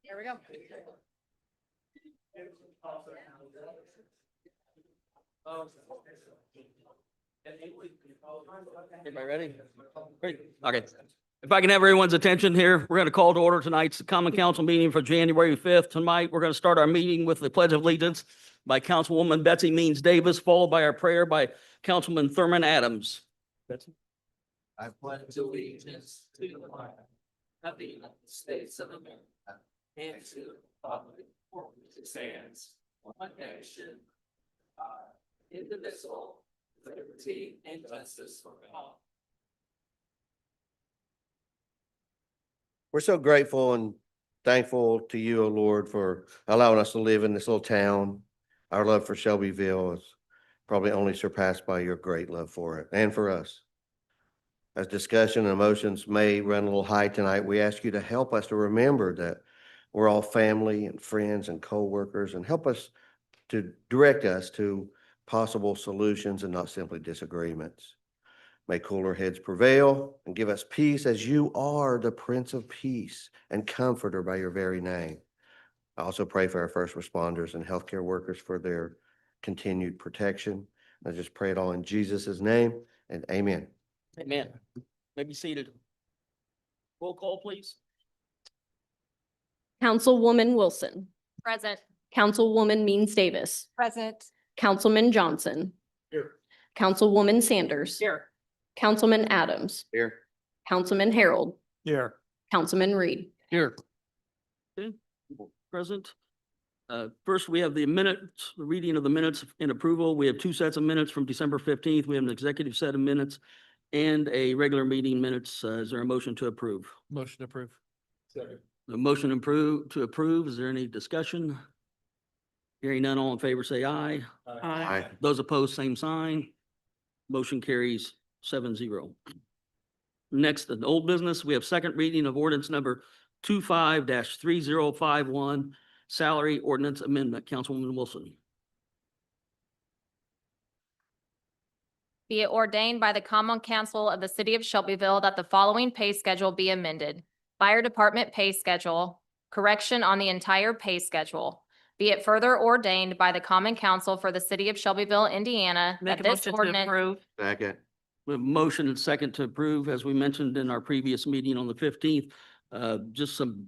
Here we go. Everybody ready? Great. Okay. If I can have everyone's attention here, we're going to call to order tonight's common council meeting for January 5th. Tonight, we're going to start our meeting with the Pledge of Allegiance by Councilwoman Betsy Means Davis, followed by our prayer by Councilman Thurman Adams. Betsy? I pledge allegiance to the flag of the United States of America and to the republic for which it stands, one nation, indivisible, with liberty and justice for all. We're so grateful and thankful to you, O Lord, for allowing us to live in this little town. Our love for Shelbyville is probably only surpassed by your great love for it and for us. As discussion and emotions may run a little high tonight, we ask you to help us to remember that we're all family and friends and co-workers, and help us to direct us to possible solutions and not simply disagreements. May cooler heads prevail and give us peace, as you are the Prince of Peace and Comforter by your very name. I also pray for our first responders and healthcare workers for their continued protection. I just pray it all in Jesus' name, and amen. Amen. May be seated. Roll call, please. Councilwoman Wilson, Present. Councilwoman Means Davis, Present. Councilman Johnson, Here. Councilwoman Sanders, Here. Councilman Adams, Here. Councilman Harold, Here. Councilman Reed. Here. Okay, present. First, we have the minutes, the reading of the minutes and approval. We have two sets of minutes from December 15th. We have an executive set of minutes and a regular meeting minutes. Is there a motion to approve? Motion to approve. The motion to approve. Is there any discussion? Hearing none, all in favor, say aye. Aye. Those opposed, same sign. Motion carries 7-0. Next, in old business, we have second reading of ordinance number 25-3051, salary ordinance amendment. Councilwoman Wilson. Be it ordained by the Common Council of the City of Shelbyville that the following pay schedule be amended. Fire Department pay schedule, correction on the entire pay schedule. Be it further ordained by the Common Council for the City of Shelbyville, Indiana, that this ordinance. Second. We have a motion and second to approve, as we mentioned in our previous meeting on the 15th. Just some,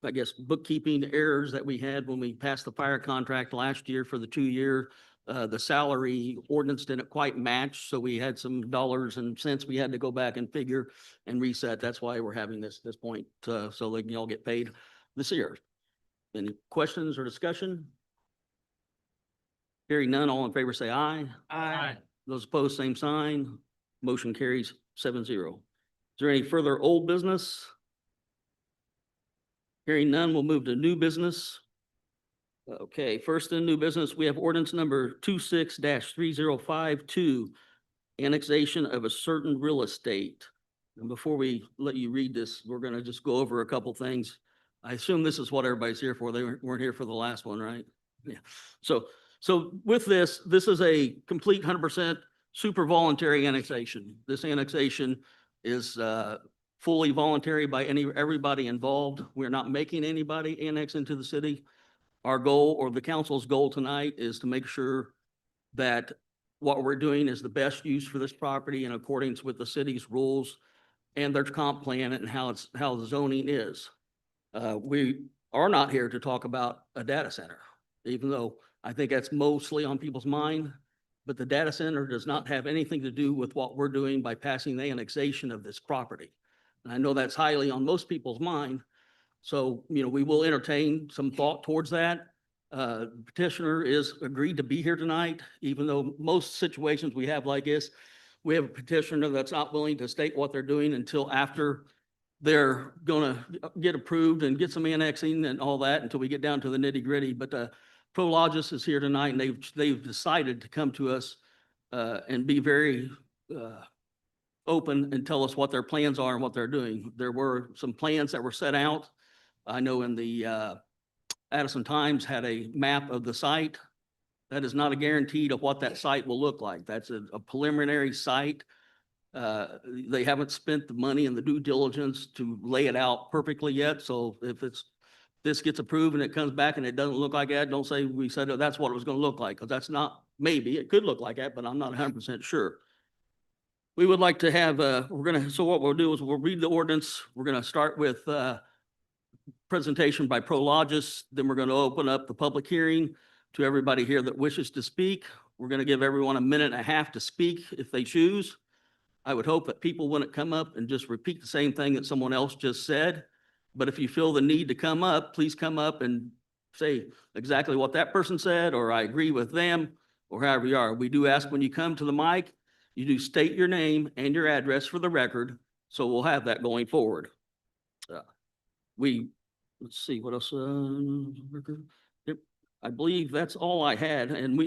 I guess, bookkeeping errors that we had when we passed the fire contract last year for the 2-year. The salary ordinance didn't quite match, so we had some dollars and cents we had to go back and figure and reset. That's why we're having this point, so they can all get paid this year. Any questions or discussion? Hearing none, all in favor say aye. Aye. Those opposed, same sign. Motion carries 7-0. Is there any further old business? Hearing none, we'll move to new business. Okay, first in new business, we have ordinance number 26-3052, annexation of a certain real estate. And before we let you read this, we're gonna just go over a couple things. I assume this is what everybody's here for. They weren't here for the last one, right? Yeah. So with this is a complete 100% super voluntary annexation. This annexation is fully voluntary by everybody involved. We're not making anybody annex into the city. Our goal, or the council's goal tonight, is to make sure that what we're doing is the best use for this property in accordance with the city's rules and their comp plan and how the zoning is. We are not here to talk about a data center, even though I think that's mostly on people's mind. But the data center does not have anything to do with what we're doing by passing the annexation of this property. And I know that's highly on most people's mind. So, we will entertain some thought towards that. Petitioner is agreed to be here tonight, even though most situations we have like this, we have a petitioner that's not willing to state what they're doing until after they're gonna get approved and get some annexing and all that until we get down to the nitty gritty. But Prologis is here tonight, and they've decided to come to us and be very open and tell us what their plans are and what they're doing. There were some plans that were set out. I know in the Addison Times had a map of the site. That is not a guarantee of what that site will look like. That's a preliminary site. They haven't spent the money and the due diligence to lay it out perfectly yet. So if it's this gets approved and it comes back and it doesn't look like that, don't say we said that's what it was gonna look like, because that's not, maybe, it could look like that, but I'm not 100% sure. We would like to have, so what we'll do is we'll read the ordinance. We're gonna start with, presentation by Prologis, then we're gonna open up the public hearing to everybody here that wishes to speak. We're gonna give everyone a minute and a half to speak if they choose. I would hope that people wouldn't come up and just repeat the same thing that someone else just said. But if you feel the need to come up, please come up and say exactly what that person said, or I agree with them, or however you are. We do ask when you come to the mic, you do state your name and your address for the record, so we'll have that going forward. Let's see, what else? Yep, I believe that's all I had, and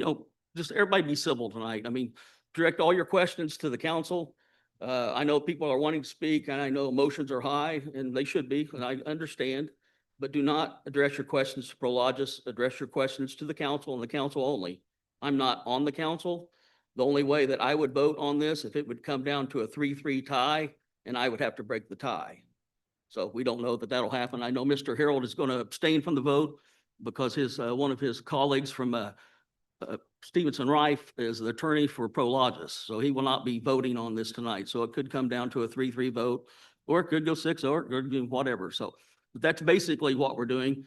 just everybody be civil tonight. I mean, direct all your questions to the council. I know people are wanting to speak, and I know emotions are high, and they should be, and I understand. But do not address your questions to Prologis, address your questions to the council and the council only. I'm not on the council. The only way that I would vote on this, if it would come down to a 3-3 tie, and I would have to break the tie. So we don't know that that'll happen. I know Mr. Harold is going to abstain from the vote because one of his colleagues from Stevenson Rife is the attorney for Prologis, so he will not be voting on this tonight. So it could come down to a 3-3 vote, or it could go 6, or it could do whatever. So that's basically what we're doing.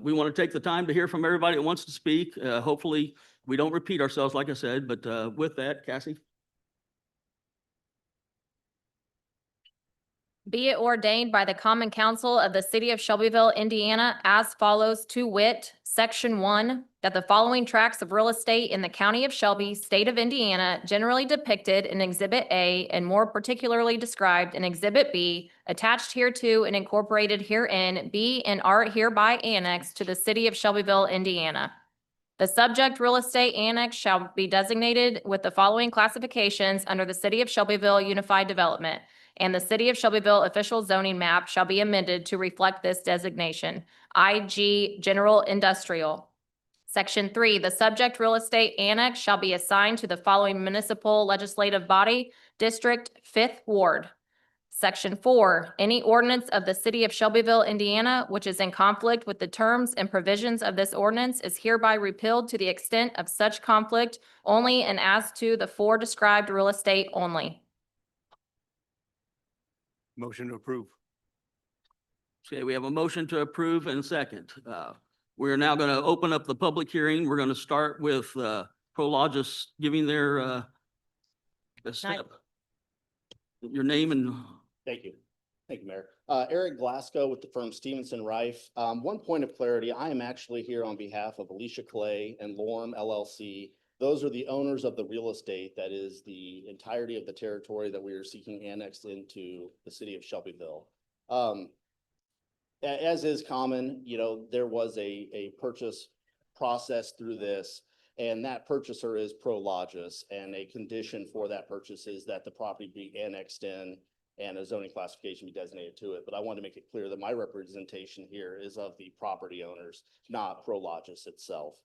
We want to take the time to hear from everybody that wants to speak. Hopefully, we don't repeat ourselves, like I said, but with that, Cassie. Be it ordained by the Common Council of the City of Shelbyville, Indiana, as follows, to wit, Section 1, that the following tracts of real estate in the County of Shelby, State of Indiana, generally depicted in Exhibit A and more particularly described in Exhibit B, attached hereto and incorporated herein, be and are hereby annexed to the City of Shelbyville, Indiana. The subject real estate annex shall be designated with the following classifications under the City of Shelbyville Unified Development, and the City of Shelbyville official zoning map shall be amended to reflect this designation. IG General Industrial. Section 3, the subject real estate annex shall be assigned to the following municipal legislative body, District 5th Ward. Section 4, any ordinance of the City of Shelbyville, Indiana, which is in conflict with the terms and provisions of this ordinance is hereby repealed to the extent of such conflict only and as to the described real estate only. Motion to approve. Okay, we have a motion to approve and a second. We're now going to open up the public hearing. We're going to start with Prologis giving their step. Your name and Thank you. Thank you, Mayor. Eric Glasgow with the firm Stevenson Rife. One point of clarity, I am actually here on behalf of Alicia Clay and Lorm LLC. Those are the owners of the real estate that is the entirety of the territory that we are seeking annexed into the City of Shelbyville. As is common, there was a purchase process through this, and that purchaser is Prologis, and a condition for that purchase is that the property be annexed in and a zoning classification be designated to it. But I want to make it clear that my representation here is of the property owners, not Prologis itself.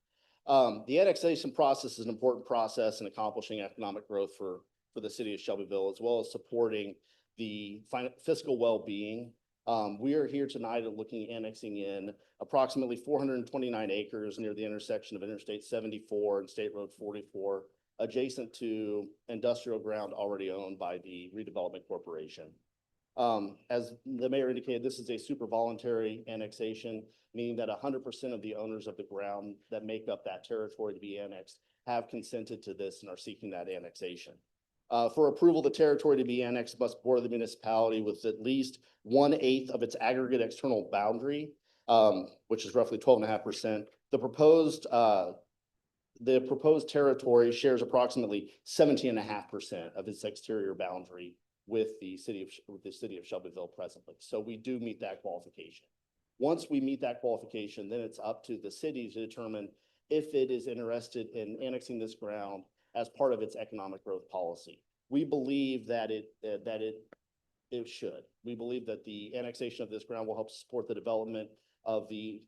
The annexation process is an important process in accomplishing economic growth for the City of Shelbyville, as well as supporting the fiscal well-being. We are here tonight looking at annexing in approximately 429 acres near the intersection of Interstate 74 and State Road 44, adjacent to industrial ground already owned by the Redevelopment Corporation. As the mayor indicated, this is a super voluntary annexation, meaning that 100% of the owners of the ground that make up that territory to be annexed have consented to this and are seeking that annexation. For approval, the territory to be annexed must border the municipality with at least 1/8 of its aggregate external boundary, which is roughly 12.5%. The proposed territory shares approximately 17.5% of its exterior boundary with the city of Shelbyville presently. So we do meet that qualification. Once we meet that qualification, then it's up to the city to determine if it is interested in annexing this ground as part of its economic growth policy. We believe that it should. We believe that the annexation of this ground will help support the development of the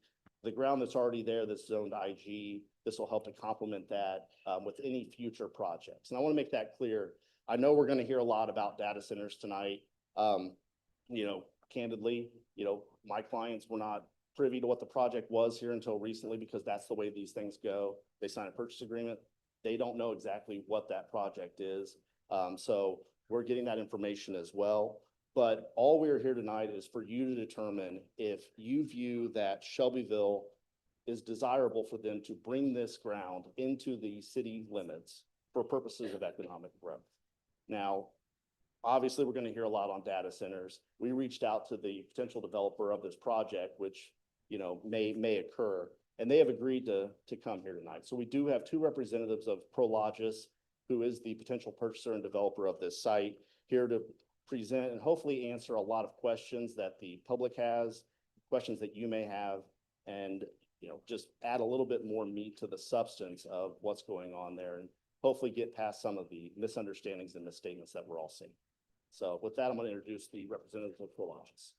ground that's already there that's zoned IG. This will help to complement that with any future projects. And I want to make that clear. I know we're going to hear a lot about data centers tonight. Candidly, my clients were not privy to what the project was here until recently because that's the way these things go. They sign a purchase agreement. They don't know exactly what that project is. So we're getting that information as well. But all we're here tonight is for you to determine if you view that Shelbyville is desirable for them to bring this ground into the city limits for purposes of economic growth. Now, obviously, we're going to hear a lot on data centers. We reached out to the potential developer of this project, which, may occur, and they have agreed to come here tonight. So we do have two representatives of Prologis, who is the potential purchaser and developer of this site, here to present and hopefully answer a lot of questions that the public has, questions that you may have, and, just add a little bit more meat to the substance of what's going on there and hopefully get past some of the misunderstandings and misstatements that we're all seeing. So with that, I'm going to introduce the representative of Prologis.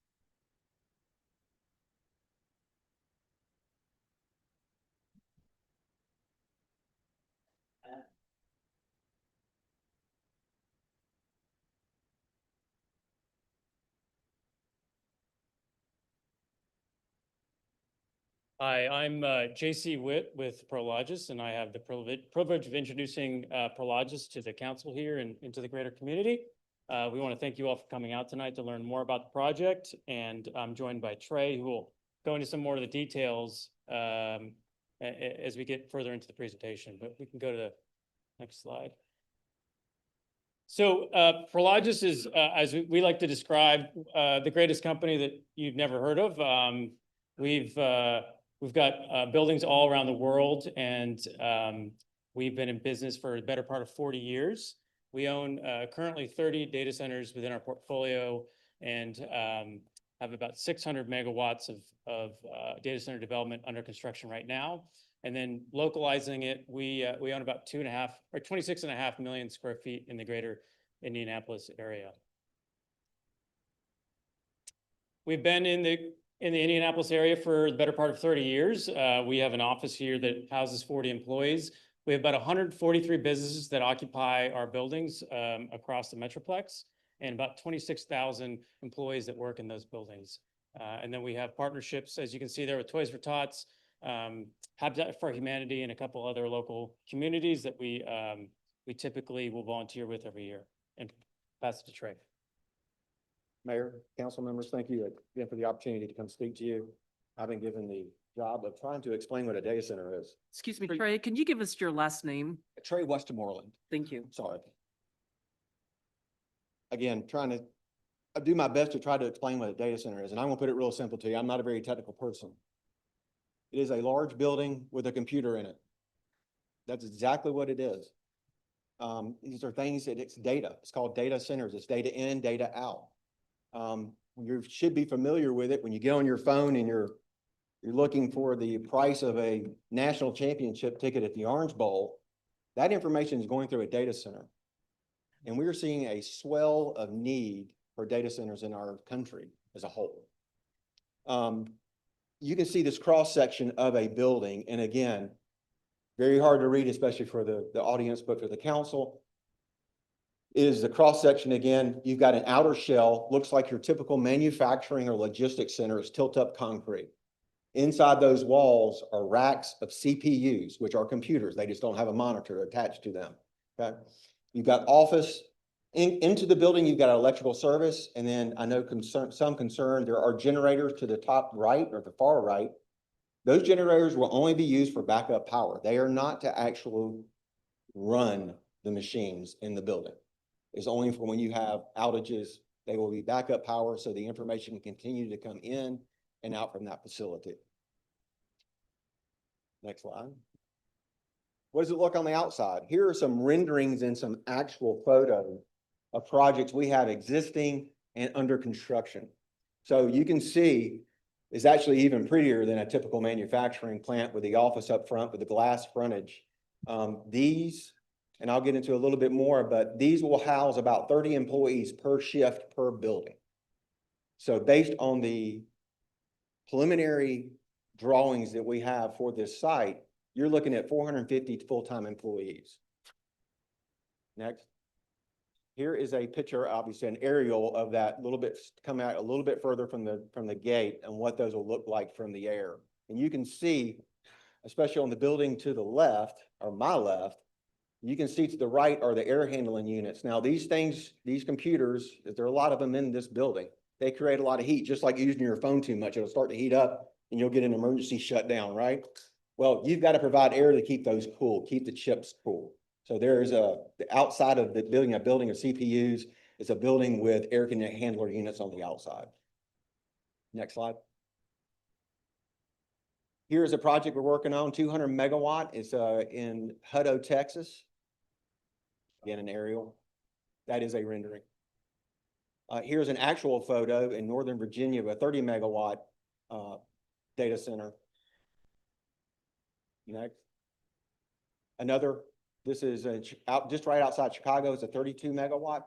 Hi, I'm J.C. Witt with Prologis, and I have the privilege of introducing Prologis to the council here and into the greater community. We want to thank you all for coming out tonight to learn more about the project, and I'm joined by Trey, who will go into some more of the details as we get further into the presentation, but we can go to the next slide. So Prologis is, as we like to describe, the greatest company that you've never heard of. We've got buildings all around the world, and we've been in business for the better part of 40 years. We own currently 30 data centers within our portfolio and have about 600 megawatts of data center development under construction right now. And then localizing it, we own about 26.5 million square feet in the greater Indianapolis area. We've been in the Indianapolis area for the better part of 30 years. We have an office here that houses 40 employees. We have about 143 businesses that occupy our buildings across the Metroplex, and about 26,000 employees that work in those buildings. And then we have partnerships, as you can see there, with Toys for Tots, Habitat for Humanity, and a couple other local communities that we typically will volunteer with every year. And pass it to Trey. Mayor, council members, thank you again for the opportunity to come speak to you. I've been given the job of trying to explain what a data center is. Excuse me, Trey, can you give us your last name? Trey Westmoreland, Thank you. sorry. Again, I do my best to try to explain what a data center is, and I'm gonna put it real simple to you. I'm not a very technical person. It is a large building with a computer in it. That's exactly what it is. These are things that it's data. It's called data centers. It's data in, data out. You should be familiar with it when you get on your phone and you're looking for the price of a national championship ticket at the Orange Bowl. That information is going through a data center. And we're seeing a swell of need for data centers in our country as a whole. You can see this cross section of a building. And again, very hard to read, especially for the audience, but for the council, is the cross section. Again, you've got an outer shell, looks like your typical manufacturing or logistics center. Is tilt-up concrete. Inside those walls are racks of CPUs, which are computers. They just don't have a monitor attached to them. Okay. You've got office into the building. You've got electrical service. And then I know some concern, there are generators to the top right or the far right. Those generators will only be used for backup power. They are not to actually run the machines in the building. It's only for when you have outages. They will be backup power so the information can continue to come in and out from that facility. Next slide. What does it look on the outside? Here are some renderings and some actual photos of projects we have existing and under construction. So you can see it's actually even prettier than a typical manufacturing plant with the office up front with the glass frontage. These, and I'll get into a little bit more, but these will house about 30 employees per shift per building. So based on the preliminary drawings that we have for this site, you're looking at 450 full-time employees. Next. Here is a picture, obviously an aerial of that little bit, come out a little bit further from the gate and what those will look like from the air. And you can see, especially on the building to the left, or my left, you can see to the right are the air handling units. Now, these things, these computers, there are a lot of them in this building. They create a lot of heat, just like using your phone too much. It'll start to heat up and you'll get an emergency shutdown, right? Well, you've got to provide air to keep those cool, keep the chips cool. So there's the outside of the building, a building of CPUs. It's a building with air handler units on the outside. Next slide. Here's a project we're working on, 200 megawatt. It's in Hutto, Texas. Again, an aerial. That is a rendering. Here's an actual photo in Northern Virginia of a 30 megawatt data center. Next. Another, this is just right outside Chicago. It's a 32 megawatt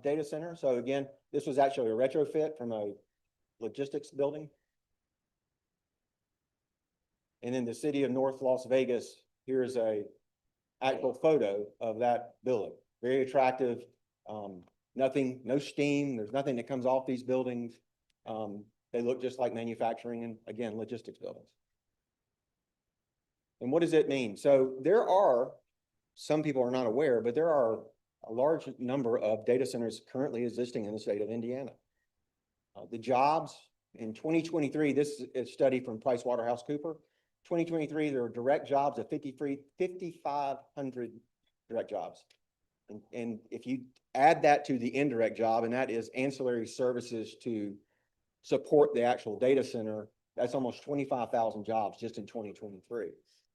data center. So again, this was actually a retrofit from a logistics building. And in the city of North Las Vegas, here's a actual photo of that building. Very attractive. Nothing, no steam. There's nothing that comes off these buildings. They look just like manufacturing and, again, logistics buildings. And what does it mean? So there are, some people are not aware, but there are a large number of data centers currently existing in the state of Indiana. The jobs in 2023, this is a study from PricewaterhouseCoopers. 2023, there were direct jobs of 5,500 direct jobs. And if you add that to the indirect job, and that is ancillary services to support the actual data center, that's almost 25,000 jobs just in 2023.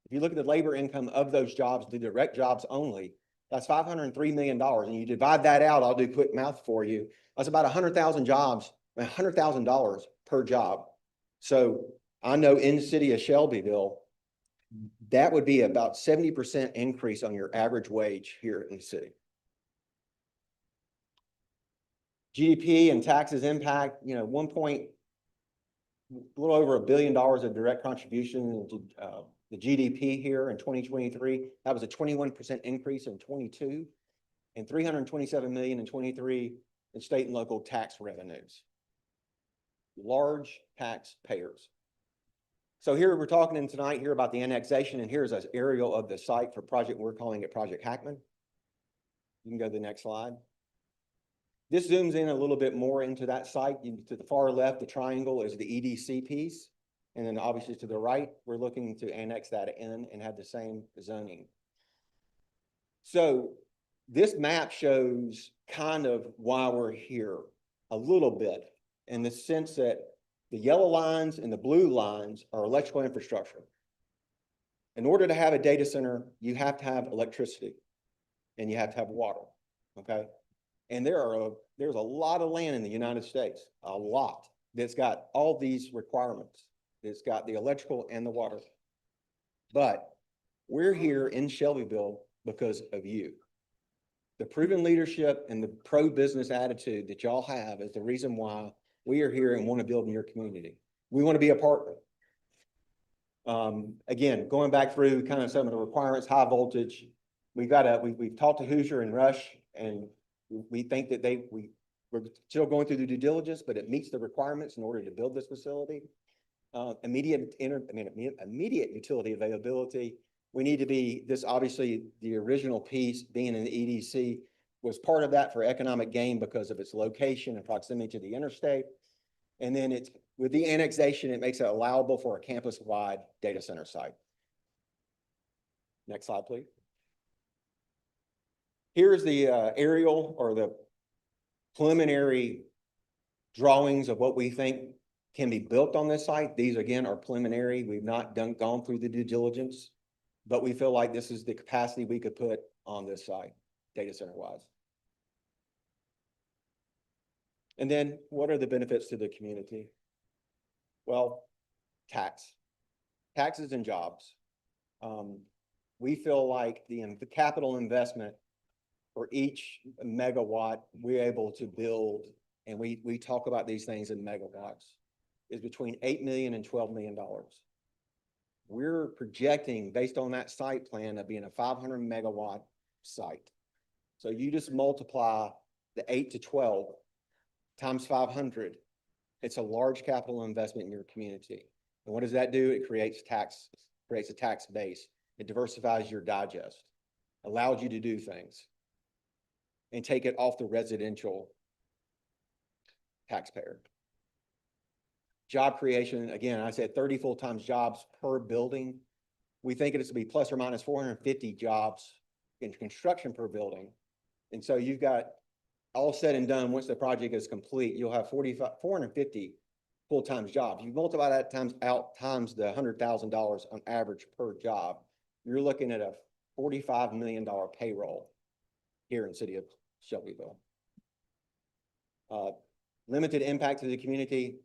If you look at the labor income of those jobs, the direct jobs only, that's $503 million. And you divide that out, I'll do quick math for you. That's about 100,000 jobs, $100,000 per job. So I know in the city of Shelbyville, that would be about 70% increase on your average wage here in the city. GDP and taxes impact, you know, a little over $1 billion of direct contribution to the GDP here in 2023. That was a 21% increase in 22 and $327 million in 23 in state and local tax revenues. Large taxpayers. So here we're talking tonight here about the annexation, and here's an aerial of the site for project, we're calling it Project Hackman. You can go to the next slide. This zooms in a little bit more into that site. To the far left, the triangle is the EDC piece. And then obviously to the right, we're looking to annex that in and have the same zoning. So this map shows kind of why we're here a little bit, in the sense that the yellow lines and the blue lines are electrical infrastructure. In order to have a data center, you have to have electricity and you have to have water, okay? And there's a lot of land in the United States, a lot, that's got all these requirements. It's got the electrical and the water. But we're here in Shelbyville because of you. The proven leadership and the pro-business attitude that y'all have is the reason why we are here and want to build in your community. We want to be a partner. Again, going back through kind of some of the requirements, high voltage, we've talked to Hoosier and Rush, and we think that we're still going through the due diligence, but it meets the requirements in order to build this facility. Immediate utility availability. We need to be, this obviously the original piece being in the EDC was part of that for economic gain because of its location and proximity to the interstate. And then it's, with the annexation, it makes it allowable for a campus-wide data center site. Next slide, please. Here's the aerial or the preliminary drawings of what we think can be built on this site. These again are preliminary. We've not gone through the due diligence, but we feel like this is the capacity we could put on this site, data center wise. And then what are the benefits to the community? Well, taxes and jobs. We feel like the capital investment for each megawatt we're able to build, and we talk about these things in megawatts, is between $8 million and $12 million. We're projecting, based on that site plan, of being a 500 megawatt site. So you just multiply the 8 to 12 times 500, it's a large capital investment in your community. And what does that do? It creates a tax base. It diversifies your digest, allows you to do things and take it off the residential taxpayer. Job creation, again, I said 30 full-time jobs per building. We think it's to be plus or minus 450 jobs in construction per building. And so you've got all said and done, once the project is complete, you'll have 450 full-time jobs. You multiply that times the $100,000 on average per job, you're looking at a $45 million payroll here in the city of Shelbyville. Limited impact to the community.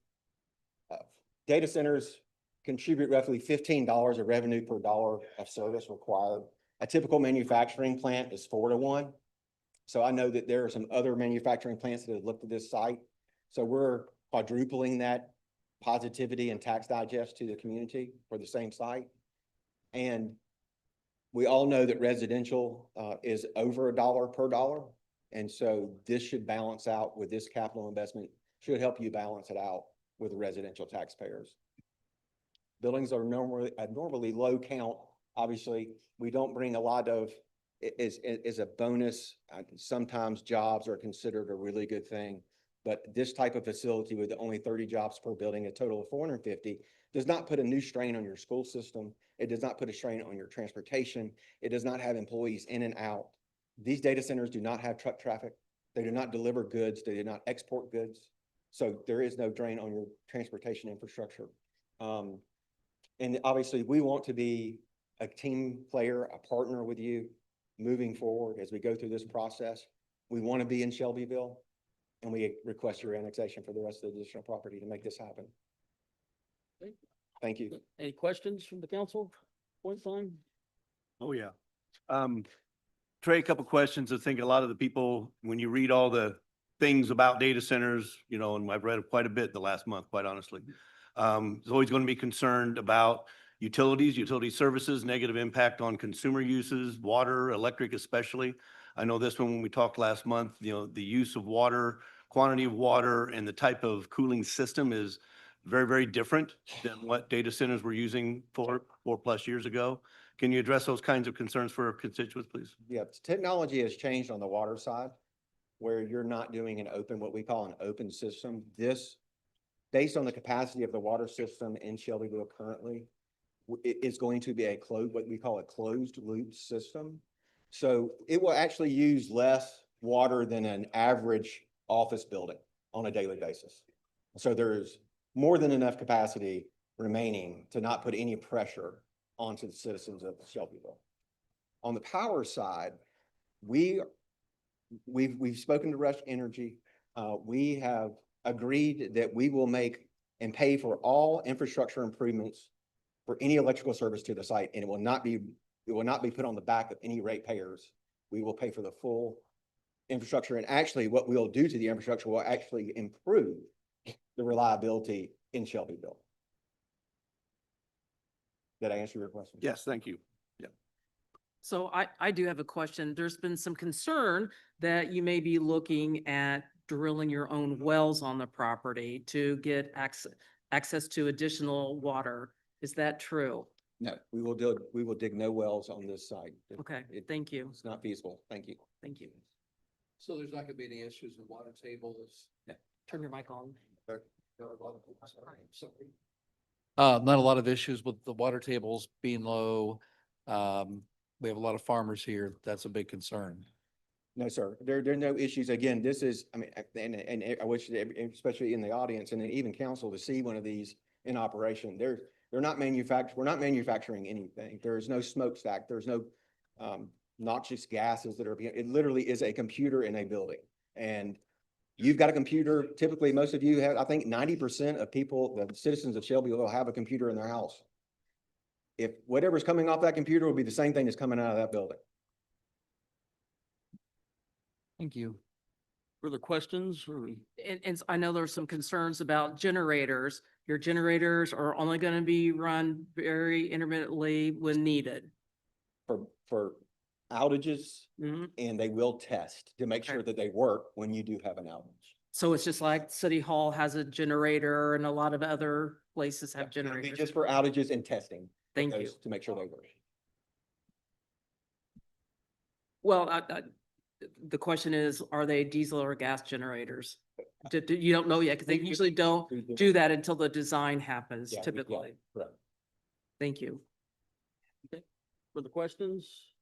Data centers contribute roughly $15 of revenue per dollar of service required. A typical manufacturing plant is 4 to 1. So I know that there are some other manufacturing plants that have looked at this site. So we're quadrupling that positivity and tax digest to the community for the same site. And we all know that residential is over $1 per dollar. And so this should balance out with this capital investment, should help you balance it out with residential taxpayers. Buildings are normally low count. Obviously, we don't bring a lot of, is a bonus. Sometimes jobs are considered a really good thing, but this type of facility with only 30 jobs per building, a total of 450, does not put a new strain on your school system. It does not put a strain on your transportation. It does not have employees in and out. These data centers do not have truck traffic. They do not deliver goods. They do not export goods. So there is no drain on your transportation infrastructure. And obviously we want to be a team player, a partner with you moving forward as we go through this process. We want to be in Shelbyville, and we request your annexation for the rest of the additional property to make this happen. Okay. Thank you. Any questions from the council? Point time? Oh, yeah. Trey, a couple questions. I think a lot of the people, when you read all the things about data centers, you know, and I've read quite a bit the last month, quite honestly. There's always going to be concerned about utilities, utility services, negative impact on consumer uses, water, electric especially. I know this one when we talked last month, you know, the use of water, quantity of water, and the type of cooling system is very, very different than what data centers were using 4+ years ago. Can you address those kinds of concerns for our constituents, please? Yeah, technology has changed on the water side, where you're not doing an open, what we call an open system. This, based on the capacity of the water system in Shelbyville currently, it is going to be a closed, what we call a closed loop system. So it will actually use less water than an average office building on a daily basis. So there's more than enough capacity remaining to not put any pressure onto the citizens of Shelbyville. On the power side, we've spoken to Rush Energy. We have agreed that we will make and pay for all infrastructure improvements for any electrical service to the site, and it will not be put on the back of any ratepayers. We will pay for the full infrastructure, and actually what we'll do to the infrastructure will actually improve the reliability in Shelbyville. Did I answer your question? Yes, thank you. So I do have a question. There's been some concern that you may be looking at drilling your own wells on the property to get access to additional water. Is that true? No, we will dig no wells on this site. Okay, thank you. It's not feasible. Thank you. Thank you. So there's not gonna be any issues with water tables? Turn your mic on. Not a lot of issues with the water tables being low. We have a lot of farmers here. That's a big concern. No, sir. There are no issues. Again, this is, I mean, and I wish, especially in the audience and then even council, to see one of these in operation. They're not we're not manufacturing anything. There is no smokestack. There's no noxious gases that are being, it literally is a computer in a building. And you've got a computer. Typically, most of you have, I think 90% of people, the citizens of Shelbyville, will have a computer in their house. If whatever's coming off that computer will be the same thing that's coming out of that building. Thank you. Further questions? And I know there's some concerns about generators. Your generators are only going to be run very intermittently when needed. For outages Mhm. and they will test to make Okay. sure that they work when you do have an outage. So it's just like City Hall has a generator and a lot of other places have It'll be generators. just for outages and testing. Thank those you. To make sure they work. Well, the question is, are they diesel or gas generators? You don't know yet, because they usually don't do that until the design happens Yeah, typically. correct. Thank you. Further questions?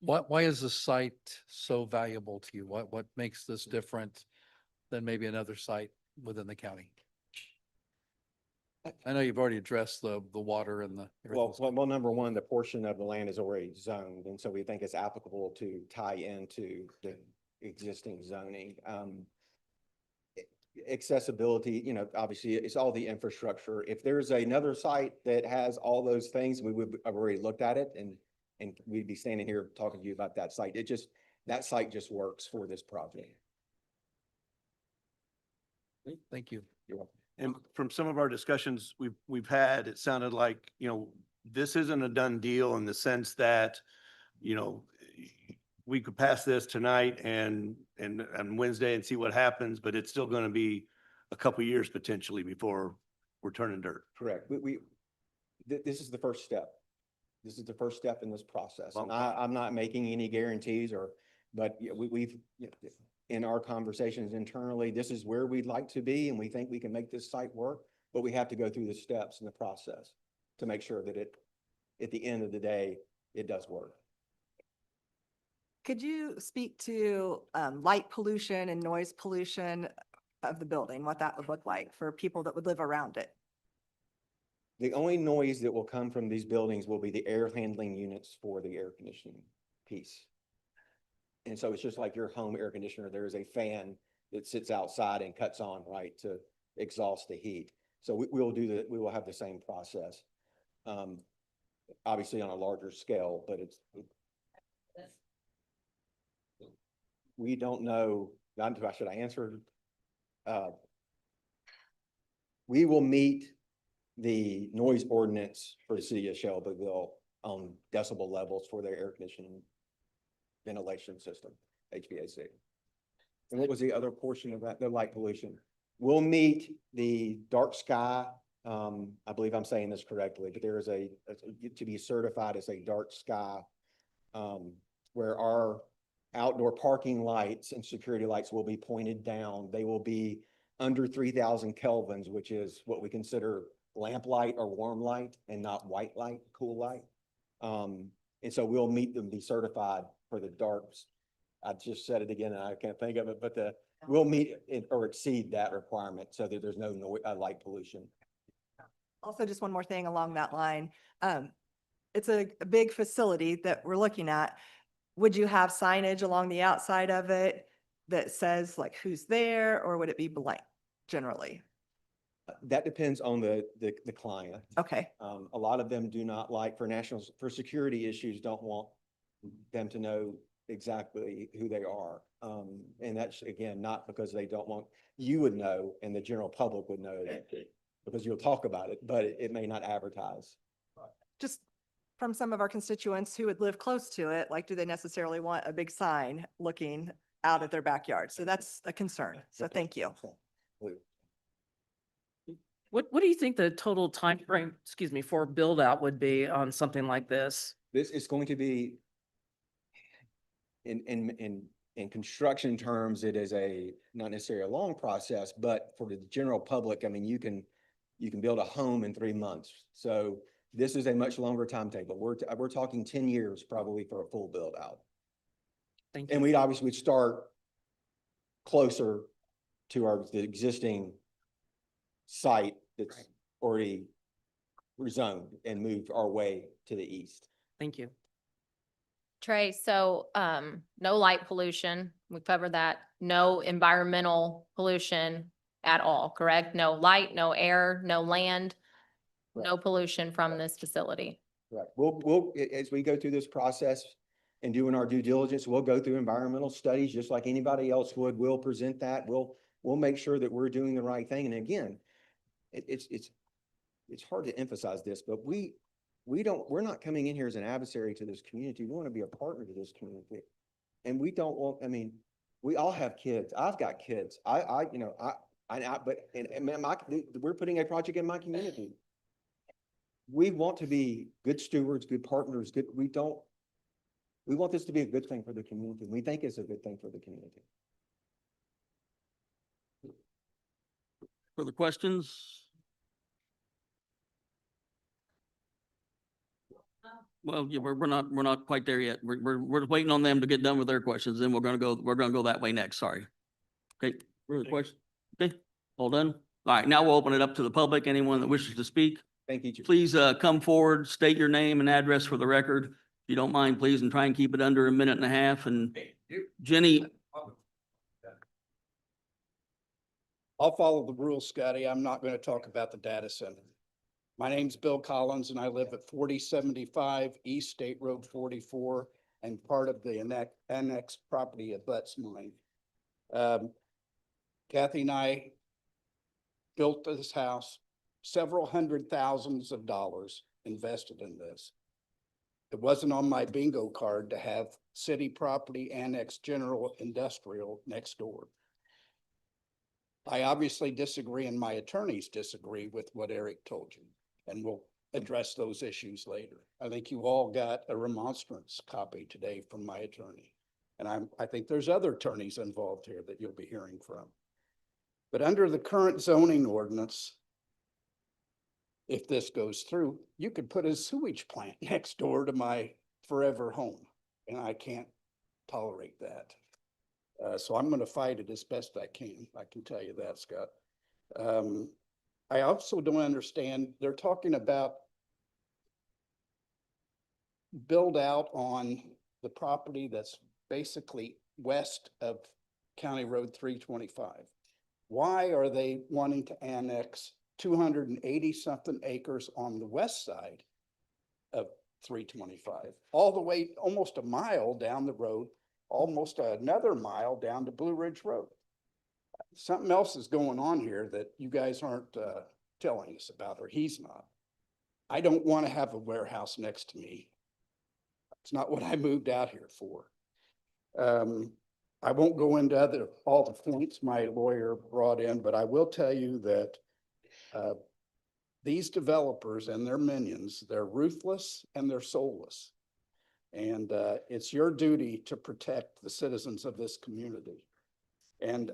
Why is the site so valuable to you? What makes this different than maybe another site within the county? I know you've already addressed the water and the. everything else. Well, number one, the portion of the land is already zoned, and so we think it's applicable to tie into the existing zoning. Accessibility, obviously it's all the infrastructure. If there's another site that has all those things, we would have already looked at it and we'd be standing here talking to you about that site. That site just works for this project. Thank you. You're welcome. And from some of our discussions we've had, it sounded like, this isn't a done deal in the sense that, we could pass this tonight and on Wednesday and see what happens, but it's still going to be a couple years potentially before we're turning dirt. Correct. This is the first step. This is the first step in this process. And Well- I'm not making any guarantees but yeah, we've, in our conversations internally, this is where we'd like to be and we think we can make this site work, but we have to go through the steps in the process to make sure that at the end of the day, it does work. Could you speak to light pollution and noise pollution of the building, what that would look like for people that would live around it? The only noise that will come from these buildings will be the air handling units for the air conditioning piece. And so it's just like your home air conditioner. There is a fan that sits outside and cuts on, right, to exhaust the heat. So we will have the same process. Obviously on a larger scale, but we don't know, should I answer? We will meet the noise ordinance for the city of Shelbyville on decibel levels for their air conditioning ventilation system, HVAC. And what was the other portion of that? The light pollution. We'll meet the dark sky. I believe I'm saying this correctly, but there is to be certified as a dark sky, where our outdoor parking lights and security lights will be pointed down. They will be under 3,000 kelvins, which is what we consider lamp light or warm light and not white light, cool light. And so we'll meet them, be certified for the darks. I just said it again and I can't think of it, but we'll meet or exceed that requirement so that there's no light pollution. Also, just one more thing along that line. It's a big facility that we're looking at. Would you have signage along the outside of it that says like who's there, or would it be blank generally? That depends on the client. Okay, A lot of them do not like, for security issues, don't want them to know exactly who they are. And that's, again, not because they don't want, you would know and the general public would know that because you'll talk about it, but it may not advertise. just from some of our constituents who would live close to it, like, do they necessarily want a big sign looking out at their backyard? So that's a concern. So thank you. What do you think the total time frame, for build out would be on something like this? This is going to be, in construction terms, it is not necessarily a long process, but for the general public, I mean, you can build a home in 3 months. So this is a much longer timetable. We're talking 10 years probably for a full build out. Thank you. And we'd obviously start closer to the existing site that's Right. already rezoned and move our way to the east. Thank you. Trey, so, no light pollution, we covered that. No environmental pollution at all, correct? No light, no air, no land, no pollution from this facility. Right. As we go through this process and doing our due diligence, we'll go through environmental studies just like anybody else would. We'll present that. We'll make sure that we're doing the right thing. And again, it's hard to emphasize this, but we're not coming in here as an adversary to this community. We want to be a partner to this community. And we don't want, I mean, we all have kids. I've got kids. We're putting a project in my community. We want to be good stewards, good partners, we want this to be a good thing for the community. We think it's a good thing for the community. Further questions? Well, yeah, we're not quite there yet. We're waiting on them to get done with their questions, then we're gonna go that way next, sorry. Okay, further question? Okay, all done? All right, now we'll open it up to the public. Anyone that wishes to speak, Thank you. please, come forward, state your name and address for the record. If you don't mind, please, and try and keep it under a minute and a half. And Jenny, I'll follow the rules, Scotty. I'm not going to talk about the data center. My name's Bill Collins and I live at 4075 East State Road 44 and part of the annex property abuts mine. Kathy and I built this house, several hundred thousands of dollars invested in this. It wasn't on my bingo card to have city property annex general industrial next door. I obviously disagree and my attorneys disagree with what Eric told you, and we'll address those issues later. I think you all got a remonstrance copy today from my attorney. And I think there's other attorneys involved here that you'll be hearing from. But under the current zoning ordinance, if this goes through, you could put a sewage plant next door to my forever home, and I can't tolerate that. So I'm going to fight it as best I can tell you that, Scott. I also don't understand, they're talking about build out on the property that's basically west of County Road 325. Why are they wanting to annex 280 something acres on the west side of 325, all the way almost a mile down the road, almost another mile down to Blue Ridge Road? Something else is going on here that you guys aren't telling us about, or he's not. I don't want to have a warehouse next to me. It's not what I moved out here for. I won't go into all the points my lawyer brought in, but I will tell you that these developers and their minions, they're ruthless and they're soulless. And it's your duty to protect the citizens of this community. And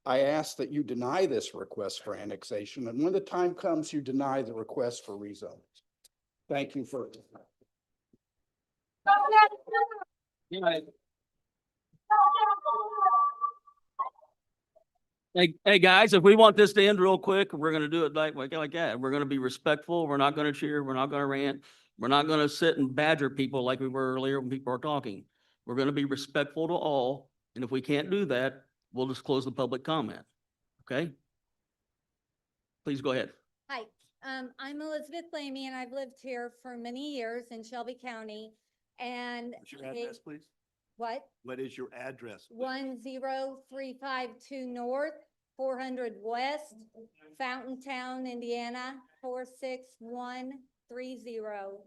I ask that you deny this request for annexation. And when the time comes, you deny the request for rezone. Thank you for. hey, guys, if we want this to end real quick, we're gonna do it like that. We're gonna be respectful. We're not gonna cheer. We're not gonna rant. We're not gonna sit and badger people like we were earlier when people are talking. We're gonna be respectful to all. And if we can't do that, we'll just close the public comment. Okay? Please go ahead. Hi, I'm Elizabeth Lamy and I've lived here for many years in Shelby County and. What's your address, please? What? What is your address? 10352 North, 400 West, Fountaintown, Indiana, 46130.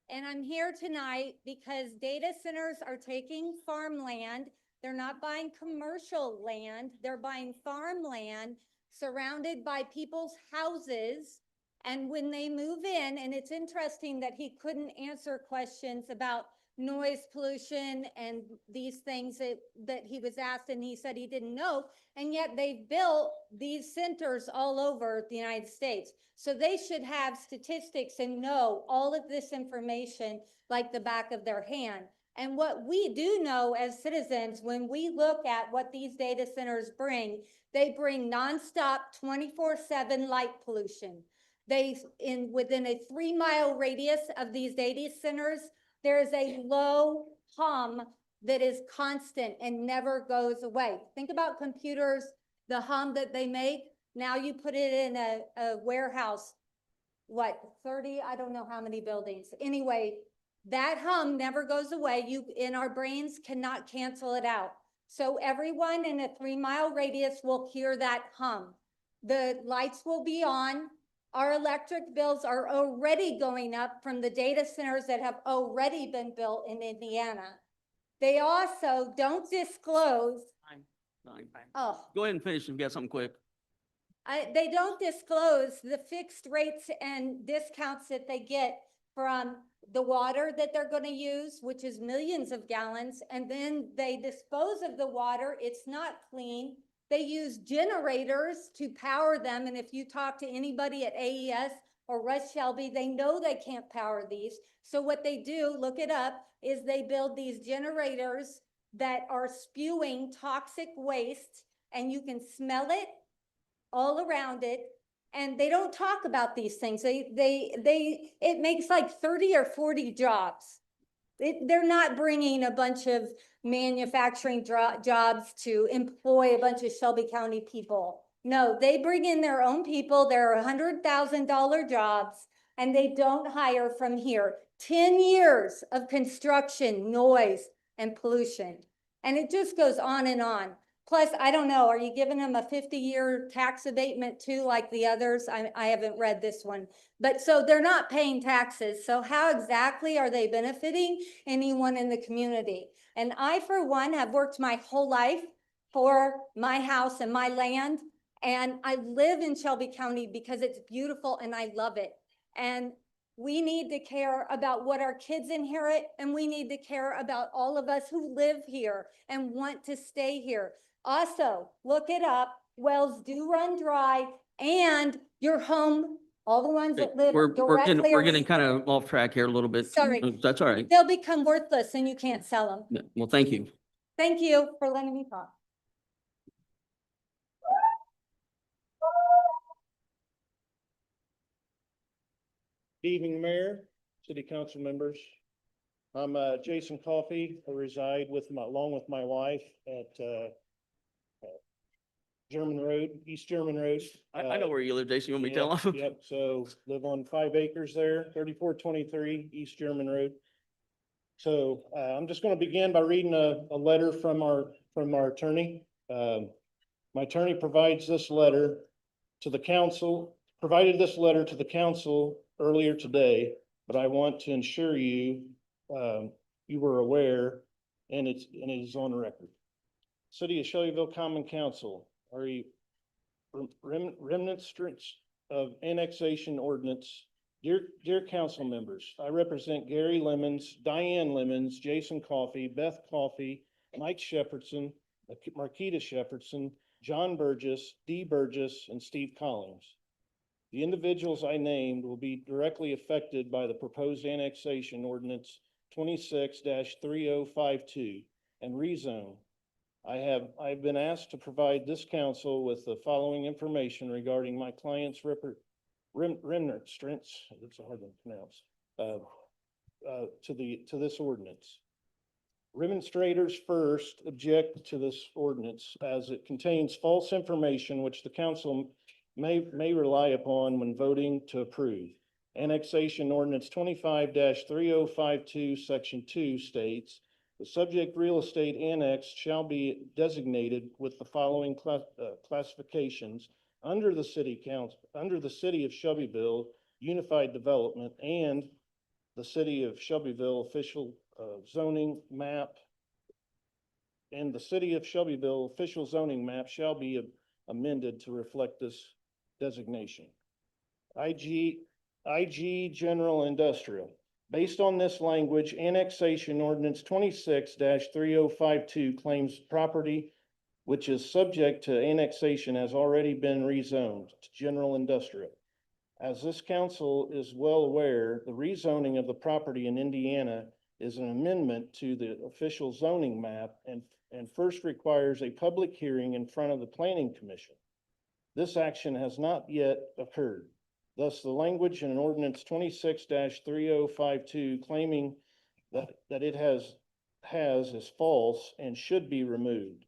And I'm here tonight because data centers are taking farmland. They're not buying commercial land. They're buying farmland surrounded by people's houses. And when they move in, and it's interesting that he couldn't answer questions about noise pollution and these things that he was asked and he said he didn't know. And yet they've built these centers all over the United States. So they should have statistics and know all of this information like the back of their hand. And what we do know as citizens, when we look at what these data centers bring, they bring nonstop 24/7 light pollution. Within a 3-mile radius of these data centers, there is a low hum that is constant and never goes away. Think about computers, the hum that they make. Now you put it in a warehouse, 30, I don't know how many buildings. Anyway, that hum never goes away. In our brains cannot cancel it out. So everyone in a 3-mile radius will hear that hum. The lights will be on Our electric bills are already going up from the data centers that have already been built in Indiana. They also don't disclose, Fine. oh, Go ahead and finish and get something quick. they don't disclose the fixed rates and discounts that they get from the water that they're gonna use, which is millions of gallons, and then they dispose of the water, it's not clean. They use generators to power them, and if you talk to anybody at AES or Russ Shelby, they know they can't power these. So what they do, look it up, is they build these generators that are spewing toxic waste, and you can smell it all around it, and they don't talk about these things. It makes like 30 or 40 jobs. They're not bringing a bunch of manufacturing jobs to employ a bunch of Shelby County people. No, they bring in their own people. They're $100,000 jobs, and they don't hire from here. 10 years of construction, noise, and pollution. And it just goes on and on. Plus, I don't know, are you giving them a 50-year tax abatement too, like the others? I haven't read this one. But so they're not paying taxes. So how exactly are they benefiting anyone in the community? And I, for one, have worked my whole life for my house and my land. And I live in Shelby County because it's beautiful and I love it. And we need to care about what our kids inherit, and we need to care about all of us who live here and want to stay here. Also, look it up, wells do run dry, and your home, all the ones that live directly. We're getting kind of off track here a little bit. Sorry. That's all right. They'll become worthless and you can't sell them. Yeah, well, thank you. Thank you for letting me talk. Evening, Mayor, City Council members. I'm Jason Coffey. I reside along with my wife at German Road, East German Road. I know where you live, Jason. You want me to tell them? Yep, so live on 5 acres there, 3423 East German Road. So I'm just going to begin by reading a letter from our attorney. My attorney provided this letter to the council earlier today, but I want to ensure you were aware, and it is on record. City of Shelbyville Common Council, remnants of annexation ordinance. Dear council members, I represent Gary Lemons, Diane Lemons, Jason Coffey, Beth Coffey, Mike Shepherdson, Marquita Shepherdson, John Burgess, Dee Burgess, and Steve Collins. The individuals I named will be directly affected by the proposed annexation ordinance 26-3052 and rezone. I've been asked to provide this council with the following information regarding my client's remonstrance, it's a hard one to pronounce, to this ordinance. Remonstrators first object to this ordinance as it contains false information which the council may rely upon when voting to approve. Annexation ordinance 25-3052 section 2 states, the subject real estate annexed shall be designated with the following classifications under the city of Shelbyville Unified Development and the city of Shelbyville official zoning map. And the city of Shelbyville official zoning map shall be amended to reflect this designation. IG General Industrial. Based on this language, annexation ordinance 26-3052 claims property which is subject to annexation has already been rezoned to general industrial. As this council is well aware, the rezoning of the property in Indiana is an amendment to the official zoning map and first requires a public hearing in front of the Planning Commission. This action has not yet occurred. Thus, the language in ordinance 26-3052 claiming that it has is false and should be removed.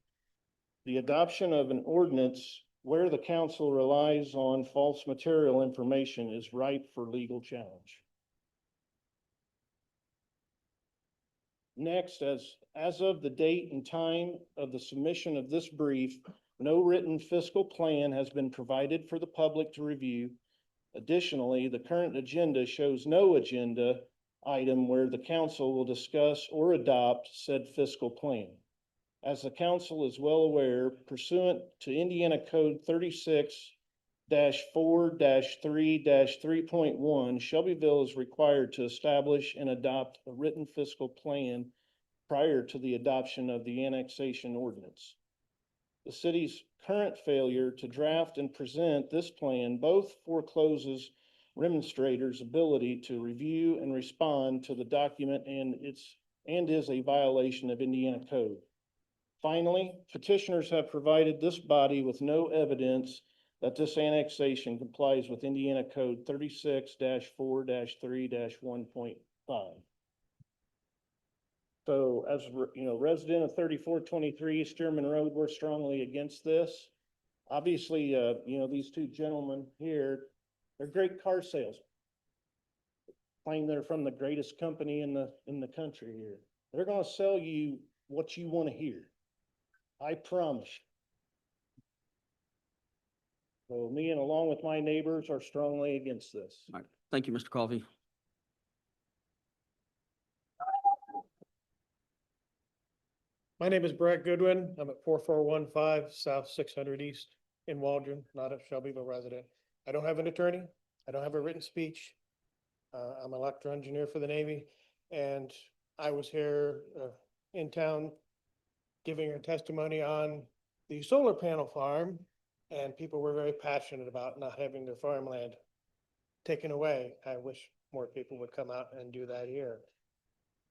The adoption of an ordinance where the council relies on false material information is ripe for legal challenge. Next, as of the date and time of the submission of this brief, no written fiscal plan has been provided for the public to review, Additionally, the current agenda shows no agenda item where the council will discuss or adopt said fiscal plan. As the council is well aware, pursuant to Indiana Code 36-4-3-3.1, Shelbyville is required to establish and adopt a written fiscal plan prior to the adoption of the annexation ordinance. The city's current failure to draft and present this plan both forecloses remonstrators' ability to review and respond to the document and is a violation of Indiana code. Finally, petitioners have provided this body with no evidence that this annexation complies with Indiana Code 36-4-3-1.5. So as, resident of 3423 Stearman Road, we're strongly against this. Obviously, these two gentlemen here, they're great car salesmen. Claim they're from the greatest company in the country here. They're gonna sell you what you want to hear. I promise you. So me and along with my neighbors are strongly against this. All right. Thank you, Mr. Coffey. My name is Brett Goodwin. I'm at 4415 South 600 East in Waldron, not a Shelbyville resident. I don't have an attorney. I don't have a written speech. I'm an electrical engineer for the Navy, and I was here in town giving a testimony on the solar panel farm, and people were very passionate about not having their farmland taken away. I wish more people would come out and do that here.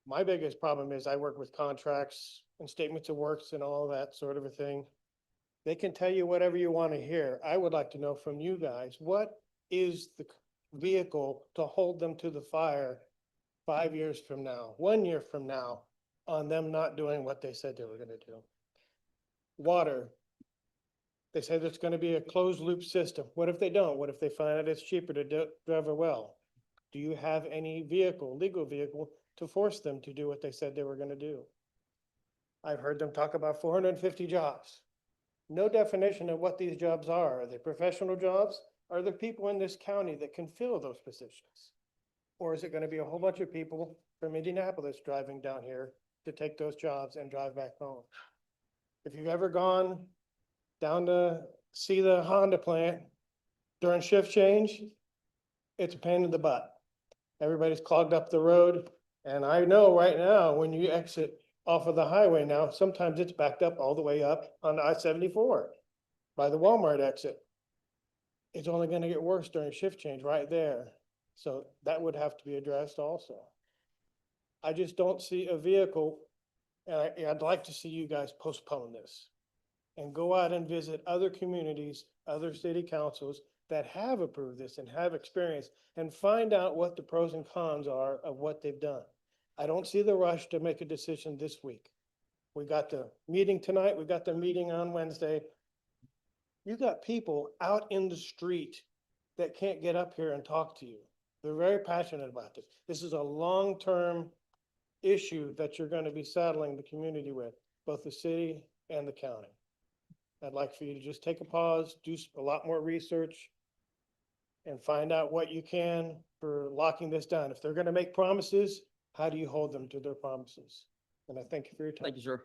My biggest problem is I work with contracts and statements of works and all that sort of a thing. They can tell you whatever you want to hear. I would like to know from you guys, what is the vehicle to hold them to the fire 5 years from now, 1 year from now, on them not doing what they said they were going to do? Water. They said it's going to be a closed loop system. What if they don't? What if they find out it's cheaper to drive a well? Do you have any vehicle, legal vehicle, to force them to do what they said they were going to do? I've heard them talk about 450 jobs. No definition of what these jobs are. Are they professional jobs? Are there people in this county that can fill those positions? Or is it going to be a whole bunch of people from Indianapolis driving down here to take those jobs and drive back home? If you've ever gone down to see the Honda plant during shift change, it's a pain in the butt. Everybody's clogged up the road. And I know right now, when you exit off of the highway now, sometimes it's backed up all the way up on I-74 by the Walmart exit. It's only going to get worse during shift change right there. So that would have to be addressed also. I just don't see a vehicle, and I'd like to see you guys postpone this and go out and visit other communities, other city councils that have approved this and have experience, and find out what the pros and cons are of what they've done. I don't see the rush to make a decision this week. We got the meeting tonight. We got the meeting on Wednesday. You got people out in the street that can't get up here and talk to you. They're very passionate about this. This is a long-term issue that you're going to be saddling the community with, both the city and the county. I'd like for you to just take a pause, do a lot more research, and find out what you can for locking this down. If they're going to make promises, how do you hold them to their promises? And I thank you for your time. Thank you, sir.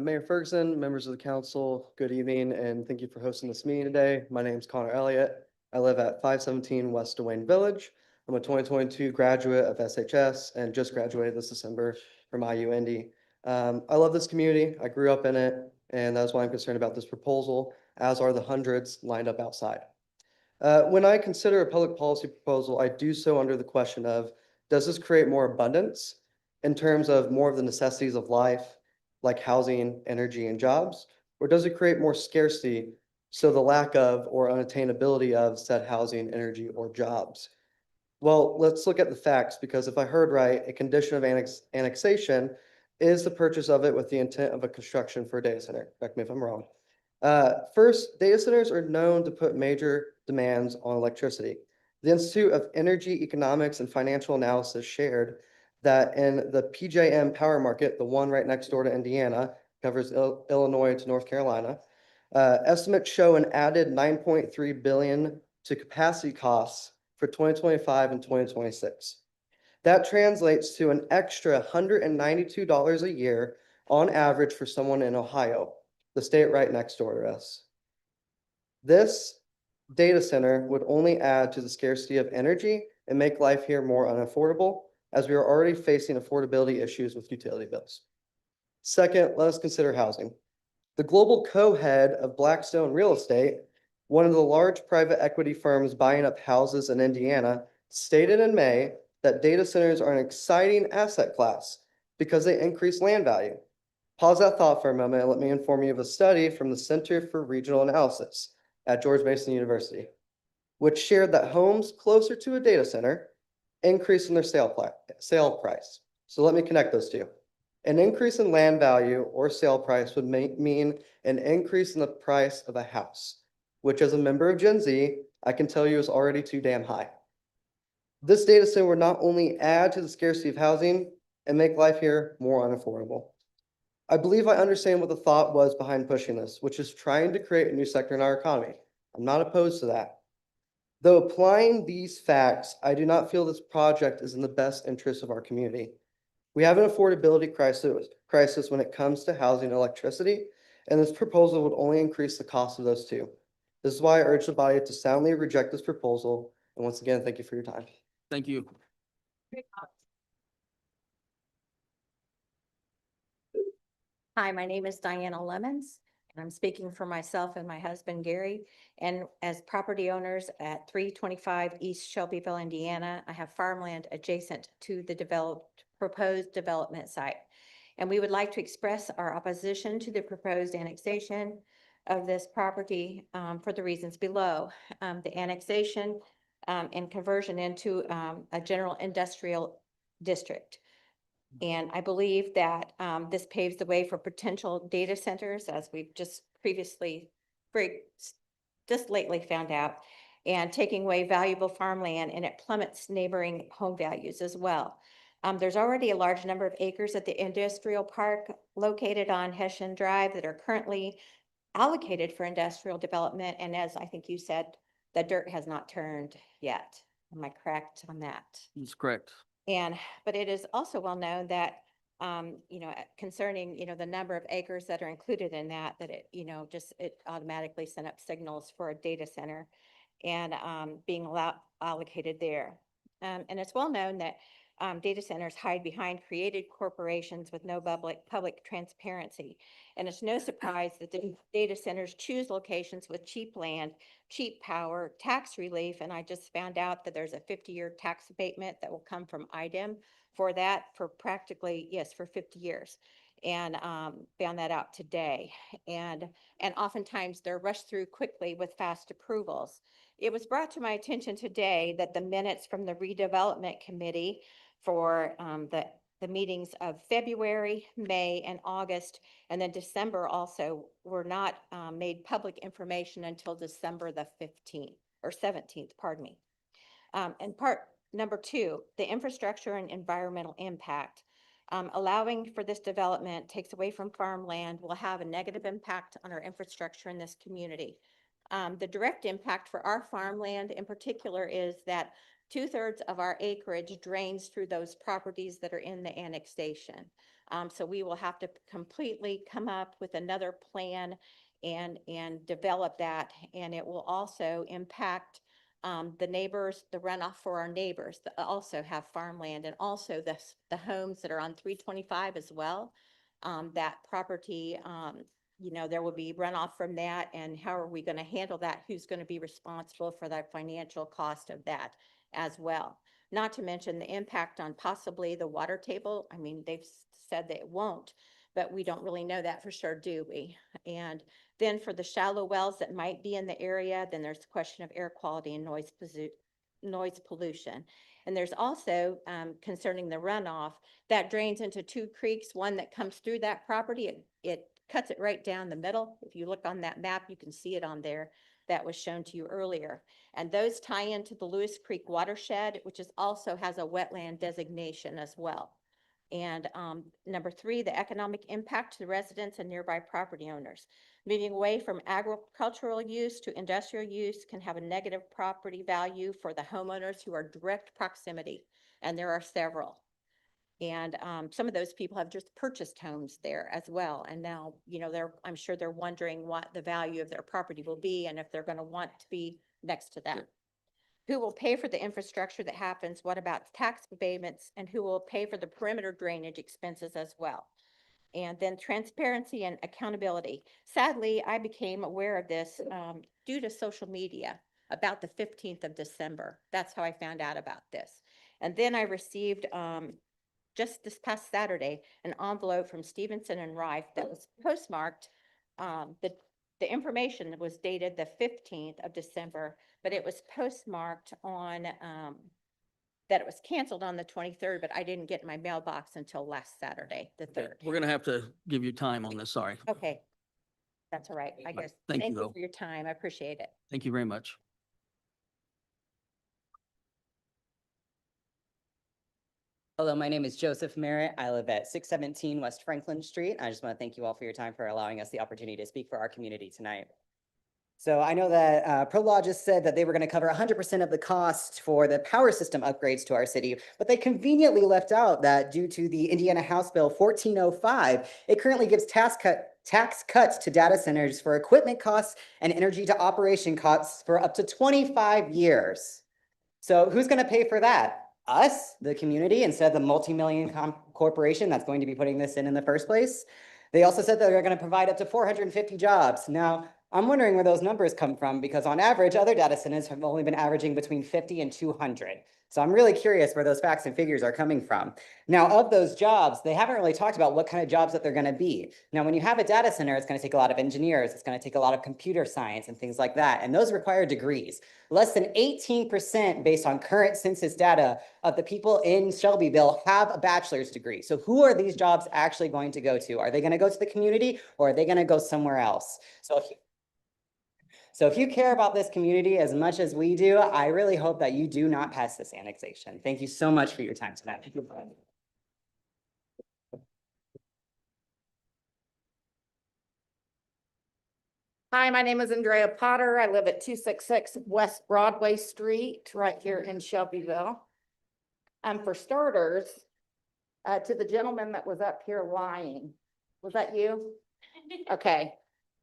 Mayor Ferguson, members of the council, good evening, and thank you for hosting this meeting today. My name is Connor Elliott. I live at 517 West Dwayne Village. I'm a 2022 graduate of SHS and just graduated this December from IU Indy. I love this community. I grew up in it, and that's why I'm concerned about this proposal, as are the hundreds lined up outside. When I consider a public policy proposal, I do so under the question of, does this create more abundance in terms of more of the necessities of life, like housing, energy, and jobs? Or does it create more scarcity, so the lack of or unattainability of said housing, energy, or jobs? Well, let's look at the facts, because if I heard right, a condition of annexation is the purchase of it with the intent of a construction for a data center. Correct me if I'm wrong. First, data centers are known to put major demands on electricity. The Institute of Energy Economics and Financial Analysis shared that in the PJM power market, the one right next door to Indiana, covers Illinois to North Carolina. Estimates show an added 9.3 billion to capacity costs for 2025 and 2026. That translates to an extra $192 a year on average for someone in Ohio, the state right next door to us. This data center would only add to the scarcity of energy and make life here more unaffordable, as we are already facing affordability issues with utility bills. Second, let us consider housing. The global co-head of Blackstone Real Estate, one of the large private equity firms buying up houses in Indiana, stated in May that data centers are an exciting asset class because they increase land value. Pause that thought for a moment and let me inform you of a study from the Center for Regional Analysis at George Mason University, which shared that homes closer to a data center increase in their sale price. So let me connect those two. An increase in land value or sale price would mean an increase in the price of a house, which as a member of Gen Z, I can tell you is already too damn high. This data center would not only add to the scarcity of housing and make life here more unaffordable. I believe I understand what the thought was behind pushing this, which is trying to create a new sector in our economy. I'm not opposed to that. Though applying these facts, I do not feel this project is in the best interest of our community. We have an affordability crisis when it comes to housing and electricity, and this proposal would only increase the cost of those two. This is why I urge the body to soundly reject this proposal. And once again, thank you for your time. Thank you. Hi, my name is Diana Lemons, and I'm speaking for myself and my husband Gary. And as property owners at 325 East Shelbyville, Indiana, I have farmland adjacent to the proposed development site. And we would like to express our opposition to the proposed annexation of this property for the reasons below. The annexation and conversion into a general industrial district. And I believe that this paves the way for potential data centers, as we've just just lately found out, and taking away valuable farmland, and it plummets neighboring home values as well. There's already a large number of acres at the industrial park located on Hessian Drive that are currently allocated for industrial development. And as I think you said, the dirt has not turned yet. Am I correct on that? That's correct. But it is also well known that, concerning, the number of acres that are included in that it, it automatically sent up signals for a data center and being allocated there. And it's well known that data centers hide behind created corporations with no public transparency. And it's no surprise that the data centers choose locations with cheap land, cheap power, tax relief. And I just found out that there's a 50-year tax abatement that will come from IDEM for that for practically, yes, for 50 years. And found that out today. And oftentimes they're rushed through quickly with fast approvals. It was brought to my attention today that the minutes from the redevelopment committee for the meetings of February, May, and August, and then December also were not made public information until December the 15th or 17th, pardon me. And part number two, the infrastructure and environmental impact. Allowing for this development takes away from farmland will have a negative impact on our infrastructure in this community. The direct impact for our farmland in particular is that 2/3 of our acreage drains through those properties that are in the annexation. So we will have to completely come up with another plan and develop that. And it will also impact the neighbors, the runoff for our neighbors that also have farmland, and also the homes that are on 325 as well. That property, there will be runoff from that. And how are we going to handle that? Who's going to be responsible for the financial cost of that as well? Not to mention the impact on possibly the water table. I mean, they've said that it won't, but we don't really know that for sure, do we? And then for the shallow wells that might be in the area, then there's the question of air quality and noise pollution. And there's also concerning the runoff that drains into two creeks, one that comes through that property. It cuts it right down the middle. If you look on that map, you can see it on there. That was shown to you earlier. And those tie into the Lewis Creek watershed, which also has a wetland designation as well. And number three, the economic impact to the residents and nearby property owners. Moving away from agricultural use to industrial use can have a negative property value for the homeowners who are direct proximity, and there are several. And some of those people have just purchased homes there as well. And now, you know, I'm sure they're wondering what the value of their property will be and if they're going to want to be next to that. Who will pay for the infrastructure that happens? What about tax abatements? And who will pay for the perimeter drainage expenses as well? And then transparency and accountability. Sadly, I became aware of this due to social media about the 15th of December. That's how I found out about this. And then I received just this past Saturday, an envelope from Stevenson and Rife that was postmarked. The information was dated the 15th of December, but it was postmarked on, that it was canceled on the 23rd, but I didn't get in my mailbox until last Saturday, the 3rd. We're gonna have to give you time on this, sorry. Okay. That's all right, I guess. Thank you, though. For your time. I appreciate it. Thank you very much. Hello, my name is Joseph Merritt. I live at 617 West Franklin Street. I just want to thank you all for your time for allowing us the opportunity to speak for our community tonight. So I know that Prologis said that they were going to cover 100% of the cost for the power system upgrades to our city, but they conveniently left out that due to the Indiana House Bill 1405, it currently gives tax cuts to data centers for equipment costs and energy to operation costs for up to 25 years. So who's going to pay for that? Us, the community, instead of the multi-million corporation that's going to be putting this in the first place. They also said that they're going to provide up to 450 jobs. Now, I'm wondering where those numbers come from because on average, other data centers have only been averaging between 50 and 200. So I'm really curious where those facts and figures are coming from. Now, of those jobs, they haven't really talked about what kind of jobs that they're going to be. Now, when you have a data center, it's going to take a lot of engineers. It's going to take a lot of computer science and things like that. And those require degrees. Less than 18% based on current census data of the people in Shelbyville have a bachelor's degree. So who are these jobs actually going to go to? Are they going to go to the community or are they going to go somewhere else? So if you care about this community as much as we do, I really hope that you do not pass this annexation. Thank you so much for your time tonight. Hi, my name is Andrea Potter. I live at 266 West Broadway Street, right here in Shelbyville. For starters, to the gentleman that was up here lying, was that you? Okay.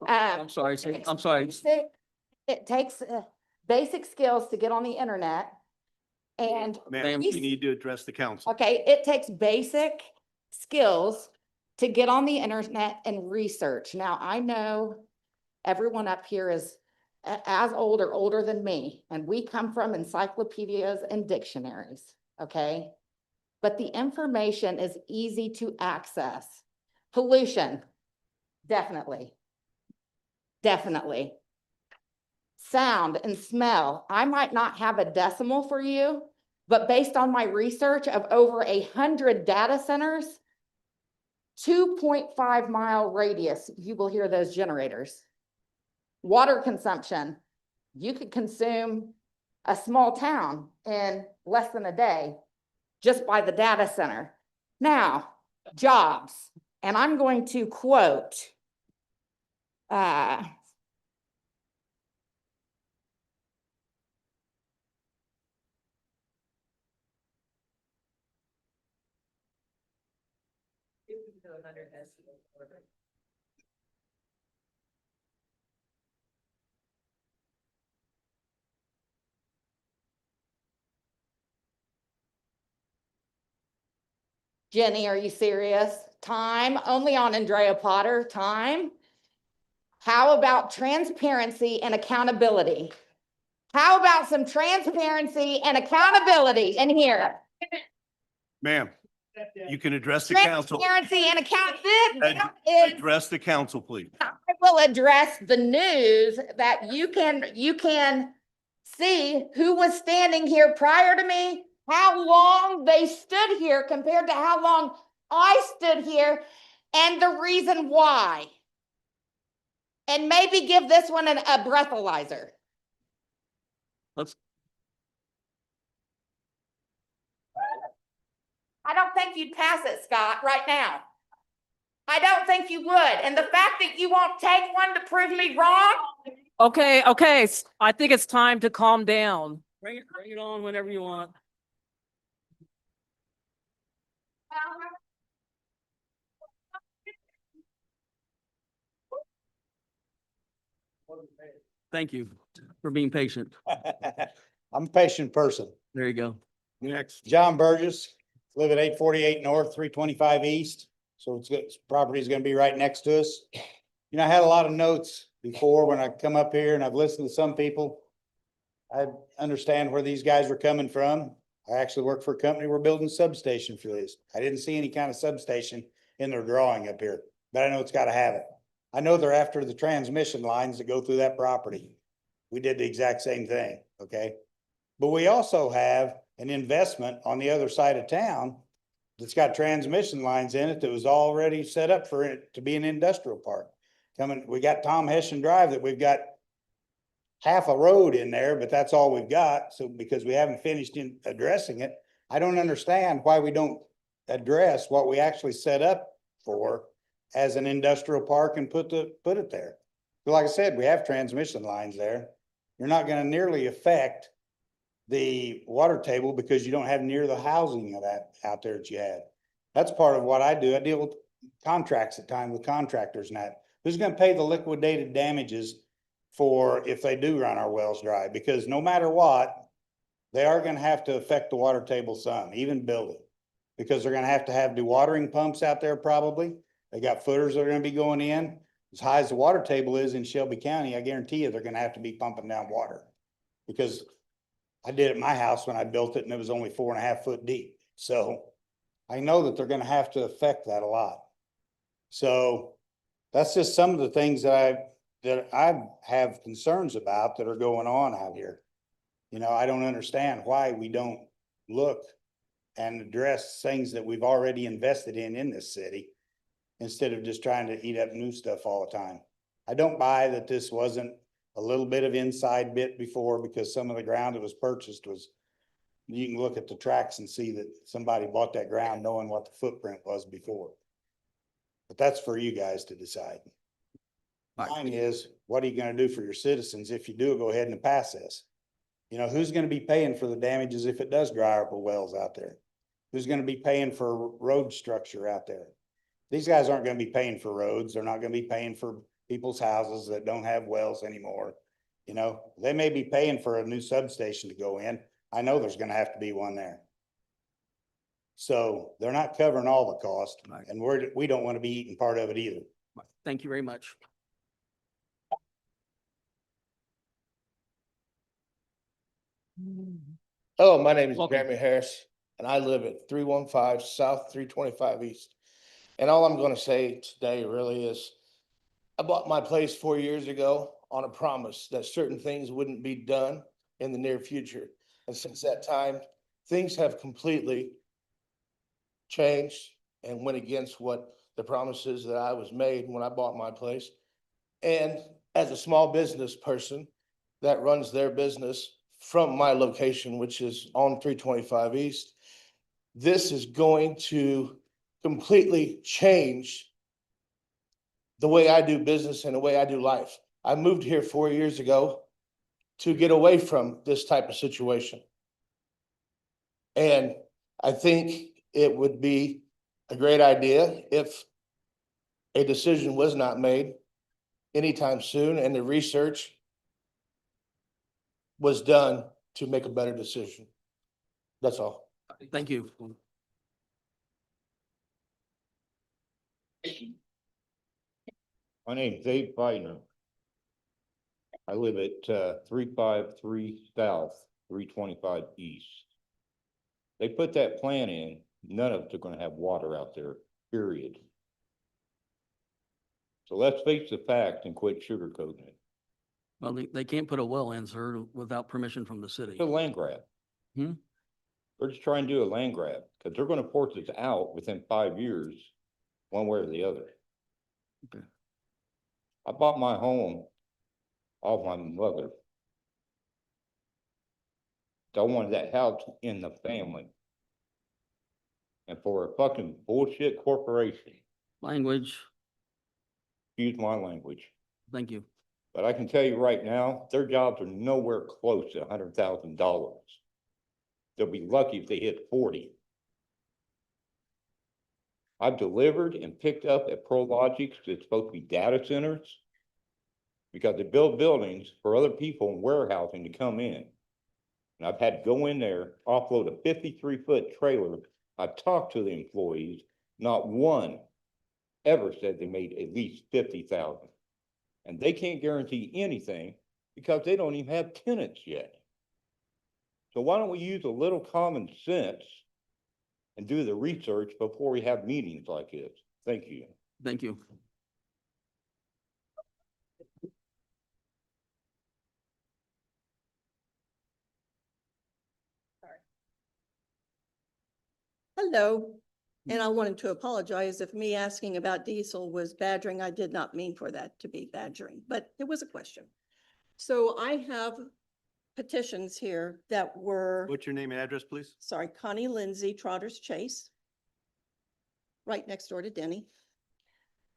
I'm sorry, I'm sorry. It takes basic skills to get on the internet. And Ma'am, you need to address the council. okay, it takes basic skills to get on the internet and research. Now, I know everyone up here is as old or older than me, and we come from encyclopedias and dictionaries, okay? But the information is easy to access. Pollution, definitely. Definitely. Sound and smell. I might not have a decimal for you, but based on my research of over 100 data centers, 2.5 mile radius, you will hear those generators. Water consumption. You could consume a small town in less than a day just by the data center. Now, jobs. And I'm going to quote Jenny, are you serious? Time, only on Andrea Potter, time. How about transparency and accountability? How about some transparency and accountability in here? Ma'am, you can address the council. Transparency and accountability. Address the council, please. I will address the news that you can see who was standing here prior to me, how long they stood here compared to how long I stood here, and the reason why. And maybe give this one a breathalyzer. Let's. I don't think you'd pass it, Scott, right now. I don't think you would. And the fact that you won't take one to prove me wrong, Okay, I think it's time to calm down. Bring it on whenever you want. Thank you for being patient. I'm a patient person. There you go. Next. John Burgess, live at 848 North, 325 East. So property is gonna be right next to us. You know, I had a lot of notes before when I come up here and I've listened to some people. I understand where these guys were coming from. I actually work for a company. We're building a substation for this. I didn't see any kind of substation in their drawing up here, but I know it's gotta have it. I know they're after the transmission lines that go through that property. We did the exact same thing, okay? But we also have an investment on the other side of town that's got transmission lines in it that was already set up for it to be an industrial park. We got Tom Hessian Drive that we've got half a road in there, but that's all we've got. So because we haven't finished addressing it, I don't understand why we don't address what we actually set up for as an industrial park and put it there. But like I said, we have transmission lines there. You're not gonna nearly affect the water table because you don't have near the housing of that out there that you had. That's part of what I do. I deal with contracts at times with contractors and that. Who's gonna pay the liquidated damages for if they do run our wells dry? Because no matter what, they are gonna have to affect the water table some, even building. Because they're gonna have to have dewatering pumps out there probably. They got footers that are gonna be going in. As high as the water table is in Shelby County, I guarantee you they're gonna have to be pumping down water. Because I did it at my house when I built it and it was only 4.5 foot deep. So I know that they're gonna have to affect that a lot. So that's just some of the things that I have concerns about that are going on out here. You know, I don't understand why we don't look and address things that we've already invested in this city instead of just trying to eat up new stuff all the time. I don't buy that this wasn't a little bit of inside bit before, because some of the ground that was purchased was, you can look at the tracks and see that somebody bought that ground knowing what the footprint was before. But that's for you guys to decide. Mine is, what are you gonna do for your citizens if you do go ahead and pass this? You know, who's gonna be paying for the damages if it does dry up the wells out there? Who's gonna be paying for road structure out there? These guys aren't gonna be paying for roads. They're not gonna be paying for people's houses that don't have wells anymore. You know, they may be paying for a new substation to go in. I know there's gonna have to be one there. So they're not covering all the cost, and we don't want to be eating part of it either. Thank you very much. Hello, my name is Welcome. Jeremy Harris, and I live at 315 South 325 East. And all I'm gonna say today really is, I bought my place 4 years ago on a promise that certain things wouldn't be done in the near future. And since that time, things have completely changed and went against what the promises that I was made when I bought my place. And as a small business person that runs their business from my location, which is on 325 East, this is going to completely change the way I do business and the way I do life. I moved here 4 years ago to get away from this type of situation. And I think it would be a great idea if a decision was not made anytime soon and the research was done to make a better decision. That's all. Thank you. My name's Dave Biden. I live at 353 South, 325 East. They put that plan in, none of it's gonna have water out there, period. So let's face the fact and quit sugarcoating it. Well, they can't put a well in, sir, without permission from the city. It's a land grab. Hmm? They're just trying to do a land grab, because they're gonna force this out within 5 years, one way or the other. Okay. I bought my home off my mother. I wanted that house in the family. and for a fucking bullshit corporation, Language, excuse my language. thank you. But I can tell you right now, their jobs are nowhere close to $100,000. They'll be lucky if they hit 40. I've delivered and picked up at Prologix that's supposed to be data centers because they build buildings for other people in warehousing to come in. And I've had to go in there, offload a 53-foot trailer. I've talked to the employees, not one ever said they made at least 50,000. And they can't guarantee anything because they don't even have tenants yet. So why don't we use a little common sense and do the research before we have meetings like this? Thank you. Thank you. Hello, and I wanted to apologize if me asking about diesel was badgering. I did not mean for that to be badgering, but it was a question. So I have petitions here that were, What's your name and address, please? sorry, Connie Lindsay, Trotters Chase, right next door to Denny.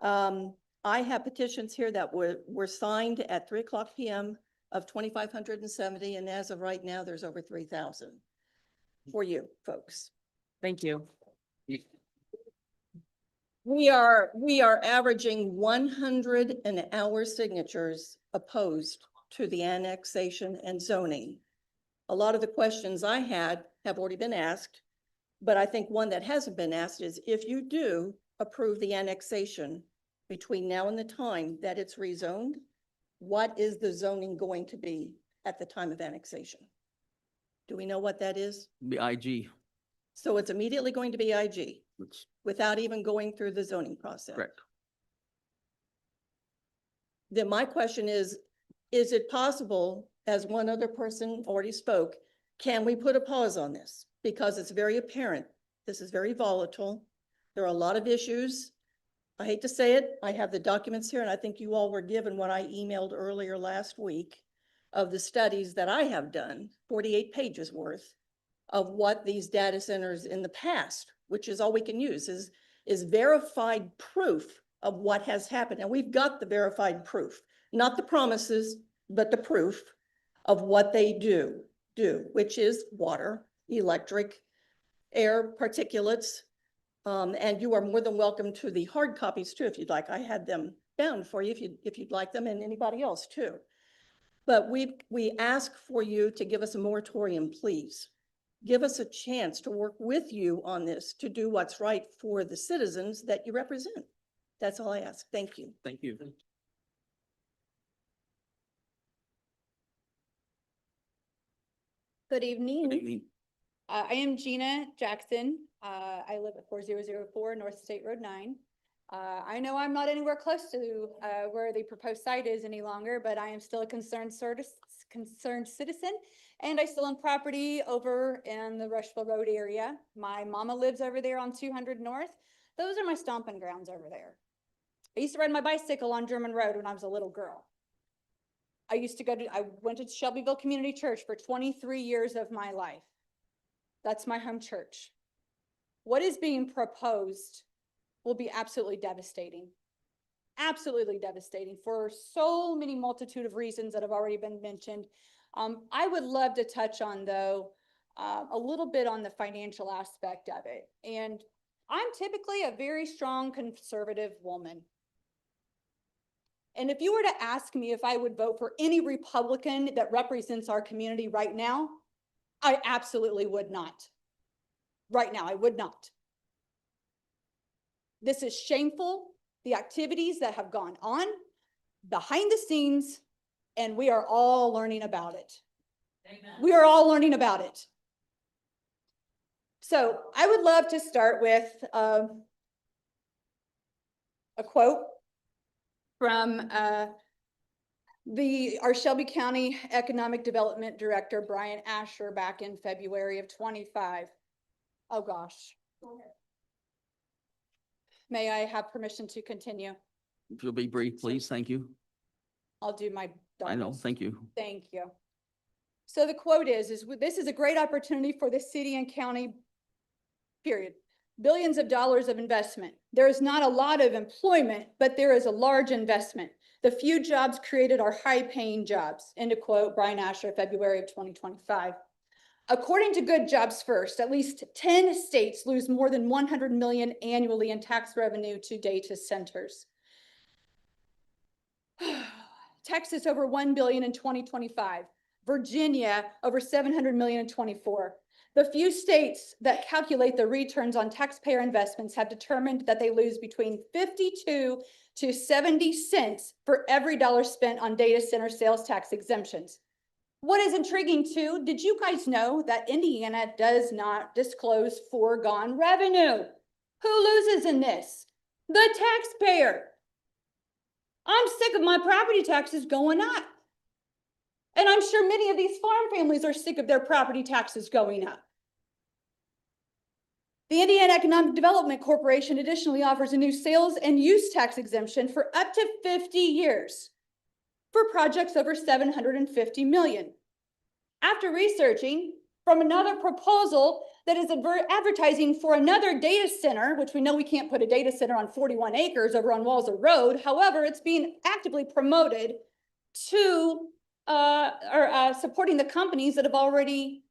I have petitions here that were signed at 3:00 PM of 2,570, and as of right now, there's over 3,000 for you folks. Thank you. We are averaging 100 an hour signatures opposed to the annexation and zoning. A lot of the questions I had have already been asked, but I think one that hasn't been asked is if you do approve the annexation between now and the time that it's rezoned, what is the zoning going to be at the time of annexation? Do we know what that is? Be IG. So it's immediately going to be IG That's without even going through the zoning process. correct. Then my question is it possible, as one other person already spoke, can we put a pause on this? Because it's very apparent, this is very volatile. There are a lot of issues. I hate to say it, I have the documents here, and I think you all were given what I emailed earlier last week of the studies that I have done, 48 pages worth, of what these data centers in the past, which is all we can use, is verified proof of what has happened. And we've got the verified proof, not the promises, but the proof of what they do, which is water, electric, air, particulates. And you are more than welcome to the hard copies too, if you'd like. I had them bound for you if you'd like them, and anybody else too. But we ask for you to give us a moratorium, please. Give us a chance to work with you on this, to do what's right for the citizens that you represent. That's all I ask. Thank you. Thank you. Good evening. Good evening. I am Gina Jackson. I live at 4004 North State Road 9. I know I'm not anywhere close to where the proposed site is any longer, but I am still a concerned citizen, and I still own property over in the Rushville Road area. My mama lives over there on 200 North. Those are my stomping grounds over there. I used to ride my bicycle on German Road when I was a little girl. I went to Shelbyville Community Church for 23 years of my life. That's my home church. What is being proposed will be absolutely devastating. Absolutely devastating for so many multitude of reasons that have already been mentioned. I would love to touch on, though, a little bit on the financial aspect of it. And I'm typically a very strong conservative woman. And if you were to ask me if I would vote for any Republican that represents our community right now, I absolutely would not. Right now, I would not. This is shameful, the activities that have gone on behind the scenes, and we are all learning about it. Amen. We are all learning about it. So I would love to start with a quote from our Shelby County Economic Development Director, Brian Asher, back in February of 25. Oh gosh. May I have permission to continue? If you'll be brief, please. Thank you. I'll do my I know. darndest. Thank you. Thank you. So the quote is this is a great opportunity for the city and county, period, billions of dollars of investment. There is not a lot of employment, but there is a large investment. The few jobs created are high-paying jobs, end of quote, Brian Asher, February of 2025. According to Good Jobs First, at least 10 states lose more than 100 million annually in tax revenue to data centers. Texas over 1 billion in 2025. Virginia over 700 million in 24. The few states that calculate the returns on taxpayer investments have determined that they lose between 52 to 70 cents for every dollar spent on data center sales tax exemptions. What is intriguing too, did you guys know that Indiana does not disclose foregone revenue? Who loses in this? The taxpayer. I'm sick of my property taxes going up. And I'm sure many of these farm families are sick of their property taxes going up. The Indiana Economic Development Corporation additionally offers a new sales and use tax exemption for up to 50 years for projects over 750 million. After researching from another proposal that is advertising for another data center, which we know we can't put a data center on 41 acres over on Walser Road. However, it's being actively promoted to supporting the companies that have already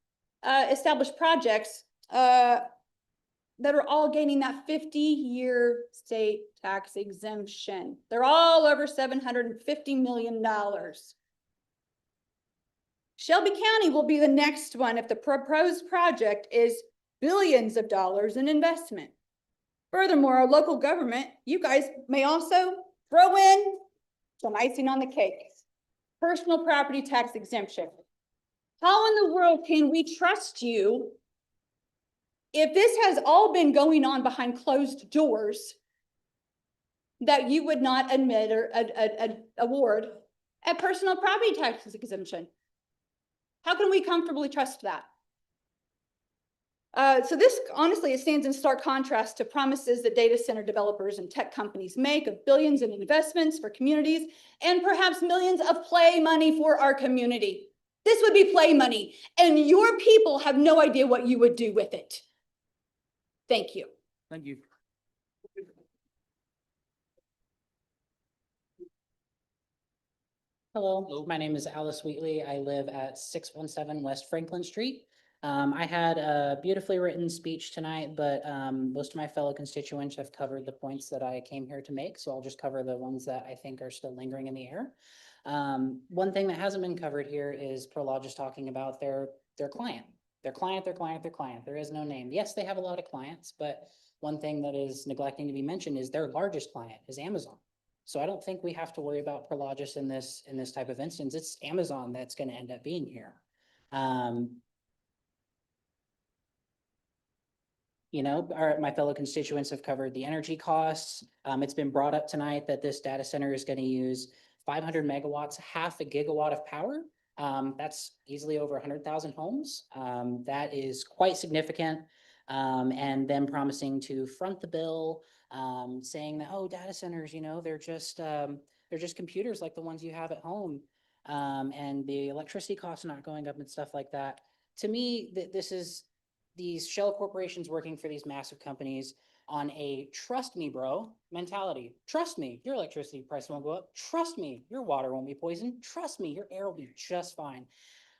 established projects that are all gaining that 50-year state tax exemption. They're all over $750 million. Shelby County will be the next one if the proposed project is billions of dollars in investment. Furthermore, our local government, you guys may also throw in some icing on the cake. Personal property tax exemption. How in the world can we trust you if this has all been going on behind closed doors that you would not admit or award a personal property tax exemption? How can we comfortably trust that? So this honestly, it stands in stark contrast to promises that data center developers and tech companies make of billions in investments for communities and perhaps millions of play money for our community. This would be play money, and your people have no idea what you would do with it. Thank you. Thank you. Hello, my name is Alice Wheatley. I live at 617 West Franklin Street. I had a beautifully written speech tonight, but most of my fellow constituents have covered the points that I came here to make, so I'll just cover the ones that I think are still lingering in the air. One thing that hasn't been covered here is Prologis talking about their client. Their client. There is no name. Yes, they have a lot of clients, but one thing that is neglecting to be mentioned is their largest client is Amazon. So I don't think we have to worry about Prologis in this type of instance. It's Amazon that's going to end up being here. My fellow constituents have covered the energy costs. It's been brought up tonight that this data center is going to use 500 megawatts, half a gigawatt of power. That's easily over 100,000 homes. That is quite significant. And them promising to front the bill, saying that, oh, data centers, they're just computers like the ones you have at home. And the electricity costs are not going up and stuff like that. To me, this is these shell corporations working for these massive companies on a trust me, bro mentality. Trust me, your electricity price won't go up. Trust me, your water won't be poisoned. Trust me, your air will be just fine.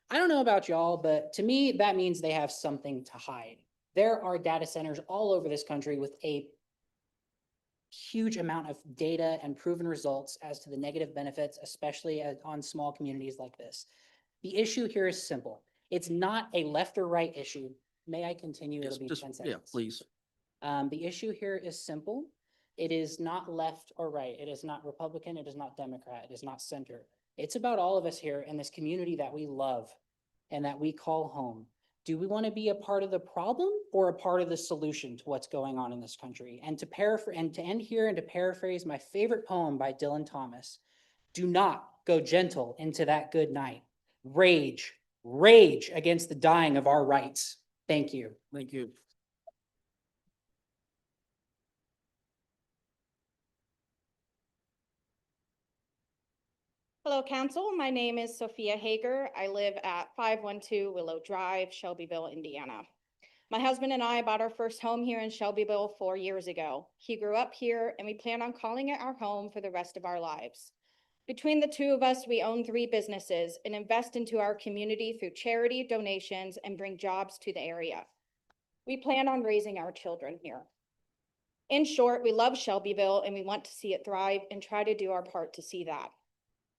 I don't know about y'all, but to me, that means they have something to hide. There are data centers all over this country with a huge amount of data and proven results as to the negative benefits, especially on small communities like this. The issue here is simple. It's not a left or right issue. May I continue? Yes, It'll be just, 10 seconds. yeah, please. The issue here is simple. It is not left or right. It is not Republican. It is not Democrat. It is not center. It's about all of us here in this community that we love and that we call home. Do we want to be a part of the problem or a part of the solution to what's going on in this country? And to end here and to paraphrase my favorite poem by Dylan Thomas, do not go gentle into that good night. Rage against the dying of our rights. Thank you. Thank you. Hello, Council. My name is Sophia Hager. I live at 512 Willow Drive, Shelbyville, Indiana. My husband and I bought our first home here in Shelbyville 4 years ago. He grew up here and we plan on calling it our home for the rest of our lives. Between the two of us, we own 3 businesses and invest into our community through charity, donations, and bring jobs to the area. We plan on raising our children here. In short, we love Shelbyville and we want to see it thrive and try to do our part to see that.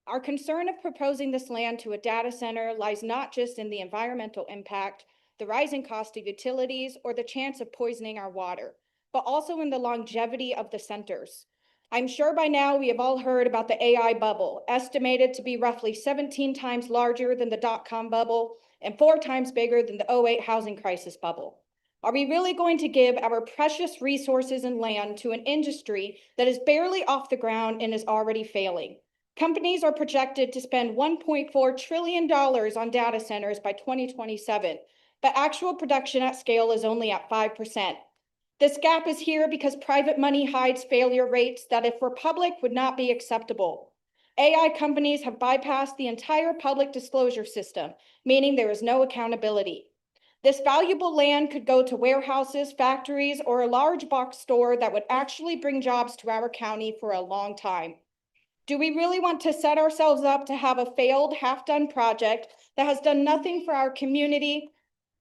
Our concern of proposing this land to a data center lies not just in the environmental impact, the rising cost of utilities, or the chance of poisoning our water, but also in the longevity of the centers. I'm sure by now we have all heard about the AI bubble, estimated to be roughly 17 times larger than the dot-com bubble and 4 times bigger than the 2008 housing crisis bubble. Are we really going to give our precious resources and land to an industry that is barely off the ground and is already failing? Companies are projected to spend $1.4 trillion on data centers by 2027, but actual production at scale is only at 5%. This gap is here because private money hides failure rates that, if were public, would not be acceptable. AI companies have bypassed the entire public disclosure system, meaning there is no accountability. This valuable land could go to warehouses, factories, or a large box store that would actually bring jobs to our county for a long time. Do we really want to set ourselves up to have a failed, half-done project that has done nothing for our community?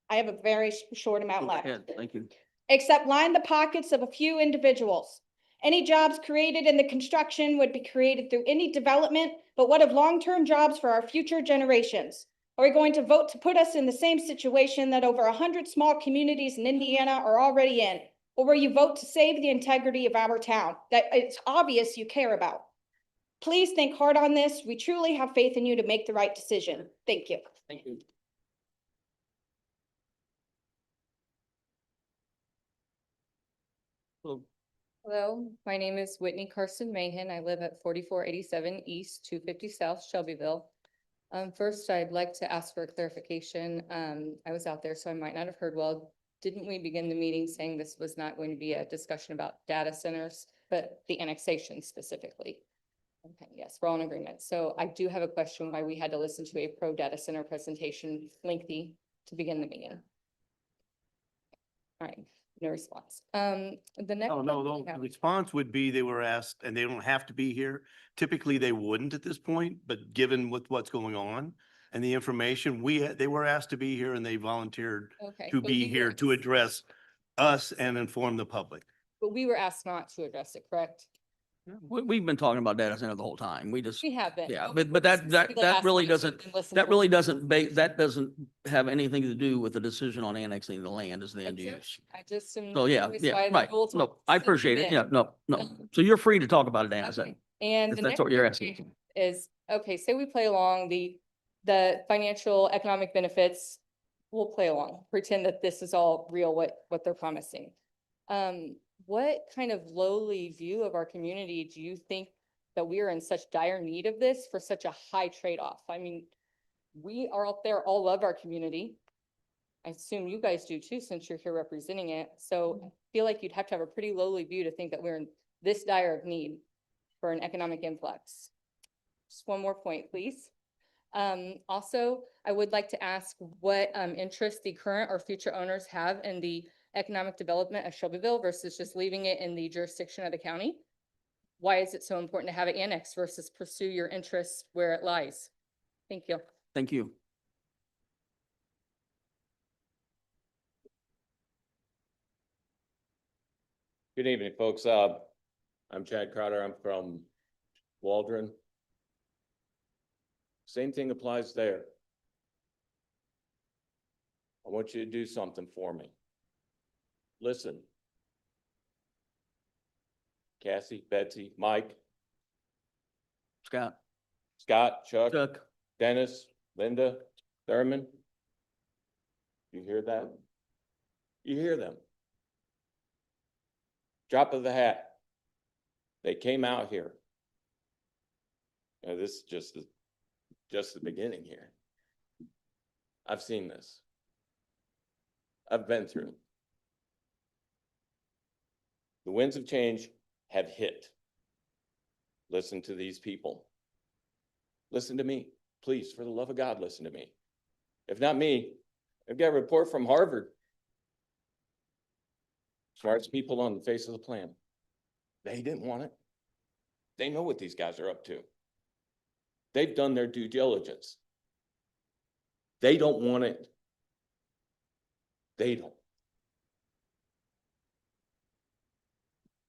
I have a very short amount Go left. ahead. Thank you. Except line the pockets of a few individuals. Any jobs created in the construction would be created through any development, but what of long-term jobs for our future generations? Are we going to vote to put us in the same situation that over 100 small communities in Indiana are already in? Or will you vote to save the integrity of our town that it's obvious you care about? Please think hard on this. We truly have faith in you to make the right decision. Thank you. Thank you. Hello, my name is Whitney Carson Mahan. I live at 4487 East, 250 South, Shelbyville. First, I'd like to ask for a clarification. I was out there, so I might not have heard well. Didn't we begin the meeting saying this was not going to be a discussion about data centers, but the annexation specifically? Okay, yes, we're all in agreement. So I do have a question why we had to listen to a pro data center presentation lengthy to begin the meeting. All right, no response. The next. Oh, no, the response would be they were asked, and they don't have to be here. Typically, they wouldn't at this point, but given with what's going on and the information, they were asked to be here and they volunteered Okay, to but be we here were- to address us and inform the public. But we were asked not to address it, correct? We've been talking about data center the whole time. We just, We have been. yeah, Okay, but we're that specifically asked really not to doesn't, listen that to really it. that doesn't have anything to do with the decision on annexing the land as the end use. I just am. So, yeah, curious yeah, why the right. rule No, told I us to appreciate leave it. Yeah, no. So you're free to talk about a data center. Okay. And if the that's next what you're asking. is, okay, say we play along the financial economic benefits, we'll play along, pretend that this is all real, what they're promising. What kind of lowly view of our community do you think that we are in such dire need of this for such a high trade-off? I mean, we are out there, all love our community. I assume you guys do too, since you're here representing it. So I feel like you'd have to have a pretty lowly view to think that we're in this dire of need for an economic influx. Just one more point, please. Also, I would like to ask what interest the current or future owners have in the economic development of Shelbyville versus just leaving it in the jurisdiction of the county. Why is it so important to have it annexed versus pursue your interests where it lies? Thank you. Thank you. Good evening, folks. I'm Chad Crowder. I'm from Waldron. Same thing applies there. I want you to do something for me. Listen. Cassie, Betsy, Mike, Scott, Chuck, Dennis, Linda, Thurman. You hear that? You hear them. Drop of the hat. They came out here. Now, this is just the beginning here. I've seen this. I've been through it. The winds of change have hit. Listen to these people. Listen to me. Please, for the love of God, listen to me. If not me, I've got a report from Harvard. Smartest people on the face of the planet. They didn't want it. They know what these guys are up to. They've done their due diligence. They don't want it. They don't.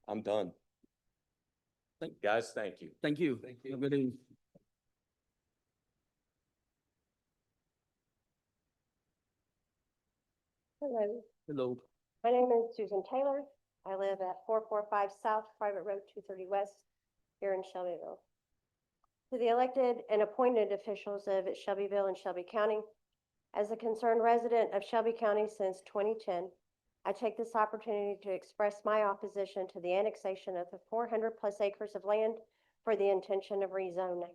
I'm done. Guys, thank you. Thank you. Thank you. Good evening. Hello, Hello. my name is Susan Taylor. I live at 445 South Private Road 230 West here in Shelbyville. To the elected and appointed officials of Shelbyville and Shelby County, as a concerned resident of Shelby County since 2010, I take this opportunity to express my opposition to the annexation of the 400+ acres of land for the intention of rezoning.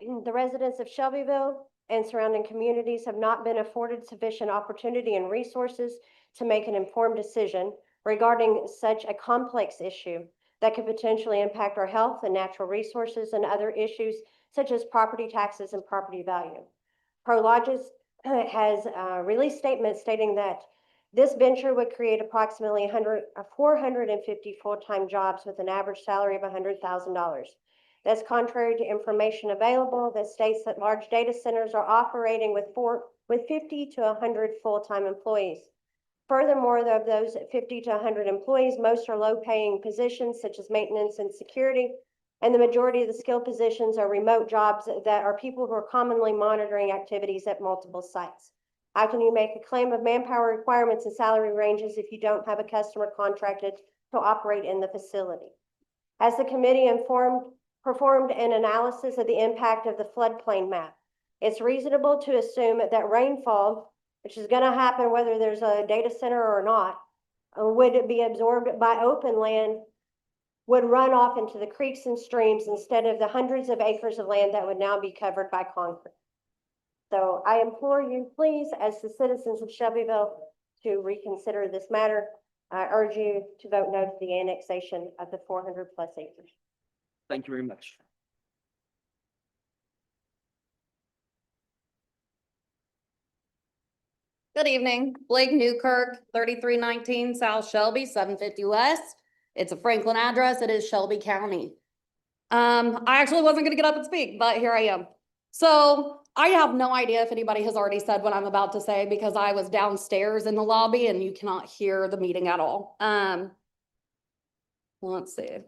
The residents of Shelbyville and surrounding communities have not been afforded sufficient opportunity and resources to make an informed decision regarding such a complex issue that could potentially impact our health and natural resources and other issues such as property taxes and property value. Prologis has released statements stating that this venture would create approximately 450 full-time jobs with an average salary of $100,000. That's contrary to information available that states that large data centers are operating with 50 to 100 full-time employees. Furthermore, of those 50 to 100 employees, most are low-paying positions such as maintenance and security, and the majority of the skilled positions are remote jobs that are people who are commonly monitoring activities at multiple sites. How can you make a claim of manpower requirements and salary ranges if you don't have a customer contracted to operate in the facility? As the committee performed an analysis of the impact of the floodplain map, it's reasonable to assume that rainfall, which is going to happen whether there's a data center or not, would it be absorbed by open land, would run off into the creeks and streams instead of the hundreds of acres of land that would now be covered by concrete. So I implore you, please, as the citizens of Shelbyville, to reconsider this matter. I urge you to vote no to the annexation of the 400+ acres. Thank you very much. Good evening, Blake Newkirk, 3319 South Shelby, 750 West. It's a Franklin address. It is Shelby County. I actually wasn't gonna get up and speak, but here I am. So I have no idea if anybody has already said what I'm about to say because I was downstairs in the lobby and you cannot hear the meeting at all. Let's see.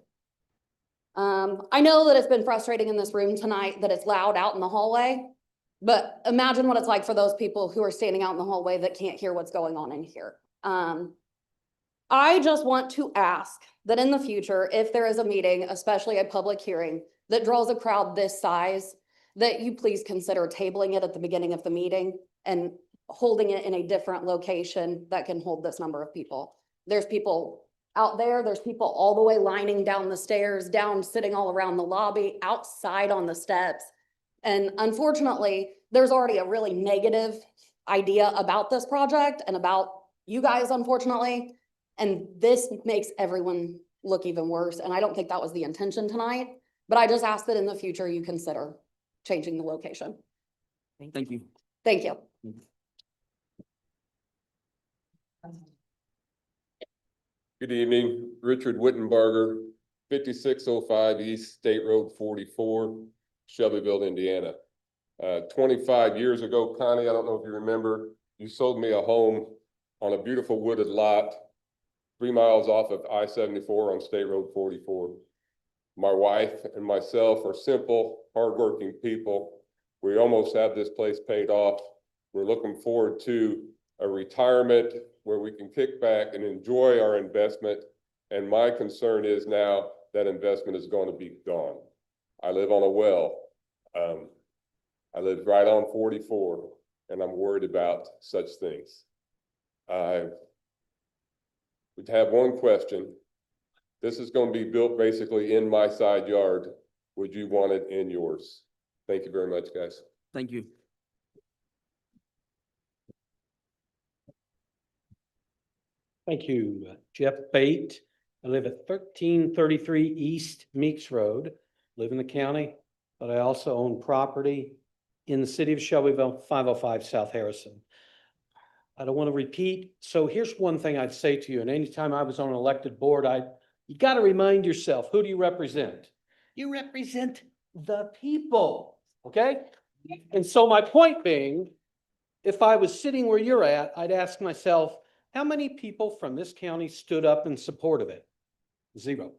I know that it's been frustrating in this room tonight that it's loud out in the hallway. But imagine what it's like for those people who are standing out in the hallway that can't hear what's going on in here. I just want to ask that in the future, if there is a meeting, especially a public hearing, that draws a crowd this size, that you please consider tabling it at the beginning of the meeting and holding it in a different location that can hold this number of people. There's people out there, there's people all the way lining down the stairs, down sitting all around the lobby, outside on the steps. And unfortunately, there's already a really negative idea about this project and about you guys, unfortunately. And this makes everyone look even worse. And I don't think that was the intention tonight, but I just ask that in the future you consider changing the location. Thank you. Thank you. Good evening, Richard Wittenberger, 5605 East State Road 44, Shelbyville, Indiana. 25 years ago, Connie, I don't know if you remember, you sold me a home on a beautiful wooded lot 3 miles off of I-74 on State Road 44. My wife and myself are simple, hardworking people. We almost have this place paid off. We're looking forward to a retirement where we can kick back and enjoy our investment. And my concern is now that investment is going to be gone. I live on a well. I live right on 44, and I'm worried about such things. I would have one question. This is going to be built basically in my side yard. Would you want it in yours? Thank you very much, guys. Thank you. Thank you. Jeff Bate. I live at 1333 East Meeks Road, live in the county, but I also own property in the city of Shelbyville, 505 South Harrison. I don't want to repeat. So here's one thing I'd say to you, and anytime I was on an elected board, you got to remind yourself, who do you represent? You represent the people, okay? And so my point being, if I was sitting where you're at, I'd ask myself, how many people from this county stood up in support of it? 0.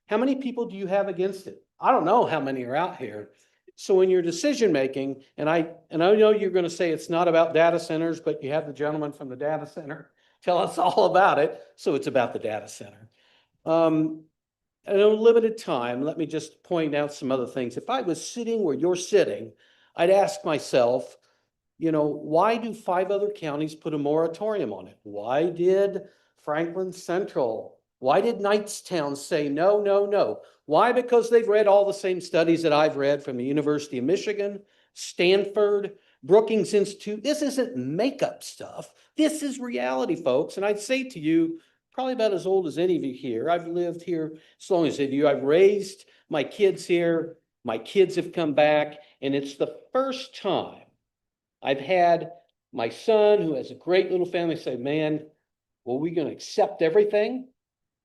How many people do you have against it? I don't know how many are out here. So in your decision making, and I know you're going to say it's not about data centers, but you have the gentleman from the data center tell us all about it. So it's about the data center. In a limited time, let me just point out some other things. If I was sitting where you're sitting, I'd ask myself, you know, why do 5 other counties put a moratorium on it? Why did Franklin Central, why did Knightstown say no, no, no? Why? Because they've read all the same studies that I've read from the University of Michigan, Stanford, Brookings Institute. This isn't makeup stuff. This is reality, folks. And I'd say to you, probably about as old as any of you here. I've lived here as long as any of you. I've raised my kids here. My kids have come back. And it's the first time I've had my son, who has a great little family, say, man, well, we going to accept everything?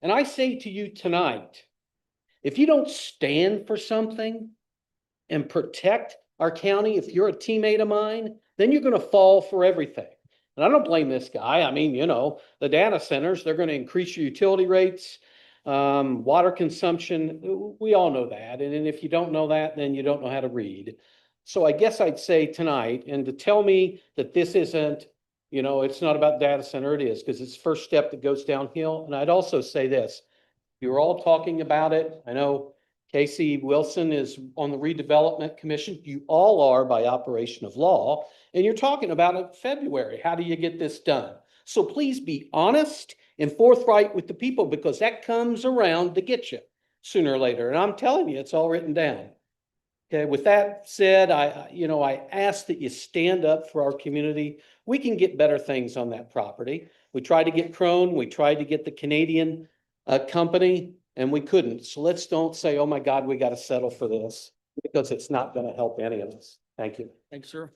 And I say to you tonight, if you don't stand for something and protect our county, if you're a teammate of mine, then you're going to fall for everything. And I don't blame this guy. I mean, you know, the data centers, they're going to increase your utility rates, water consumption. We all know that. And if you don't know that, then you don't know how to read. So I guess I'd say tonight, and to tell me that this isn't, you know, it's not about data center, it is, because it's the first step that goes downhill. And I'd also say this, you're all talking about it. I know Casey Wilson is on the redevelopment commission. You all are by operation of law, and you're talking about it in February. How do you get this done? So please be honest and forthright with the people, because that comes around to get you sooner or later. And I'm telling you, it's all written down. Okay, with that said, I ask that you stand up for our community. We can get better things on that property. We tried to get Crone, we tried to get the Canadian company, and we couldn't. So let's don't say, oh my God, we got to settle for this, because it's not going to help any of us. Thank you. Thanks, sir.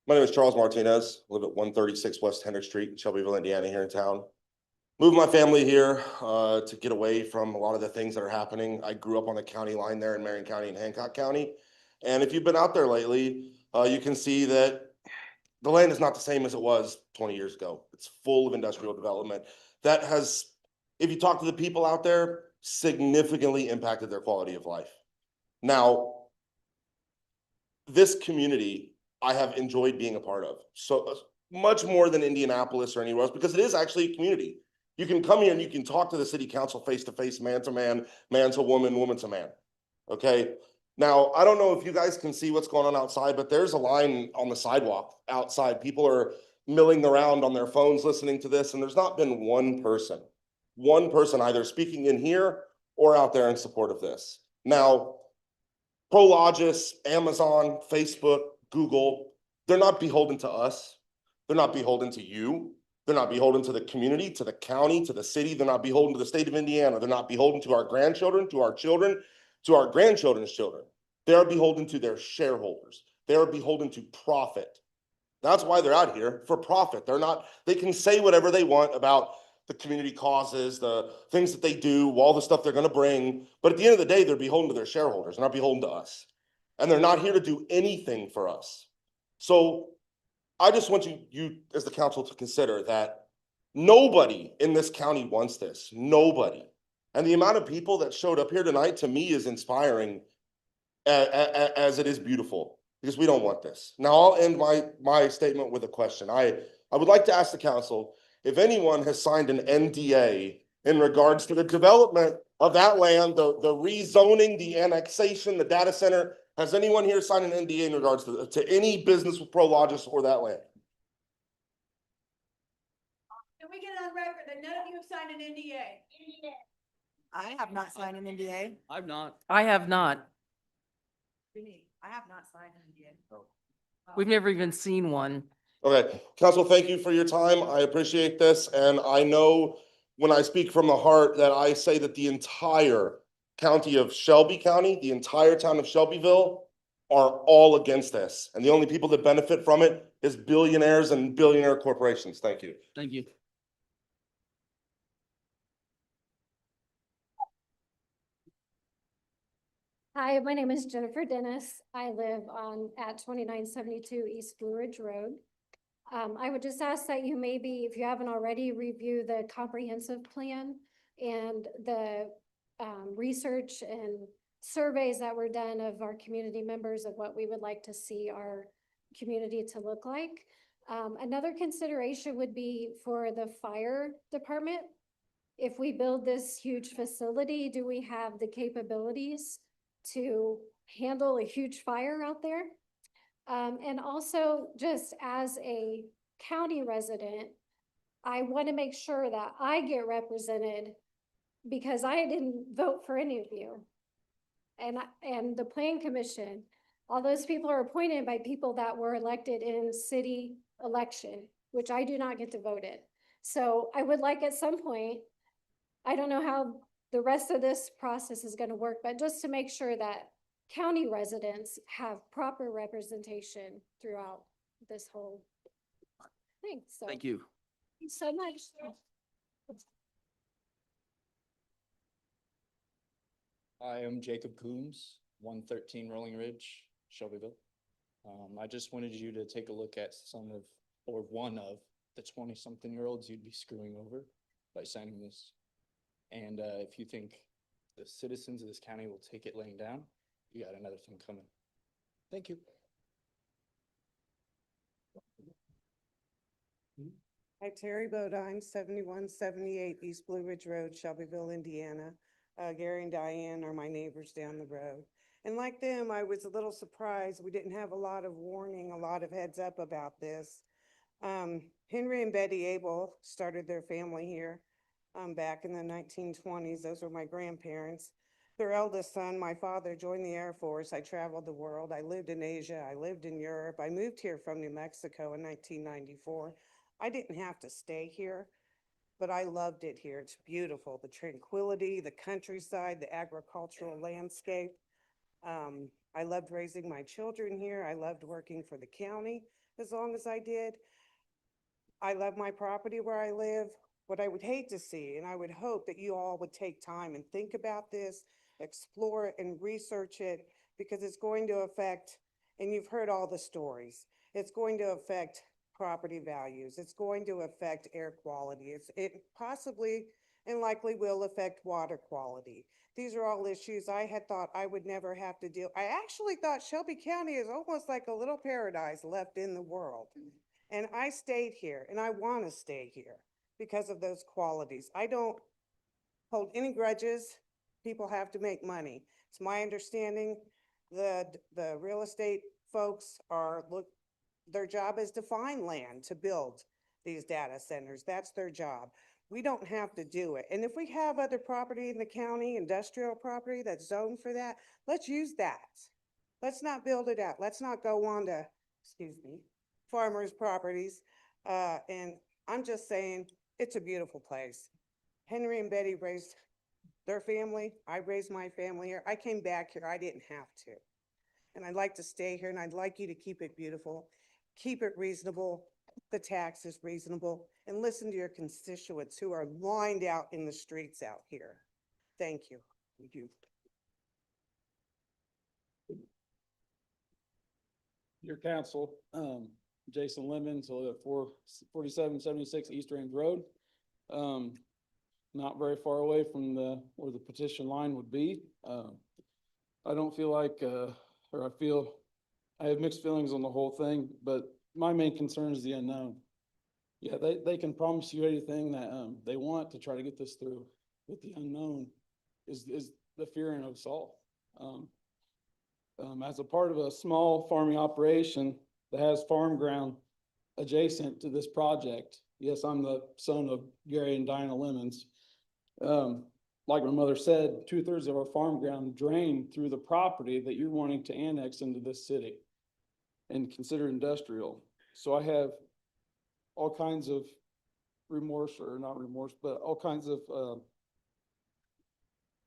My name is Charles Martinez. I live at 136 West Hendrick Street in Shelbyville, Indiana, here in town. Moved my family here to get away from a lot of the things that are happening. I grew up on the county line there in Marion County and Hancock County. And if you've been out there lately, you can see that the land is not the same as it was 20 years ago. It's full of industrial development that has, if you talk to the people out there, significantly impacted their quality of life. Now, this community I have enjoyed being a part of so much more than Indianapolis or anywhere else, because it is actually a community. You can come here and you can talk to the city council face to face, man to man, man to woman, woman to man. Okay. Now, I don't know if you guys can see what's going on outside, but there's a line on the sidewalk outside. People are milling around on their phones listening to this, and there's not been one person either speaking in here or out there in support of this. Now, Prologis, Amazon, Facebook, Google, they're not beholden to us. They're not beholden to you. They're not beholden to the community, to the county, to the city. They're not beholden to the state of Indiana. They're not beholden to our grandchildren, to our children, to our grandchildren's children. They are beholden to their shareholders. They are beholden to profit. That's why they're out here, for profit. They can say whatever they want about the community causes, the things that they do, all the stuff they're going to bring. But at the end of the day, they're beholden to their shareholders. They're not beholden to us. And they're not here to do anything for us. So I just want you as the council to consider that nobody in this county wants this. Nobody. And the amount of people that showed up here tonight, to me, is inspiring as it is beautiful, because we don't want this. Now, I'll end my statement with a question. I would like to ask the council if anyone has signed an NDA in regards to the development of that land, the rezoning, the annexation, the data center. Has anyone here signed an NDA in regards to any business with Prologis or that land? Can we get it on record that none of you have signed an NDA? I have not signed an NDA. I've not. I have not. I have not signed an NDA. We've never even seen one. Okay, council, thank you for your time. I appreciate this. And I know when I speak from the heart that I say that the entire county of Shelby County, the entire town of Shelbyville, are all against this. And the only people that benefit from it is billionaires and billionaire corporations. Thank you. Thank you. Hi, my name is Jennifer Dennis. I live at 2972 East Blue Ridge Road. I would just ask that you maybe, if you haven't already, review the comprehensive plan and the research and surveys that were done of our community members of what we would like to see our community to look like. Another consideration would be for the fire department. If we build this huge facility, do we have the capabilities to handle a huge fire out there? And also, just as a county resident, I want to make sure that I get represented because I didn't vote for any of you. And the plan commission, all those people are appointed by people that were elected in city election, which I do not get to vote in. So I would like at some point, I don't know how the rest of this process is going to work, but just to make sure that county residents have proper representation throughout this whole thing. So Thank you. thanks so much. I am Jacob Coombs, 113 Rolling Ridge, Shelbyville. I just wanted you to take a look at some of, or one of, the 20-something-year-olds you'd be screwing over by signing this. And if you think the citizens of this county will take it laying down, you got another thing coming. Thank you. Hi, Terry Bodine, 7178 East Blue Ridge Road, Shelbyville, Indiana. Gary and Diane are my neighbors down the road. And like them, I was a little surprised. We didn't have a lot of warning, a lot of heads up about this. Henry and Betty Abel started their family here back in the 1920s. Those were my grandparents. Their eldest son, my father, joined the Air Force. I traveled the world. I lived in Asia. I lived in Europe. I moved here from New Mexico in 1994. I didn't have to stay here, but I loved it here. It's beautiful. The tranquility, the countryside, the agricultural landscape. I loved raising my children here. I loved working for the county as long as I did. I love my property where I live. What I would hate to see, and I would hope that you all would take time and think about this, explore it and research it, because it's going to affect, and you've heard all the stories, it's going to affect property values. It's going to affect air quality. It possibly and likely will affect water quality. These are all issues I had thought I would never have to deal. I actually thought Shelby County is almost like a little paradise left in the world. And I stayed here and I want to stay here because of those qualities. I don't hold any grudges. People have to make money. It's my understanding the real estate folks their job is to find land to build these data centers. That's their job. We don't have to do it. And if we have other property in the county, industrial property that's zoned for that, let's use that. Let's not build it out. Let's not go on to, farmers' properties. And I'm just saying, it's a beautiful place. Henry and Betty raised their family. I raised my family here. I came back here. I didn't have to. And I'd like to stay here, and I'd like you to keep it beautiful, keep it reasonable, the tax is reasonable, and listen to your constituents who are lined out in the streets out here. Thank you. Thank you. Your council, Jason Lemons, I live at 4776 East Range Road. Not very far away from where the petition line would be. I don't feel like, I have mixed feelings on the whole thing, but my main concern is the unknown. Yeah, they can promise you anything that they want to try to get this through, but the unknown is the fearing of us all. As a part of a small farming operation that has farm ground adjacent to this project, yes, I'm the son of Gary and Diana Lemons. Like my mother said, 2/3 of our farm ground drained through the property that you're wanting to annex into this city and consider industrial. So I have all kinds of remorse, or not remorse, but all kinds of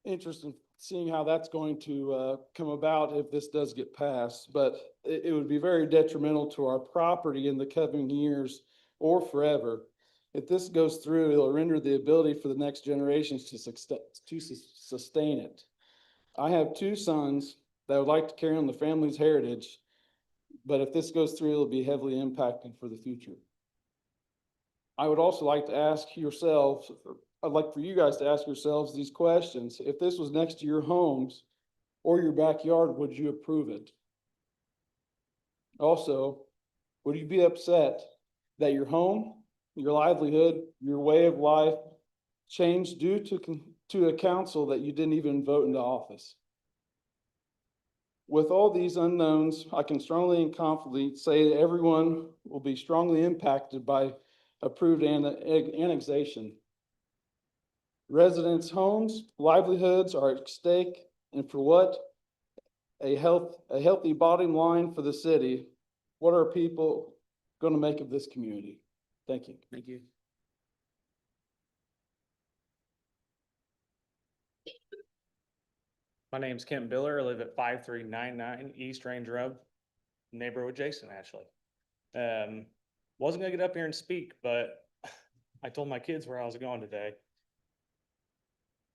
interest in seeing how that's going to come about if this does get passed, but it would be very detrimental to our property in the coming years or forever. If this goes through, it'll render the ability for the next generations to sustain it. I have two sons that would like to carry on the family's heritage, but if this goes through, it'll be heavily impacted for the future. I would also like to ask yourselves, I'd like for you guys to ask yourselves these questions. If this was next to your homes or your backyard, would you approve it? Also, would you be upset that your home, your livelihood, your way of life changed due to a council that you didn't even vote into office? With all these unknowns, I can strongly and confidently say that everyone will be strongly impacted by approved annexation. Residents' homes, livelihoods are at stake, and for what? A healthy bottom line for the city. What are people going to make of this community? Thank you. Thank you. My name's Kent Biller. I live at 5399 East Range Road, neighborhood adjacent, actually. Wasn't gonna get up here and speak, but I told my kids where I was going today.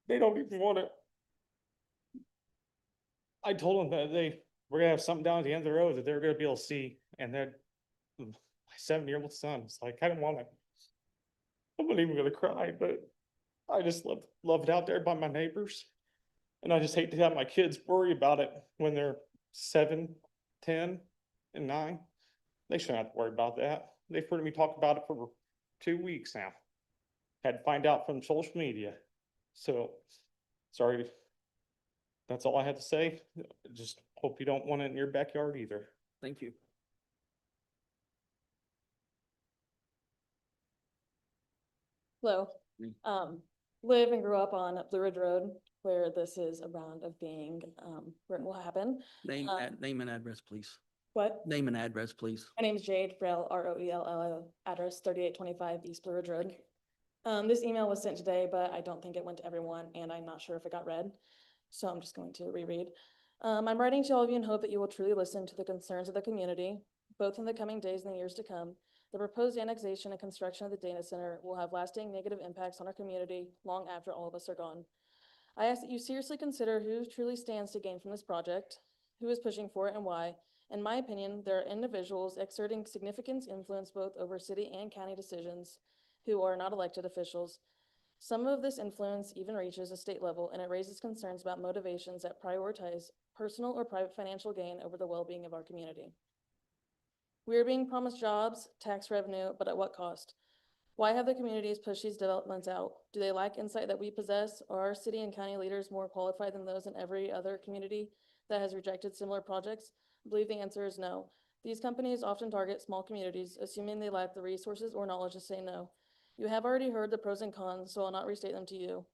They don't even want it. I told them that we're gonna have something down at the end of the road that they're gonna be able to see, and then my 7-year-old son was like, I don't want it. I'm not even gonna cry, but I just love it out there by my neighbors. And I just hate to have my kids worry about it when they're 7, 10, and 9. They shouldn't have to worry about that. They've heard me talk about it for 2 weeks now. Had to find out from social media. So, sorry. That's all I had to say. Just hope you don't want it in your backyard either. Thank you. Hello. Mm. Live and grew up on Blue Ridge Road, where this is around of being, where it will happen. Name, name and address, please. What? Name and address, please. My name is Jade Rell, Roell, address 3825 East Blue Ridge Road. This email was sent today, but I don't think it went to everyone, and I'm not sure if it got read. So I'm just going to reread. I'm writing to all of you in hope that you will truly listen to the concerns of the community, both in the coming days and the years to come. The proposed annexation and construction of the data center will have lasting negative impacts on our community long after all of us are gone. I ask that you seriously consider who truly stands to gain from this project, who is pushing for it and why. In my opinion, there are individuals exerting significant influence both over city and county decisions who are not elected officials. Some of this influence even reaches a state level, and it raises concerns about motivations that prioritize personal or private financial gain over the well-being of our community. We are being promised jobs, tax revenue, but at what cost? Why have the communities pushed these developments out? Do they lack insight that we possess? Are our city and county leaders more qualified than those in every other community that has rejected similar projects? I believe the answer is no. These companies often target small communities, assuming they lack the resources or knowledge to say no. You have already heard the pros and cons, so I'll not restate them to you.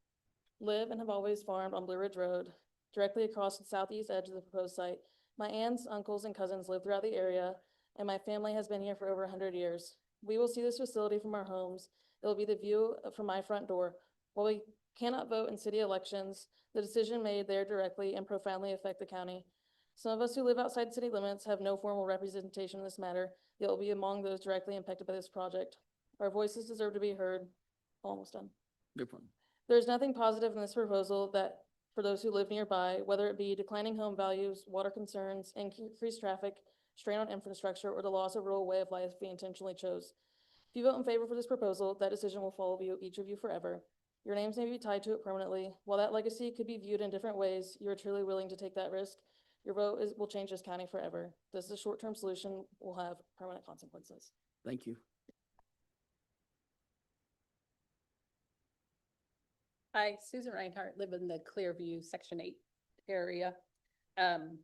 Live and have always farmed on Blue Ridge Road, directly across the southeast edge of the proposed site. My aunts, uncles, and cousins live throughout the area, and my family has been here for over 100 years. We will see this facility from our homes. It will be the view from my front door. While we cannot vote in city elections, the decision made there directly and profoundly affect the county. Some of us who live outside city limits have no formal representation in this matter, yet will be among those directly impacted by this project. Our voices deserve to be heard. Almost done. Good one. There's nothing positive in this proposal that for those who live nearby, whether it be declining home values, water concerns, increased traffic, strain on infrastructure, or the loss of rural way of life we intentionally chose. If you vote in favor for this proposal, that decision will follow each of you forever. Your names may be tied to it permanently. While that legacy could be viewed in different ways, you are truly willing to take that risk. Your vote will change this county forever. This is a short-term solution will have permanent consequences. Thank you. Hi, Susan Reinhardt, live in the Clearview Section 8 area.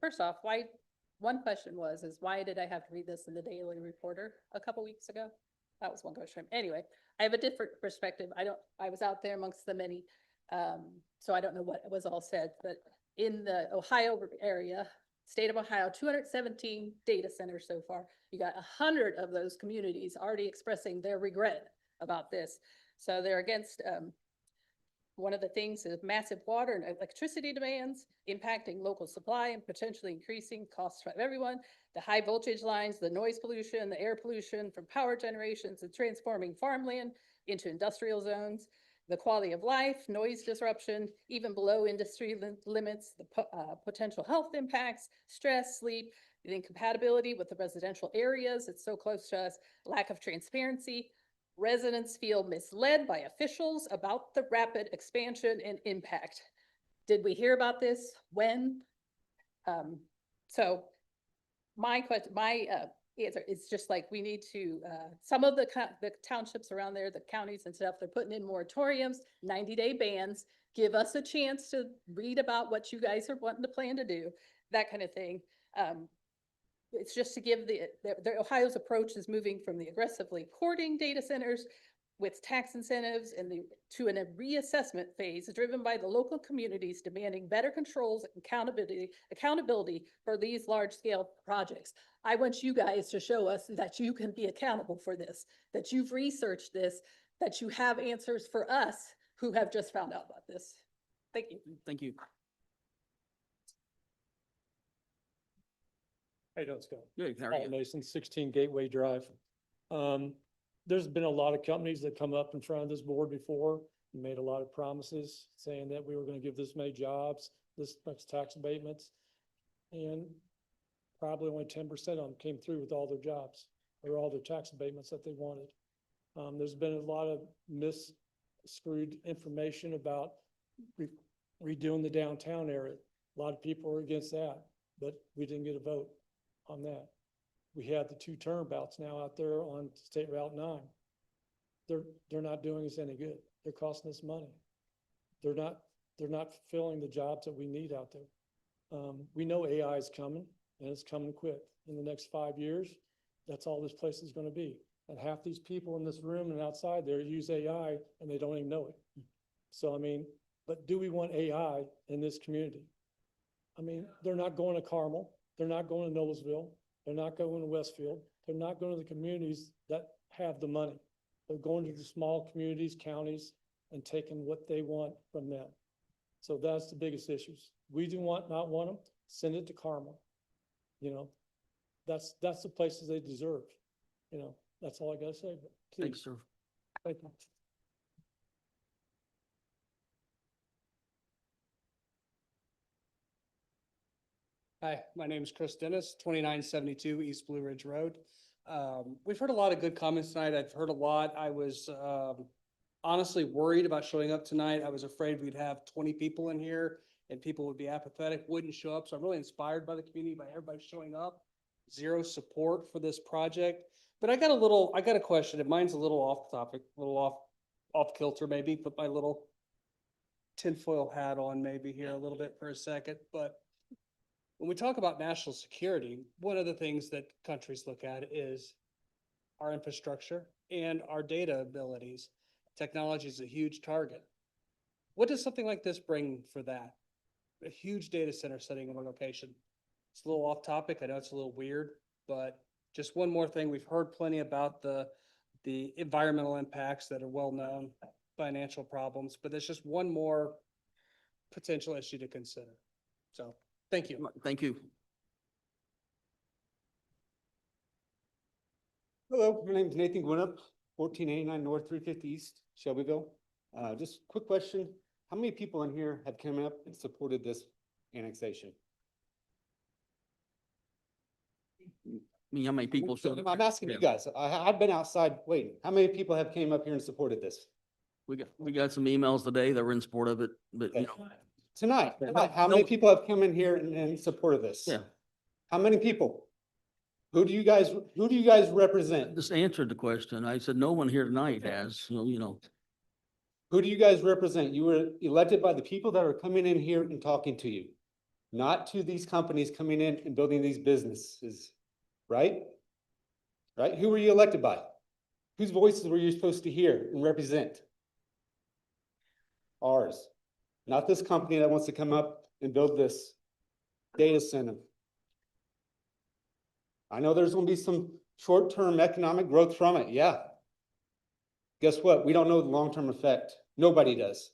First off, one question is why did I have to read this in the Daily Reporter a couple weeks ago? That was one question. Anyway, I have a different perspective. I was out there amongst the many, so I don't know what was all said, but in the Ohio area, state of Ohio, 217 data centers so far. You got 100 of those communities already expressing their regret about this. So they're against One of the things is massive water and electricity demands impacting local supply and potentially increasing costs for everyone. The high voltage lines, the noise pollution, the air pollution from power generations and transforming farmland into industrial zones, the quality of life, noise disruption, even below industry limits, the potential health impacts, stress, sleep, the incompatibility with the residential areas. It's so close to us, lack of transparency. Residents feel misled by officials about the rapid expansion and impact. Did we hear about this? When? So my question, answer is just like, we need to, some of the townships around there, the counties and stuff, they're putting in moratoriums, 90-day bans. Give us a chance to read about what you guys are wanting to plan to do, that kind of thing. It's just to give the Ohio's approach is moving from the aggressively courting data centers with tax incentives and to a reassessment phase driven by the local communities demanding better controls and accountability for these large scale projects. I want you guys to show us that you can be accountable for this, that you've researched this, that you have answers for us who have just found out about this. Thank you. Thank you. Hey, let's go. Good, how are you? Mason, 16 Gateway Drive. There's been a lot of companies that come up in front of this board before, and made a lot of promises saying that we were gonna give this many jobs, this much tax abatements. And probably only 10% of them came through with all their jobs or all their tax abatements that they wanted. There's been a lot of screwed information about redoing the downtown area. A lot of people are against that, but we didn't get a vote on that. We have the 2 turnabouts now out there on State Route 9. They're not doing us any good. They're costing us money. They're not fulfilling the jobs that we need out there. We know AI is coming, and it's coming quick. In the next 5 years, that's all this place is gonna be. And half these people in this room and outside there use AI and they don't even know it. So, I mean, but do we want AI in this community? I mean, they're not going to Carmel. They're not going to Noblesville. They're not going to Westfield. They're not going to the communities that have the money. They're going to the small communities, counties, and taking what they want from them. So that's the biggest issues. We do not want them, send it to Carmel. You know, that's the places they deserve. You know, that's all I gotta say. But please. Thanks, sir. Thank you. Hi, my name is Chris Dennis, 2972 East Blue Ridge Road. We've heard a lot of good comments tonight. I've heard a lot. I was honestly worried about showing up tonight. I was afraid we'd have 20 people in here and people would be apathetic, wouldn't show up. So I'm really inspired by the community, by everybody showing up. Zero support for this project. But I got a question, and mine's a little off topic, a little off kilter maybe, put my little tinfoil hat on maybe here a little bit for a second. But when we talk about national security, one of the things that countries look at is our infrastructure and our data abilities. Technology is a huge target. What does something like this bring for that? A huge data center sitting in a location. It's a little off topic. I know it's a little weird, but just one more thing. We've heard plenty about the environmental impacts that are well known, financial problems, but there's just one more potential issue to consider. So thank you. Thank you. Hello, my name is Nathan Gwinnett, 1489 North 350 East, Shelbyville. Just quick question. How many people in here have come up and supported this annexation? I mean, how many people showed up? I'm asking you guys. I've been outside waiting. How many people have came up here and supported this? We got some emails today that were in support of it, but you know. Tonight, how many people have come in here and supported this? Yeah. How many people? Who do you guys represent? Just answered the question. I said, no one here tonight has, so, you know. Who do you guys represent? You were elected by the people that are coming in here and talking to you, not to these companies coming in and building these businesses, right? Right? Who were you elected by? Whose voices were you supposed to hear and represent? Ours, not this company that wants to come up and build this data center. I know there's gonna be some short-term economic growth from it, yeah. Guess what? We don't know the long-term effect. Nobody does.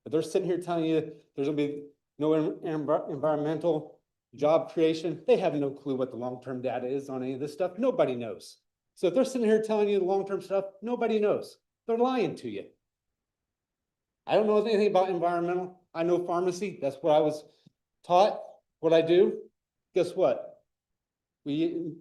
But they're sitting here telling you there's gonna be no environmental job creation. They have no clue what the long-term data is on any of this stuff. Nobody knows. So if they're sitting here telling you the long-term stuff, nobody knows. They're lying to you. I don't know anything about environmental. I know pharmacy. That's what I was taught, what I do. Guess what? We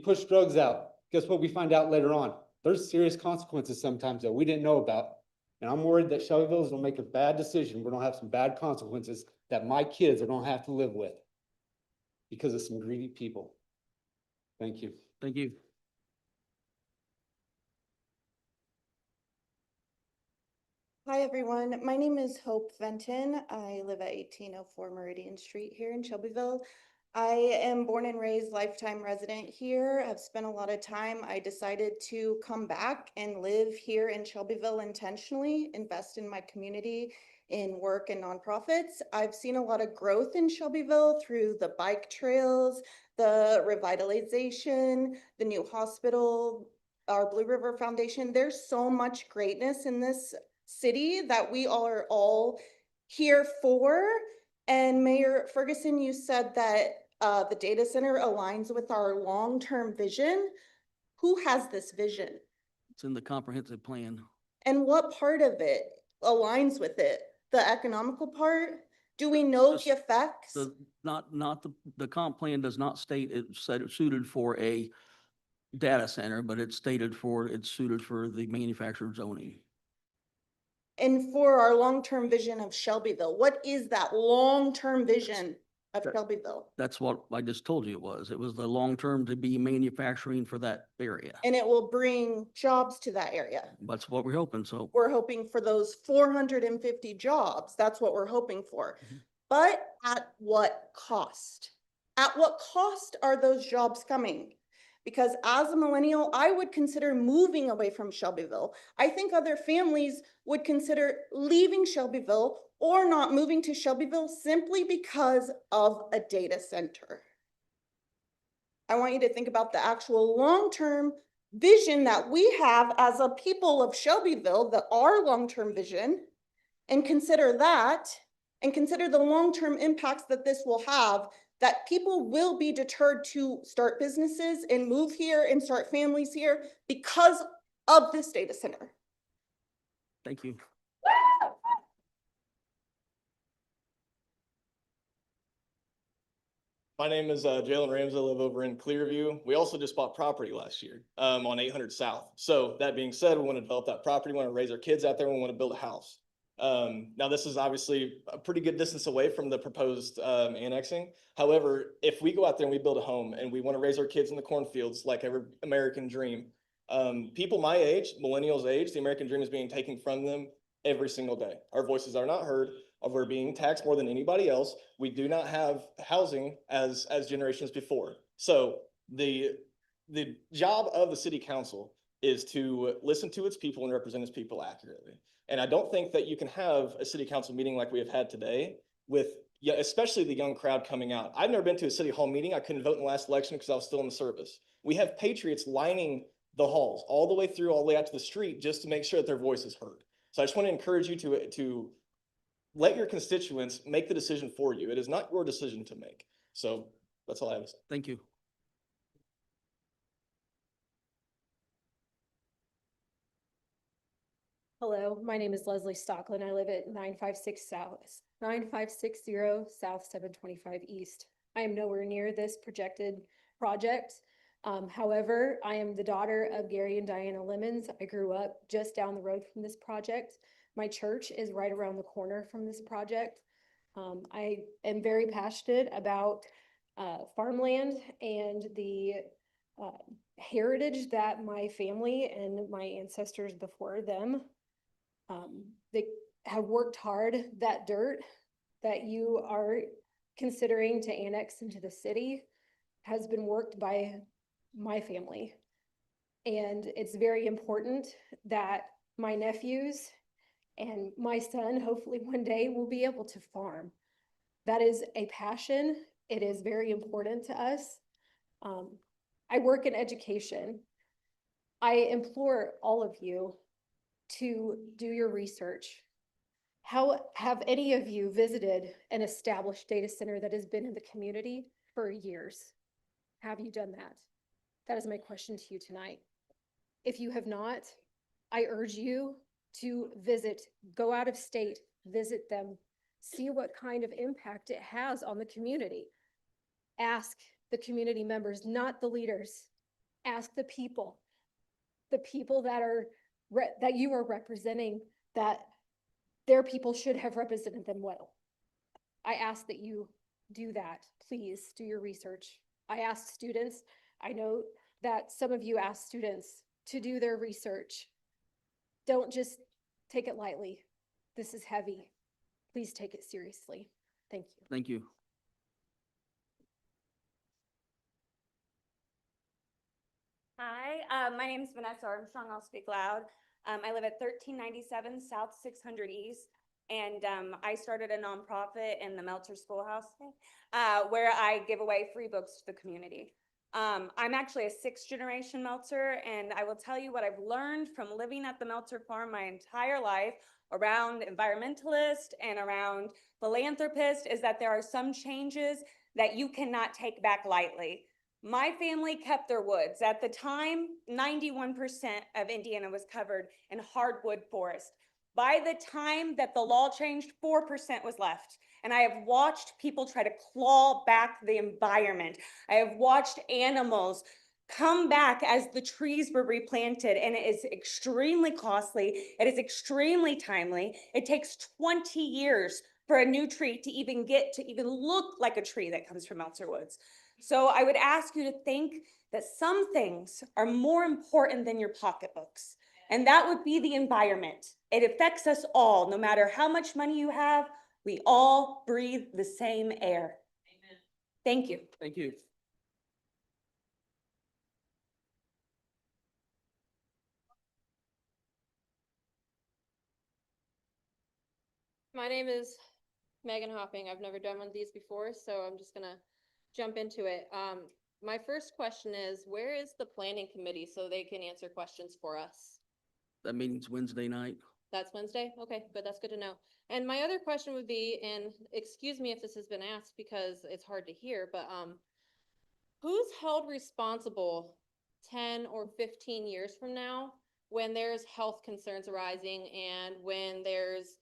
push drugs out. Guess what we find out later on? There's serious consequences sometimes that we didn't know about. And I'm worried that Shelbyville is gonna make a bad decision. We're gonna have some bad consequences that my kids are gonna have to live with because of some greedy people. Thank you. Thank you. Hi, everyone. My name is Hope Fenton. I live at 1804 Meridian Street here in Shelbyville. I am born and raised lifetime resident here. I've spent a lot of time. I decided to come back and live here in Shelbyville intentionally, invest in my community, in work and nonprofits. I've seen a lot of growth in Shelbyville through the bike trails, the revitalization, the new hospital, our Blue River Foundation. There's so much greatness in this city that we are all here for. And Mayor Ferguson, you said that the data center aligns with our long-term vision. Who has this vision? It's in the comprehensive plan. And what part of it aligns with it? The economical part? Do we know the effects? The comp plan does not state it's suited for a data center, but it's suited for the manufactured zoning. And for our long-term vision of Shelbyville, what is that long-term vision of Shelbyville? That's what I just told you it was. It was the long-term to be manufacturing for that area. And it will bring jobs to that area. That's what we're hoping, so. We're hoping for those 450 jobs. That's what we're hoping for. But at what cost? At what cost are those jobs coming? Because as a millennial, I would consider moving away from Shelbyville. I think other families would consider leaving Shelbyville or not moving to Shelbyville simply because of a data center. I want you to think about the actual long-term vision that we have as a people of Shelbyville, our long-term vision, and consider that, and consider the long-term impacts that this will have, that people will be deterred to start businesses and move here and start families here because of this data center. Thank you. My name is Jalen Ramsey. I live over in Clearview. We also just bought property last year on 800 South. So that being said, we want to develop that property, we want to raise our kids out there, we want to build a house. Now this is obviously a pretty good distance away from the proposed annexing. However, if we go out there and we build a home and we want to raise our kids in the cornfields like every American dream, people my age, millennials age, the American dream is being taken from them every single day. Our voices are not heard. We're being taxed more than anybody else. We do not have housing as generations before. So the job of the city council is to listen to its people and represent its people accurately. And I don't think that you can have a city council meeting like we have had today with, especially the young crowd coming out. I've never been to a city hall meeting. I couldn't vote in the last election because I was still in the service. We have patriots lining the halls all the way through, all the way out to the street just to make sure that their voice is heard. So I just want to encourage you to let your constituents make the decision for you. It is not your decision to make. So that's all I have to say. Thank you. Hello, my name is Leslie Stockland. I live at 9560 South 725 East. I am nowhere near this projected project. However, I am the daughter of Gary and Diana Lemons. I grew up just down the road from this project. My church is right around the corner from this project. I am very passionate about farmland and the heritage that my family and my ancestors before them, they have worked hard. That dirt that you are considering to annex into the city has been worked by my family. And it's very important that my nephews and my son, hopefully one day, will be able to farm. That is a passion. It is very important to us. I work in education. I implore all of you to do your research. How, have any of you visited an established data center that has been in the community for years? Have you done that? That is my question to you tonight. If you have not, I urge you to visit, go out of state, visit them, see what kind of impact it has on the community. Ask the community members, not the leaders. Ask the people that are, that you are representing, that their people should have represented them well. I ask that you do that. Please do your research. I asked students, I know that some of you asked students to do their research. Don't just take it lightly. This is heavy. Please take it seriously. Thank you. Thank you. Hi, my name is Vanessa Armstrong. I'll speak loud. I live at 1397 South 600 East, and I started a nonprofit in the Meltzer Schoolhouse where I give away free books to the community. I'm actually a 6th generation Meltzer, and I will tell you what I've learned from living at the Meltzer farm my entire life around environmentalists and around philanthropists is that there are some changes that you cannot take back lightly. My family kept their woods. At the time, 91% of Indiana was covered in hardwood forest. By the time that the law changed, 4% was left. And I have watched people try to claw back the environment. I have watched animals come back as the trees were replanted, and it is extremely costly. It is extremely timely. It takes 20 years for a new tree to even look like a tree that comes from Meltzer Woods. So I would ask you to think that some things are more important than your pocketbooks, and that would be the environment. It affects us all, no matter how much money you have, we all breathe the same air. Amen. Thank you. Thank you. My name is Megan Hopping. I've never done one of these before, so I'm just gonna jump into it. My first question is, where is the planning committee so they can answer questions for us? That meeting's Wednesday night. That's Wednesday? Okay, good, that's good to know. And my other question would be, and excuse me if this has been asked because it's hard to hear, but who's held responsible 10 or 15 years from now when there's health concerns arising and when there's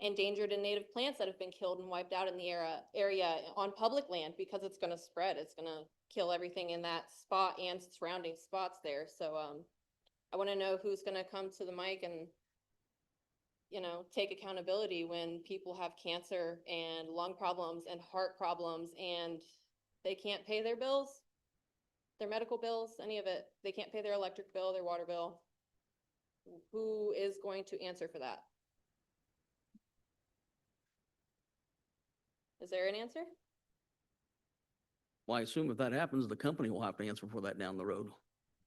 endangered and native plants that have been killed and wiped out in the area on public land, because it's going to spread. It's going to kill everything in that spot and surrounding spots there. So I want to know who's going to come to the mic and, you know, take accountability when people have cancer and lung problems and heart problems and they can't pay their bills, their medical bills, any of it. They can't pay their electric bill, their water bill. Who is going to answer for that? Is there an answer? Well, I assume if that happens, the company will have to answer for that down the road.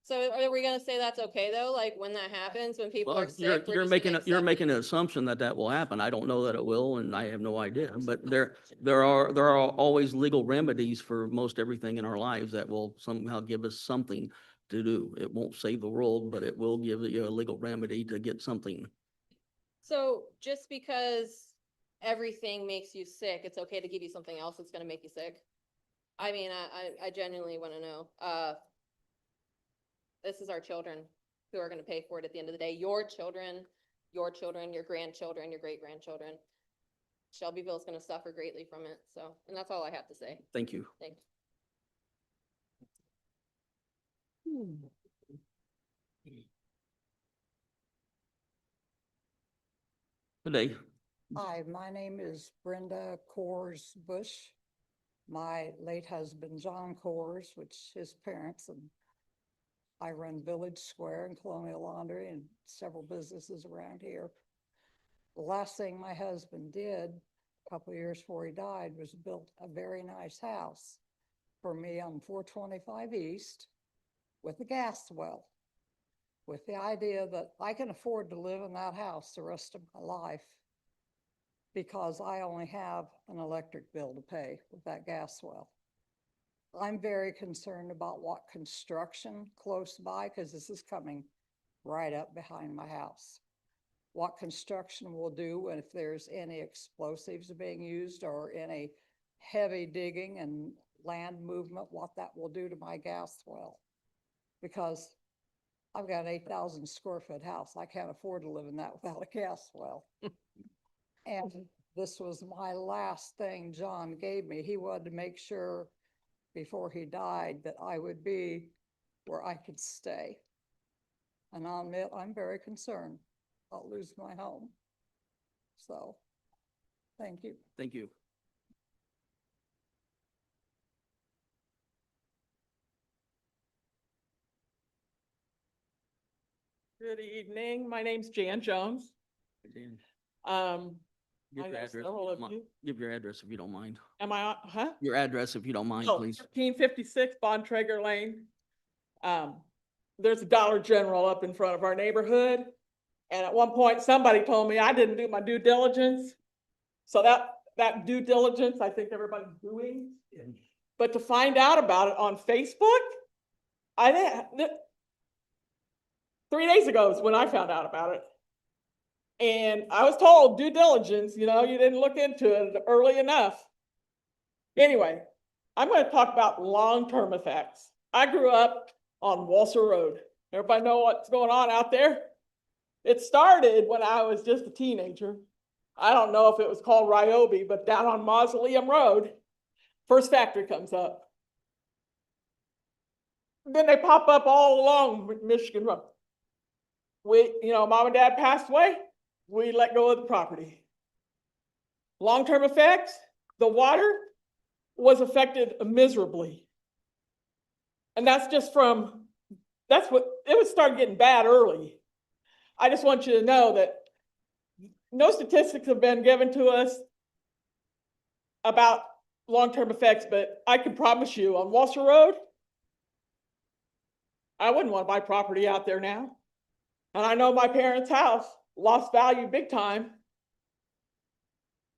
So are we gonna say that's okay though? Like when that happens, when people Well, are sick? we're you're just making, gonna you're accept making an assumption that that will happen. I don't know that it will, and I have no idea. But there are always legal remedies for most everything in our lives that will somehow give us something to do. It won't save the world, but it will give you a legal remedy to get something. So just because everything makes you sick, it's okay to give you something else that's gonna make you sick? I mean, I genuinely wanna know. This is our children who are gonna pay for it at the end of the day. Your children, your grandchildren, your great-grandchildren. Shelbyville is gonna suffer greatly from it, so, and that's all I have to say. Thank you. Thanks. Good day. Hi, my name is Brenda Coors Bush. My late husband, John Coors, which his parents, and I run Village Square and Colonial Laundry and several businesses around here. The last thing my husband did, a couple of years before he died, was built a very nice house for me on 425 East with a gas well, with the idea that I can afford to live in that house the rest of my life because I only have an electric bill to pay with that gas well. I'm very concerned about what construction close by, because this is coming right up behind my house. what construction will do and if there's any explosives being used or any heavy digging and land movement, what that will do to my gas well. Because I've got an 8,000 square foot house. I can't afford to live in that without a gas well. And this was my last thing John gave me. He wanted to make sure before he died that I would be where I could stay. And I'll admit, I'm very concerned I'll lose my home. So, thank you. Thank you. Good evening. My name's Jan Jones. Dan, Um, Give I your know address. several if of you don't you. mind. Give your address if you don't mind. Am I on, huh? Your address if you don't mind, Oh, please. 1556 Bontrager Lane. There's a Dollar General up in front of our neighborhood. And at one point, somebody told me I didn't do my due diligence. So that due diligence, I think everybody's doing. But to find out about it on Facebook, I didn't. 3 days ago is when I found out about it. And I was told due diligence, you didn't look into it early enough. Anyway, I'm going to talk about long-term effects. I grew up on Walser Road. Everybody know what's going on out there? It started when I was just a teenager. I don't know if it was called Ryobi, but down on Mausoleum Road, first factory comes up. Then they pop up all along Michigan Road. Mom and dad passed away. We let go of the property. Long-term effects, the water was affected miserably. And that's what, it was started getting bad early. I just want you to know that no statistics have been given to us about long-term effects, but I can promise you on Walser Road, I wouldn't want to buy property out there now. And I know my parents' house lost value big time.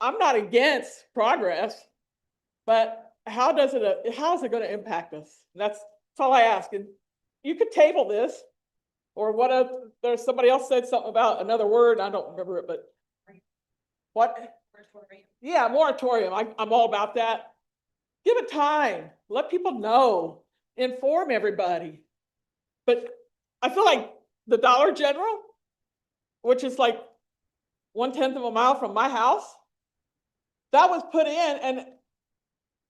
I'm not against progress, but how is it going to impact us? That's all I ask. And you could table this, or there's somebody else said something about another word. I don't remember it, but what? Moratorium. Yeah, moratorium. I'm all about that. Give it time. Let people know. Inform everybody. But I feel like the Dollar General, which is like 1/10 of a mile from my house, that was put in and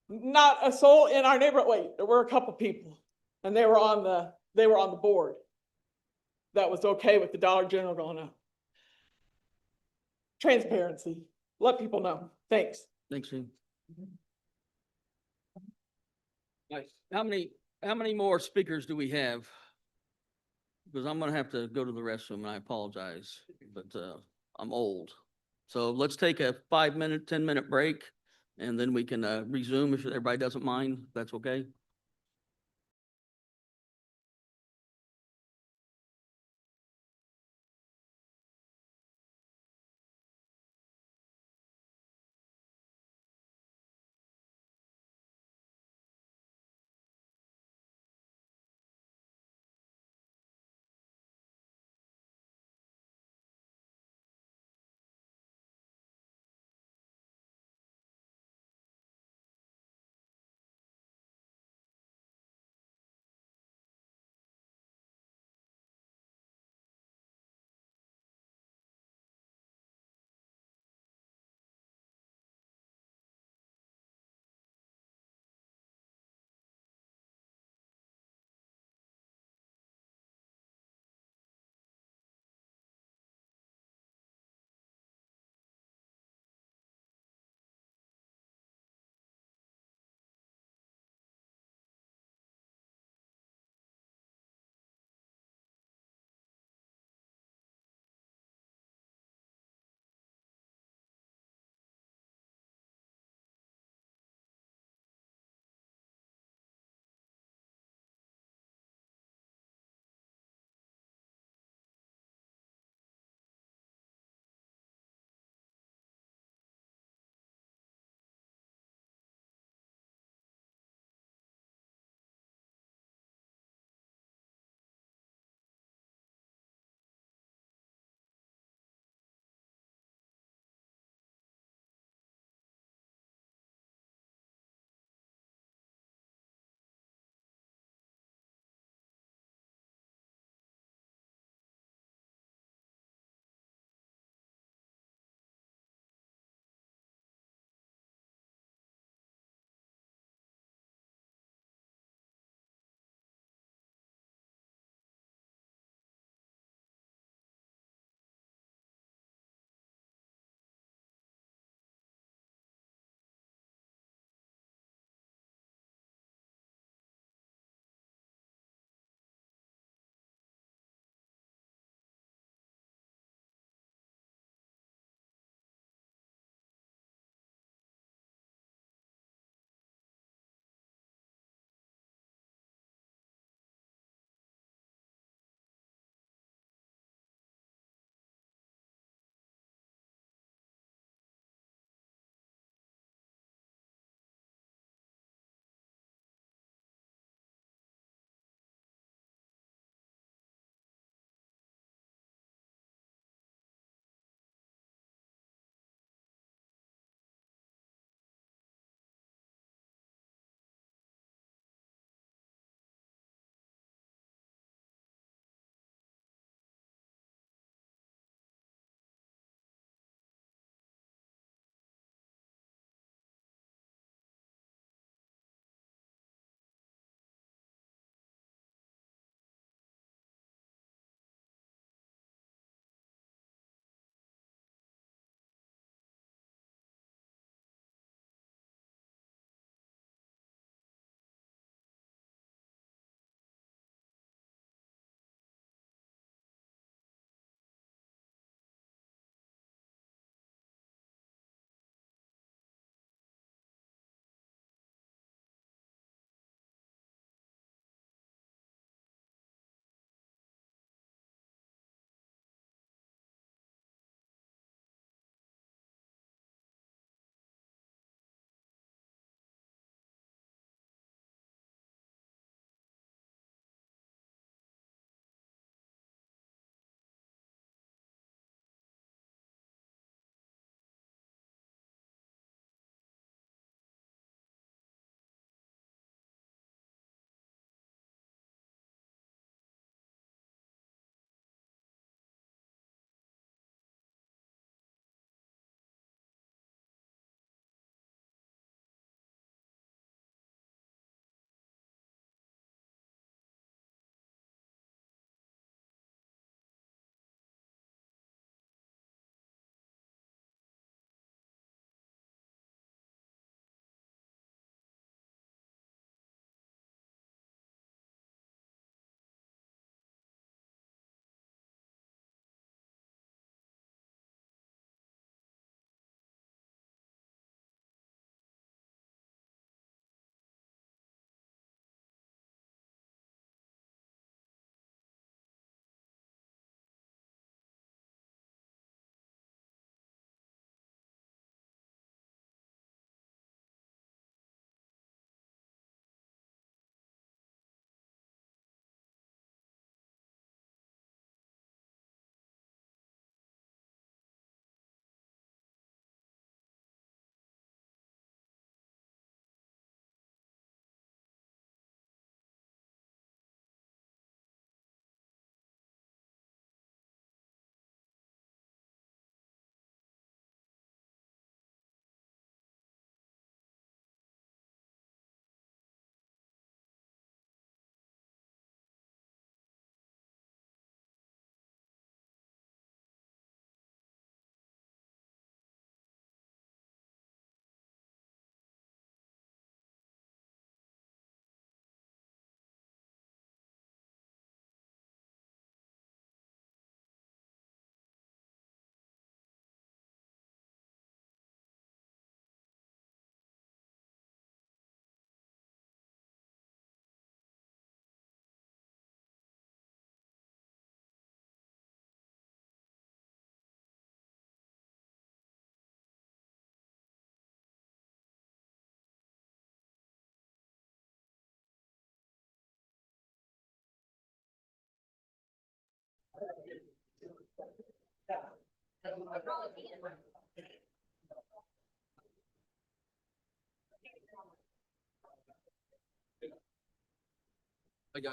not a soul in our neighborhood. Wait, there were a couple people and they were on the board that was okay with the Dollar General going up. Transparency. Let people know. Thanks. Thanks, Jim. Nice. How many more speakers do we have? Because I'm gonna have to go to the restroom and I apologize, but I'm old. So let's take a 5-minute, 10-minute break and then we can resume if everybody doesn't mind. If that's okay.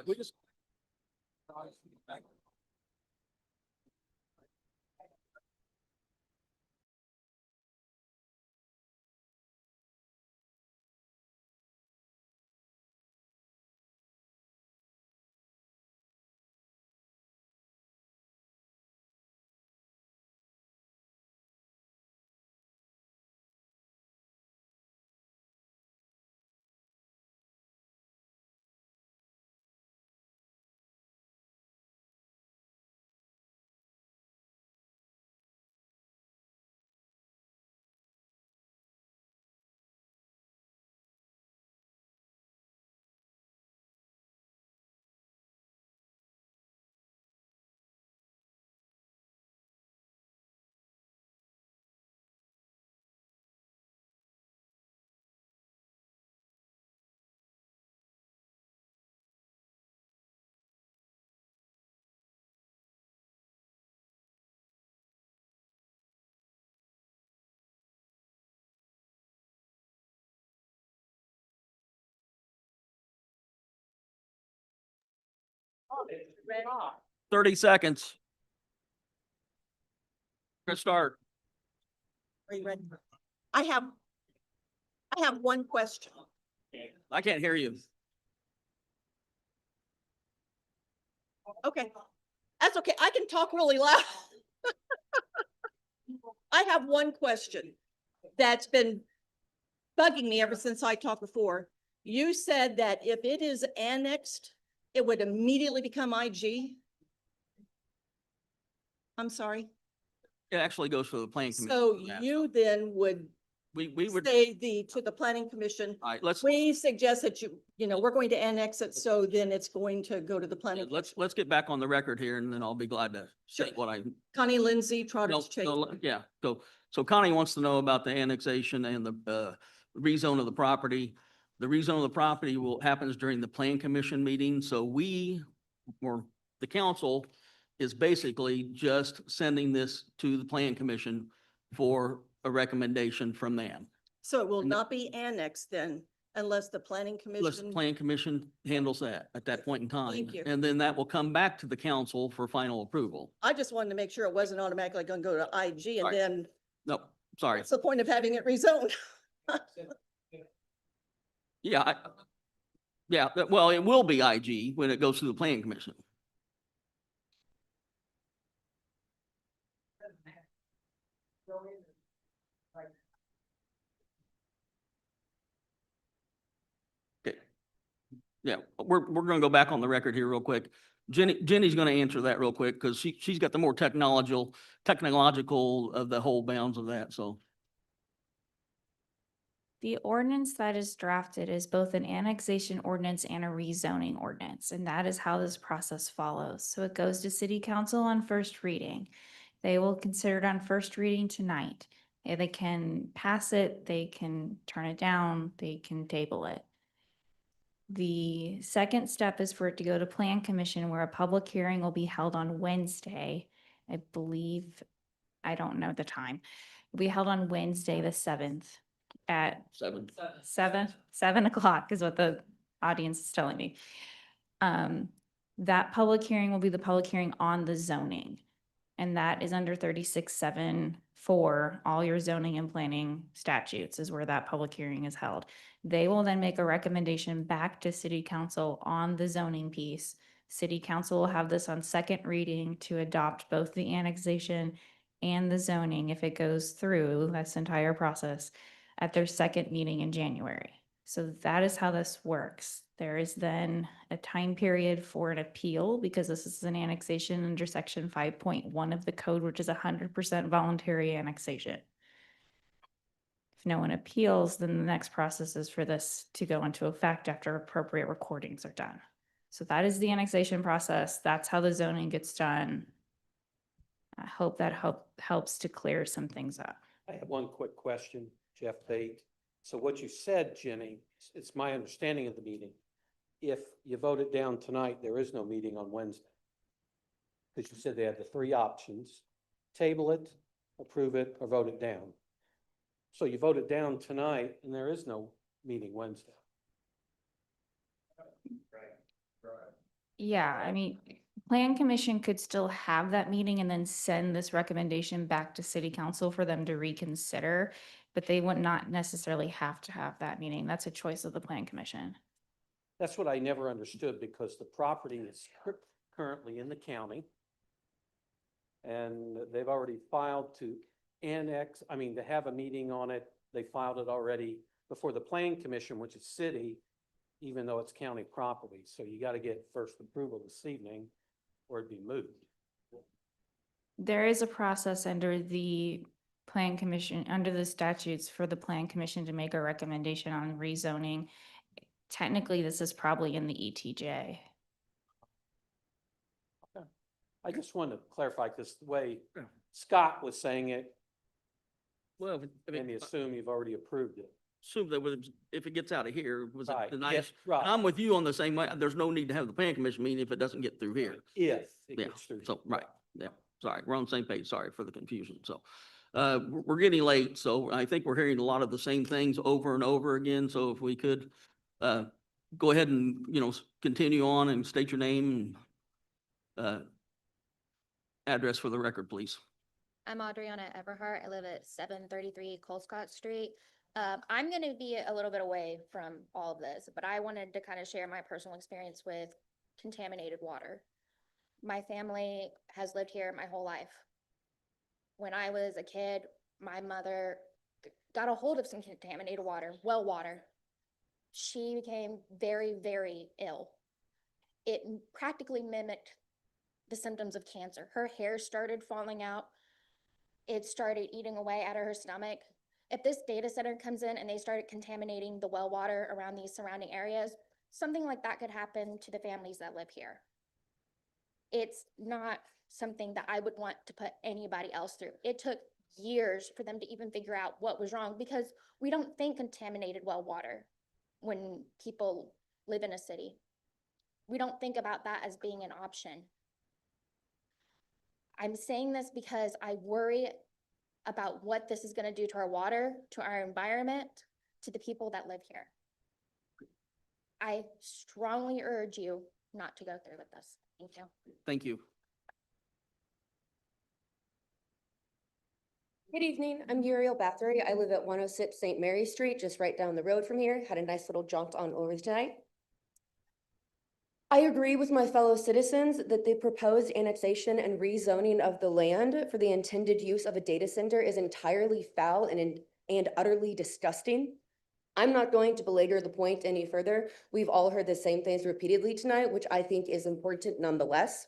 We just. Red off. 30 seconds. Good start. Are you ready? I have one question. I can't hear you. Okay, that's okay. I can talk really loud. I have one question that's been bugging me ever since I talked before. You said that if it is annexed, it would immediately become IG. I'm sorry. It actually goes for the planning commission. So on that. you then would We would, say to the planning commission, all right, let's, we suggest that we're going to annex it, so then it's going to go to the planning. let's get back on the record here and then I'll be glad to say Sure. what I. Connie Lindsay, No, Trotters Chase. no, yeah, so Connie wants to know about the annexation and the rezone of the property. The rezone of the property happens during the plan commission meeting, so or the council is basically just sending this to the plan commission for a recommendation from them. So it will not be annexed then unless the planning Unless the commission. plan commission handles that at that point in time. Thank you. And then that will come back to the council for final approval. I just wanted to make sure it wasn't automatically going to go to IG and Right. then No, sorry. what's the point of having it rezoned? Yeah, well, it will be IG when it goes to the planning commission. Okay. Yeah, we're gonna go back on the record here real quick. Jenny's gonna answer that real quick because she's got the more technological of the whole bounds of that, so. The ordinance that is drafted is both an annexation ordinance and a rezoning ordinance, and that is how this process follows. So it goes to city council on first reading. They will consider it on first reading tonight. They can pass it, they can turn it down, they can table it. The second step is for it to go to plan commission where a public hearing will be held on Wednesday. I believe, I don't know the time. It'll be held on Wednesday, the 7th at 7 o'clock is what the audience is telling me. That public hearing will be the public hearing on the zoning. And that is under 36.7.4, all your zoning and planning statutes is where that public hearing is held. They will then make a recommendation back to city council on the zoning piece. City council will have this on second reading to adopt both the annexation and the zoning if it goes through this entire process at their second meeting in January. So that is how this works. There is then a time period for an appeal because this is an annexation under section 5.1 of the code, which is 100% voluntary annexation. If no one appeals, then the next process is for this to go into effect after appropriate recordings are done. So that is the annexation process. That's how the zoning gets done. I hope that helps to clear some things up. I have one quick question, Jeff Bate. So what you said, Jenny, it's my understanding of the meeting. If you vote it down tonight, there is no meeting on Wednesday. Because you said they had the three options, table it, approve it or vote it down. So you vote it down tonight and there is no meeting Wednesday. Yeah, I mean, Plan Commission could still have that meeting and then send this recommendation back to city council for them to reconsider, but they would not necessarily have to have that meeting. That's a choice of the Plan Commission. That's what I never understood because the property is currently in the county. And they've already filed to annex, to have a meeting on it. They filed it already before the Plan Commission, which is city, even though it's county property. So you got to get first approval this evening or it'd be moved. There is a process under the Plan Commission, under the statutes for the Plan Commission to make a recommendation on rezoning. Technically, this is probably in the ETJ. I just wanted to clarify because the way Scott was saying it, Well, and you assume you've already approved it. assume that if it gets out of here, was it Right, the yes, nice? right. I'm with you on the same way. There's no need to have the plan commission meeting if it doesn't get through here. If it Yeah, gets through. so, right, yeah, sorry, we're on the same page, sorry for the confusion, so. We're getting late, so I think we're hearing a lot of the same things over and over again, so if we could, go ahead and, continue on and state your name and, address for the record, please. I'm Adriana Everhart. I live at 733 Colescott Street. I'm going to be a little bit away from all of this, but I wanted to kind of share my personal experience with contaminated water. My family has lived here my whole life. When I was a kid, my mother got a hold of some contaminated water, well water. She became very, very ill. It practically mimicked the symptoms of cancer. Her hair started falling out. It started eating away out of her stomach. If this data center comes in and they started contaminating the well water around these surrounding areas, something like that could happen to the families that live here. It's not something that I would want to put anybody else through. It took years for them to even figure out what was wrong because we don't think contaminated well water when people live in a city. We don't think about that as being an option. I'm saying this because I worry about what this is going to do to our water, to our environment, to the people that live here. I strongly urge you not to go through with this. Thank you. Thank you. Good evening, I'm Uriel Bathory. I live at 106 St. Mary Street, just right down the road from here. Had a nice little jaunt on over tonight. I agree with my fellow citizens that the proposed annexation and rezoning of the land for the intended use of a data center is entirely foul and utterly disgusting. I'm not going to belabor the point any further. We've all heard the same things repeatedly tonight, which I think is important nonetheless.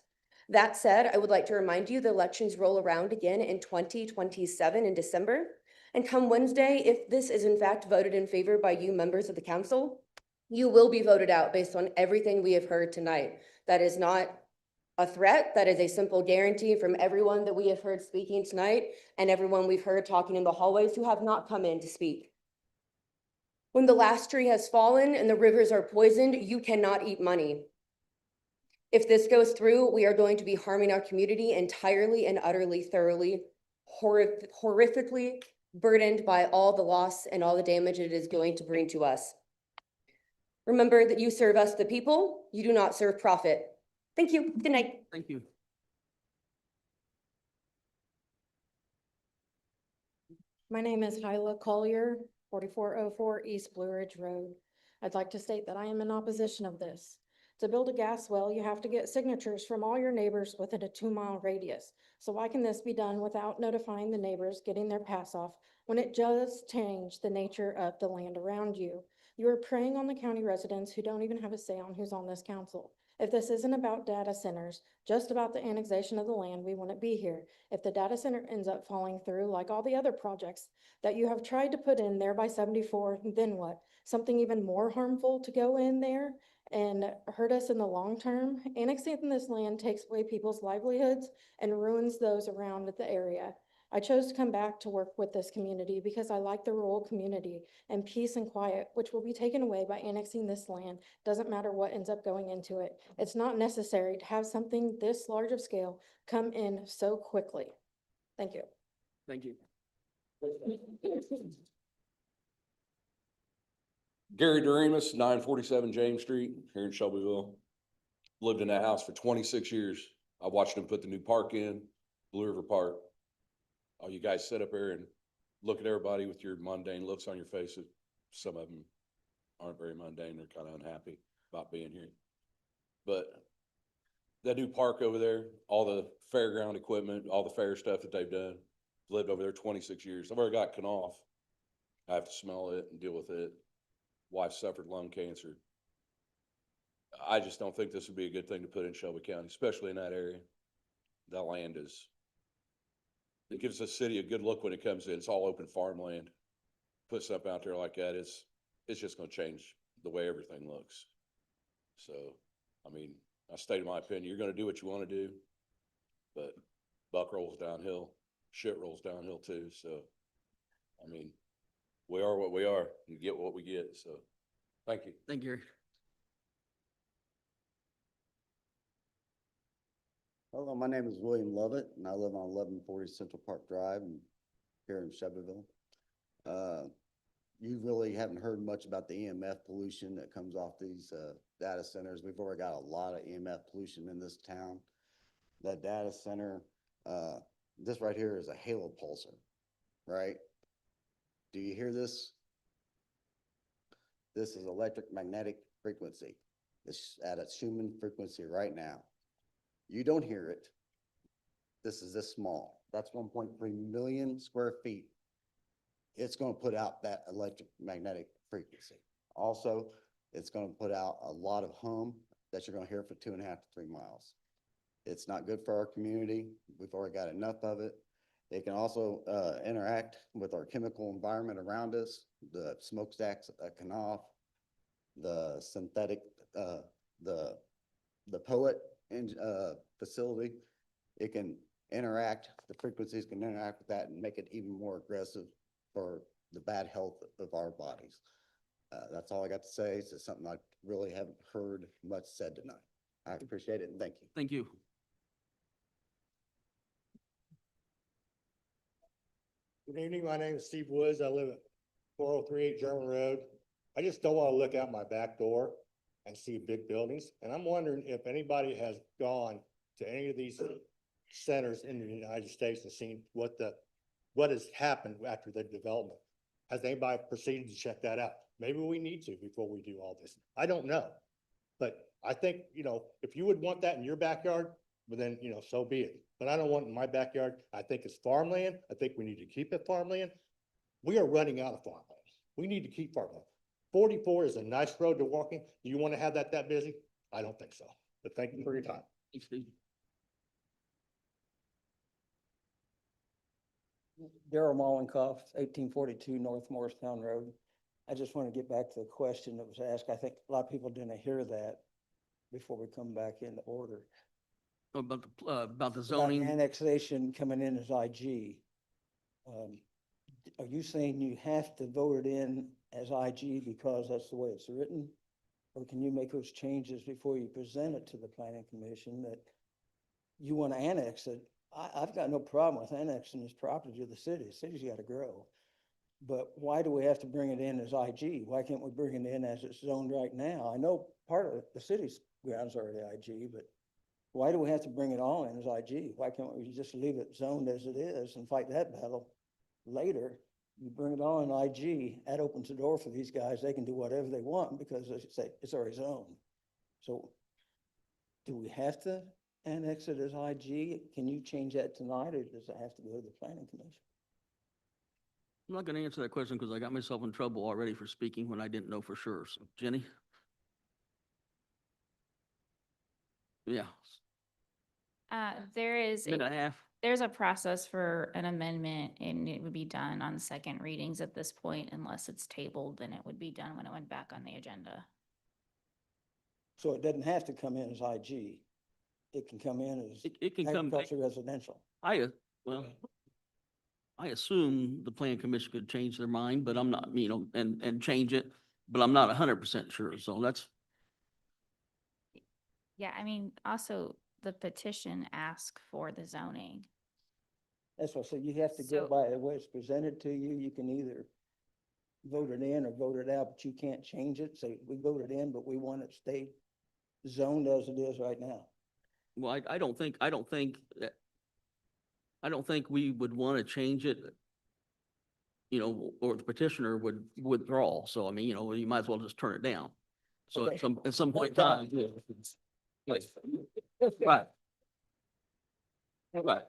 That said, I would like to remind you the elections roll around again in 2027 in December. And come Wednesday, if this is in fact voted in favor by you members of the council, you will be voted out based on everything we have heard tonight. That is not a threat. That is a simple guarantee from everyone that we have heard speaking tonight and everyone we've heard talking in the hallways who have not come in to speak. When the last tree has fallen and the rivers are poisoned, you cannot eat money. If this goes through, we are going to be harming our community entirely and utterly, thoroughly, horrifically burdened by all the loss and all the damage it is going to bring to us. Remember that you serve us, the people. You do not serve profit. Thank you. Good night. Thank you. My name is Hyla Collier, 4404 East Blue Ridge Road. I'd like to state that I am in opposition of this. To build a gas well, you have to get signatures from all your neighbors within a 2-mile radius. So why can this be done without notifying the neighbors, getting their pass off, when it does change the nature of the land around you? You are preying on the county residents who don't even have a say on who's on this council. If this isn't about data centers, just about the annexation of the land, we wouldn't be here. If the data center ends up falling through like all the other projects that you have tried to put in there by 74, then what? Something even more harmful to go in there and hurt us in the long term? Annexing this land takes away people's livelihoods and ruins those around the area. I chose to come back to work with this community because I like the rural community and peace and quiet, which will be taken away by annexing this land. Doesn't matter what ends up going into it. It's not necessary to have something this large of scale come in so quickly. Thank you. Thank you. Gary Doremus, 947 James Street here in Shelbyville. Lived in that house for 26 years. I watched them put the new park in, Blue River Park. Oh, you guys sit up there and look at everybody with your mundane looks on your faces. Some of them aren't very mundane. They're kind of unhappy about being here. But that new park over there, all the fairground equipment, all the fair stuff that they've done, lived over there 26 years. I've already got Knauf. I have to smell it and deal with it. Wife suffered lung cancer. I just don't think this would be a good thing to put in Shelby County, especially in that area. That land is, it gives the city a good look when it comes in. It's all open farmland. Put something out there like that, it's just gonna change the way everything looks. So, I mean, I stated my opinion. You're gonna do what you wanna do, but buck rolls downhill, shit rolls downhill too. So, I mean, we are what we are. You get what we get. So, thank you. Thank you. Hello, my name is William Lovett, and I live on 1140 Central Park Drive here in Shelbyville. You really haven't heard much about the EMF pollution that comes off these data centers. We've already got a lot of EMF pollution in this town. That data center, this right here is a halo pulsar, right? Do you hear this? This is electromagnetic frequency. It's at its Schumann frequency right now. You don't hear it. This is this small. That's 1.3 million square feet. It's going to put out that electromagnetic frequency. Also, it's going to put out a lot of hum that you're going to hear for 2.5 to 3 miles. It's not good for our community. We've already got enough of it. It can also interact with our chemical environment around us, the smokestacks at Knauf, the synthetic, the Poet facility. It can interact, the frequencies can interact with that and make it even more aggressive for the bad health of our bodies. That's all I got to say. It's just something I really haven't heard much said tonight. I appreciate it and thank you. Thank you. Good evening, my name is Steve Woods. I live at 4038 German Road. I just don't want to look out my back door and see big buildings. And I'm wondering if anybody has gone to any of these centers in the United States and seen what has happened after the development. Has anybody proceeded to check that out? Maybe we need to before we do all this. I don't know. But I think, if you would want that in your backyard, but then, so be it. But I don't want it in my backyard. I think it's farmland. I think we need to keep it farmland. We are running out of farmland. We need to keep farmland. 44 is a nice road to walk in. Do you want to have that busy? I don't think so. But thank you for your time. Thanks, Steve. Darrell Mollenkoff, 1842 North Morristown Road. I just want to get back to the question that was asked. I think a lot of people didn't hear that before we come back into order. About the About zoning. annexation coming in as IG. Are you saying you have to vote it in as IG because that's the way it's written? Or can you make those changes before you present it to the planning commission that you want to annex it? I've got no problem with annexing this property to the city. The city's got to grow. But why do we have to bring it in as IG? Why can't we bring it in as it's zoned right now? I know part of the city's grounds are the IG, but why do we have to bring it all in as IG? Why can't we just leave it zoned as it is and fight that battle later? You bring it all in IG, that opens the door for these guys. They can do whatever they want because they say it's already zoned. So do we have to annex it as IG? Can you change that tonight or does it have to go to the planning commission? I'm not going to answer that question because I got myself in trouble already for speaking when I didn't know for sure. So, Jenny? Yeah. There is, Minute and a half. there's a process for an amendment and it would be done on second readings at this point unless it's tabled, then it would be done when it went back on the agenda. So it doesn't have to come in as IG. It can come in as It can come back. agriculture residential. Well, I assume the plan commission could change their mind, but I'm not, and change it, but I'm not 100% sure. So that's, Yeah, I mean, also the petition asks for the zoning. That's what, so you have to go So- by the way it's presented to you. You can either vote it in or vote it out, but you can't change it. Say, we voted in, but we want it to stay zoned as it is right now. Well, I don't think we would want to change it, you know, or the petitioner would withdraw. So I mean, you know, you might as well just turn it down. So Okay. at some point in time, yeah. Right. Right. Right.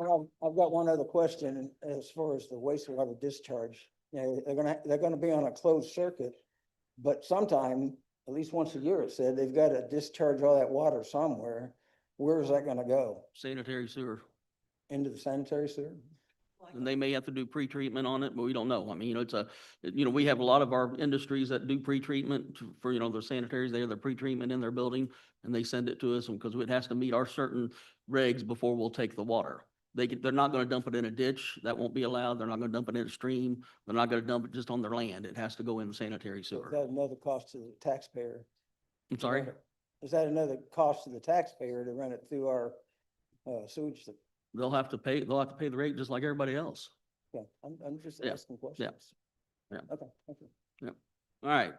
I've got one other question as far as the wastewater discharge. You know, they're gonna be on a closed circuit, but sometime, at least once a year, it said, they've got to discharge all that water somewhere. Where is that gonna go? Sanitary sewer. Into the sanitary sewer? And they may have to do pre-treatment on it, but we don't know. I mean, you know, we have a lot of our industries that do pre-treatment for, you know, their sanitaries, they have their pre-treatment in their building and they send it to us because it has to meet our certain regs before we'll take the water. They're not gonna dump it in a ditch. That won't be allowed. They're not gonna dump it in a stream. They're not gonna dump it just on their land. It has to go in the sanitary Is sewer. that another cost to the taxpayer? I'm sorry? Is that another cost to the taxpayer to run it through our sewage? They'll have to pay the rate just like everybody else. Okay, I'm just Yeah, asking questions. Yeah. Okay, thank you. All right.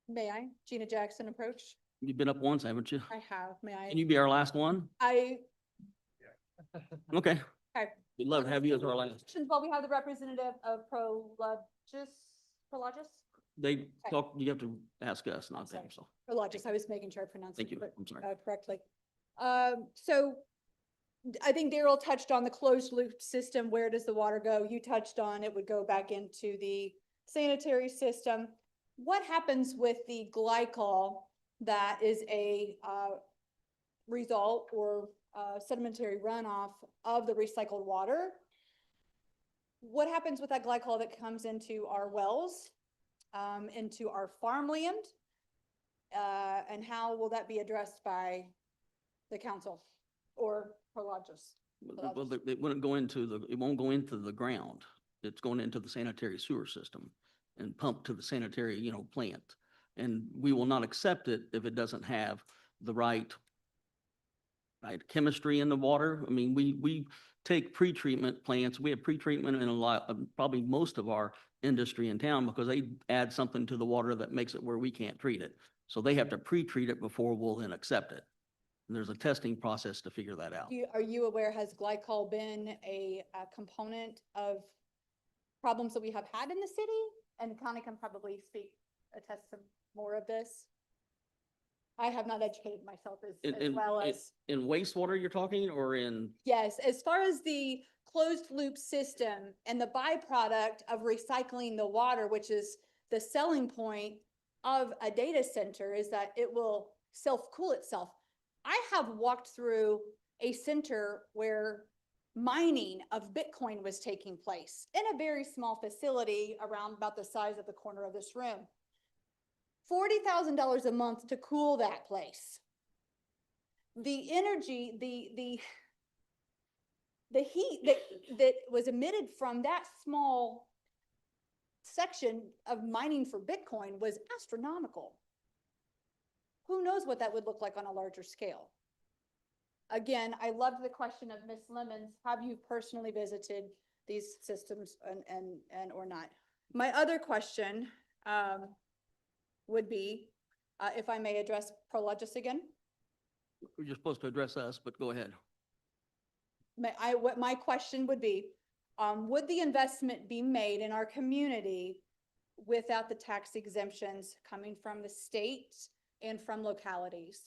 May I? Gina Jackson approach? You've been up once, haven't you? I have, may I? Can you be our last one? I, Okay. okay. We'd love to have you as our last. While we have the representative of Prologis, They talk, you have to ask us, not them, so. Prologis, I was making sure I pronounced Thank it you. I'm sorry. correctly. So I think Daryl touched on the closed loop system. Where does the water go? You touched on it would go back into the sanitary system. What happens with the glycol that is a result or sedimentary runoff of the recycled water? What happens with that glycol that comes into our wells, into our farmland? And how will that be addressed by the council or Prologis? Well, it wouldn't go it won't go into the ground. It's going into the sanitary sewer system and pumped to the sanitary, you know, plant. And we will not accept it if it doesn't have the right chemistry in the water. I mean, we take pre-treatment plants, we have pre-treatment in a lot, probably most of our industry in town because they add something to the water that makes it where we can't treat it. So they have to pre-treat it before we'll then accept it. And there's a testing process to figure that out. Are you aware, has glycol been a component of problems that we have had in the city? And Connie can probably attest to more of this. I have not educated myself as well as. In wastewater you're talking or in? Yes, as far as the closed loop system and the byproduct of recycling the water, which is the selling point of a data center, is that it will self-cool itself. I have walked through a center where mining of Bitcoin was taking place in a very small facility around about the size of the corner of this room. $40,000 a month to cool that place. The energy, the heat that was emitted from that small section of mining for Bitcoin was astronomical. Who knows what that would look like on a larger scale? Again, I loved the question of Ms. Lemons. Have you personally visited these systems and or not? My other question would be, if I may address Prologis again. You're supposed to address us, but go ahead. What my question would be, would the investment be made in our community without the tax exemptions coming from the state and from localities?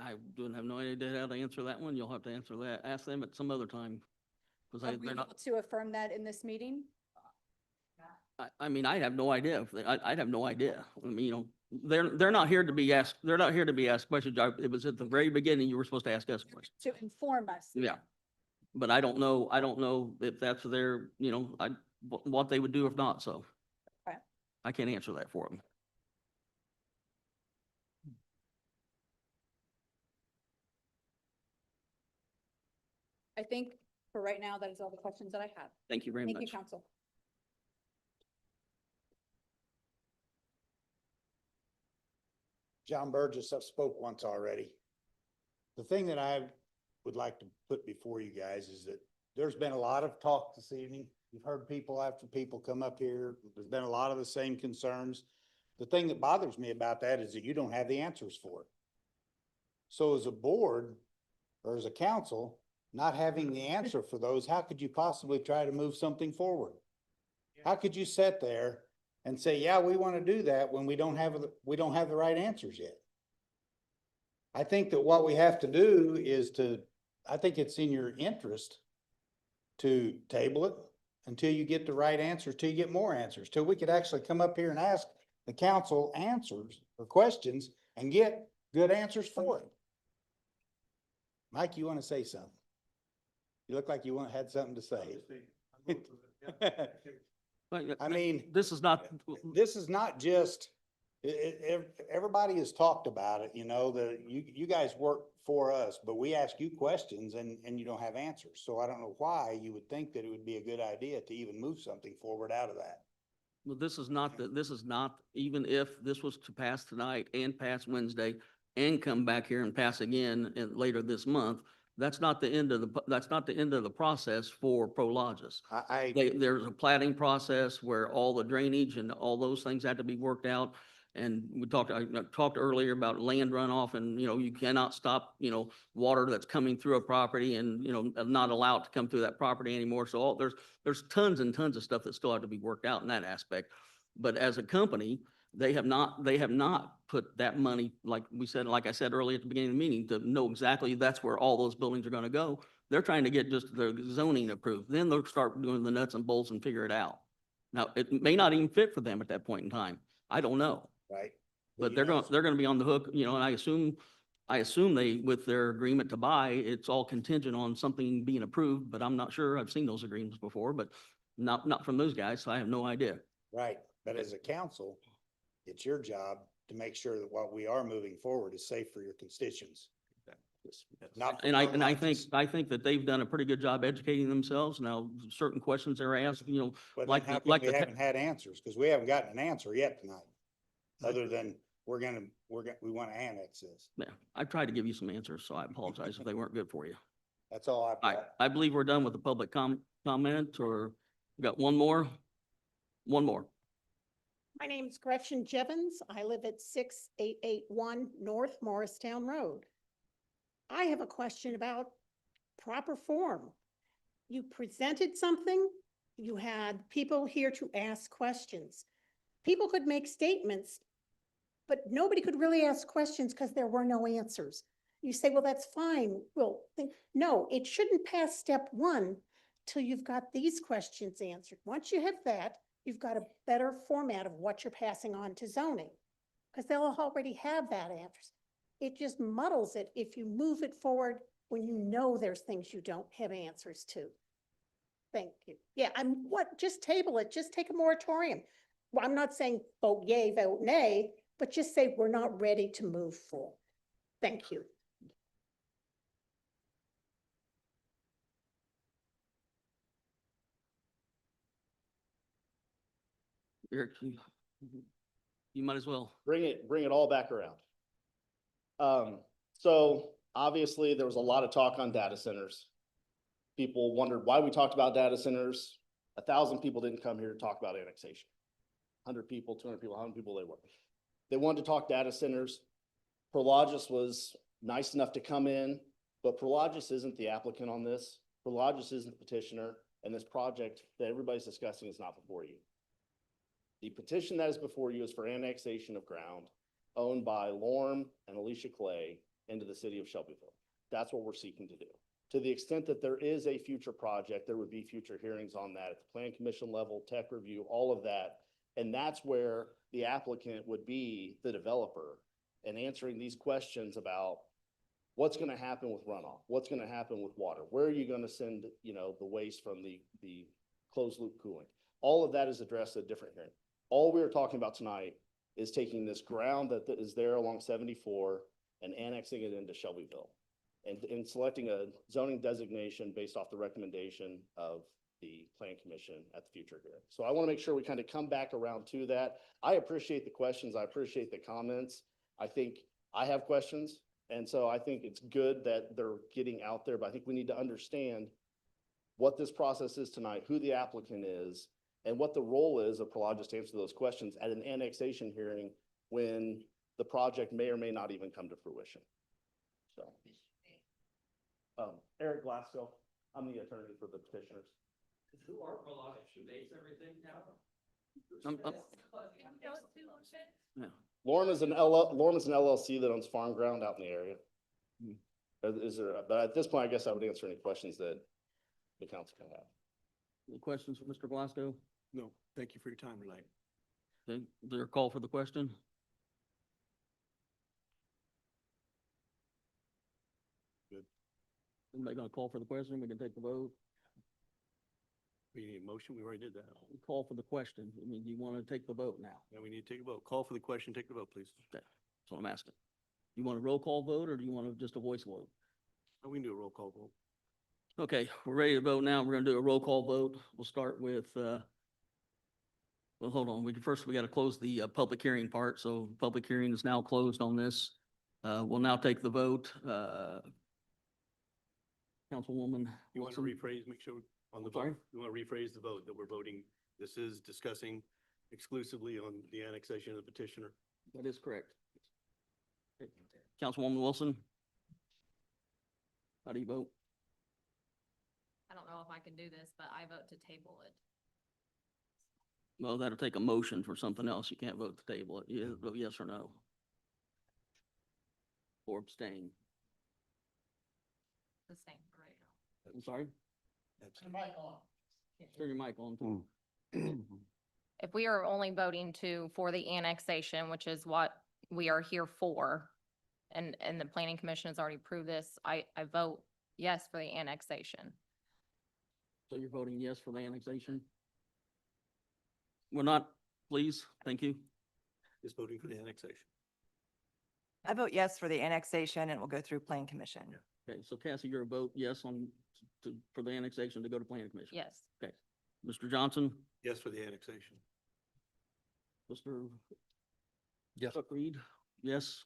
I don't have no idea how to answer that one. You'll have to answer that. Ask them at some other time. Because Are we they're able not, to affirm that in this meeting? I mean, I'd have no idea. I'd have no idea. I mean, you know, they're not here to be asked, they're not here to be asked questions. It was at the very beginning, you were supposed to ask us questions. To inform us. Yeah. But I don't know if that's their, you know, what they would do if not, so. Okay. I can't answer that for them. I think for right now, that is all the questions that I have. Thank you very much. Thank you, council. John Burgess, I've spoke once already. the thing that I would like to put before you guys is that there's been a lot of talk this evening. You've heard people after people come up here. There's been a lot of the same concerns. The thing that bothers me about that is that you don't have the answers for it. So as a board or as a council, not having the answer for those, how could you possibly try to move something forward? How could you sit there and say, yeah, we want to do that when we don't have the right answers yet? I think that what we have to do is I think it's in your interest to table it until you get the right answers, till you get more answers, till we could actually come up here and ask the council answers or questions and get good answers for it. Mike, you want to say something? You look like you had something to say. I mean, This is not, just, everybody has talked about it, you know, you guys work for us, but we ask you questions and you don't have answers. So I don't know why you would think that it would be a good idea to even move something forward out of that. well, this is not, even if this was to pass tonight and pass Wednesday and come back here and pass again later this month, that's not the end of the process for Prologis. There's a plating process where all the drainage and all those things have to be worked out. And I talked earlier about land runoff and, you cannot stop, water that's coming through a property and, not allow it to come through that property anymore. So there's tons and tons of stuff that still have to be worked out in that aspect. But as a company, they have not put that money, like I said earlier at the beginning of the meeting, to know exactly that's where all those buildings are gonna go. They're trying to get just their zoning approved. Then they'll start doing the nuts and bolts and figure it out. Now, it may not even fit for them at that point in time. I don't know. Right. But they're gonna be on the hook, and I assume they, with their agreement to buy, it's all contingent on something being approved, but I'm not sure. I've seen those agreements before, but not from those guys, so I have no idea. Right. But as a council, it's your job to make sure that what we are moving forward is safe for your constituents. Not for And I Prologis. think that they've done a pretty good job educating themselves. Now, certain questions they're asked, But like, then how come like we the, haven't had answers? Because we haven't gotten an answer yet tonight. Other than we want to annex this. yeah, I tried to give you some answers, so I apologize if they weren't good for you. That's all I've got. I believe we're done with the public comment, or we got one more? One more. My name's Gretchen Jevons. I live at 6881 North Morristown Road. I have a question about proper form. You presented something, you had people here to ask questions. People could make statements, but nobody could really ask questions because there were no answers. You say, well, that's fine. No, it shouldn't pass step one till you've got these questions answered. Once you have that, you've got a better format of what you're passing on to zoning, because they'll already have that answers. It just muddles it if you move it forward when you know there's things you don't have answers to. Thank you. Yeah, just table it, just take a moratorium. Well, I'm not saying vote yay, vote nay, but just say we're not ready to move forward. Thank you. Eric, you might as well. Bring it all back around. So obviously there was a lot of talk on data centers. People wondered why we talked about data centers. 1,000 people didn't come here to talk about annexation. 100 people, 200 people, how many people they were. They wanted to talk data centers. Prologis was nice enough to come in, but Prologis isn't the applicant on this. Prologis isn't the petitioner, and this project that everybody's discussing is not before you. The petition that is before you is for annexation of ground owned by Lorm and Alicia Clay into the city of Shelbyville. That's what we're seeking to do. To the extent that there is a future project, there would be future hearings on that at the Plan Commission level, tech review, all of that. And that's where the applicant would be the developer and answering these questions about what's going to happen with runoff, what's going to happen with water, where are you going to send, the waste from the closed loop cooling. All of that is addressed at a different hearing. All we are talking about tonight is taking this ground that is there along 74 and annexing it into Shelbyville and selecting a zoning designation based off the recommendation of the Plan Commission at the future hearing. So I want to make sure we kind of come back around to that. I appreciate the questions. I appreciate the comments. I think I have questions And so I think it's good that they're getting out there, but I think we need to understand what this process is tonight, who the applicant is, and what the role is of Prologis to answer those questions at an annexation hearing when the project may or may not even come to fruition. So. Eric Glasgow, I'm the attorney for the petitioners. Who are Prologis? Should base everything now? Yeah. Lauren is an LLC that owns farm ground out in the area. Is there, but at this point, I guess I would answer any questions that the council can have. Any questions for Mr. Glasgow? No, thank you for your time tonight. Okay, is there a call for the question? Good. Anybody gonna call for the question? We can take the vote. We need a motion. We already did that. Call for the question. I mean, do you want to take the vote now? Now we need to take a vote. Call for the question, take the vote, please. Okay, that's what I'm asking. You want a roll call vote or do you want just a voice vote? We can do a roll call vote. Okay, we're ready to vote now. We're gonna do a roll call vote. We'll start with, well, hold on. First, we gotta close the public hearing part. So public hearing is now closed on this. We'll now take the vote. Councilwoman. You want to Wilson? rephrase, make sure on the Sorry? vote? You want to rephrase the vote that we're voting? This is discussing exclusively on the annexation of the petitioner. That is correct. Okay. Councilwoman Wilson? How do you vote? I don't know if I can do this, but I vote to table it. Well, that'll take a motion for something else. You can't vote to table it. You vote yes or no. Or abstain. The same, right? I'm sorry? Turn your mic on. too. If we are only voting for the annexation, which is what we are here for, and the planning commission has already approved this, I vote yes for the annexation. So you're voting yes for the annexation? We're not, please, thank you. Is voting for the annexation. I vote yes for the annexation and it will go through plan commission. Okay, so Cassie, your vote yes for the annexation to go to planning commission? Yes. Okay. Mr. Johnson? Yes for the annexation. Mr. Yes. Chuck Reed? Yes.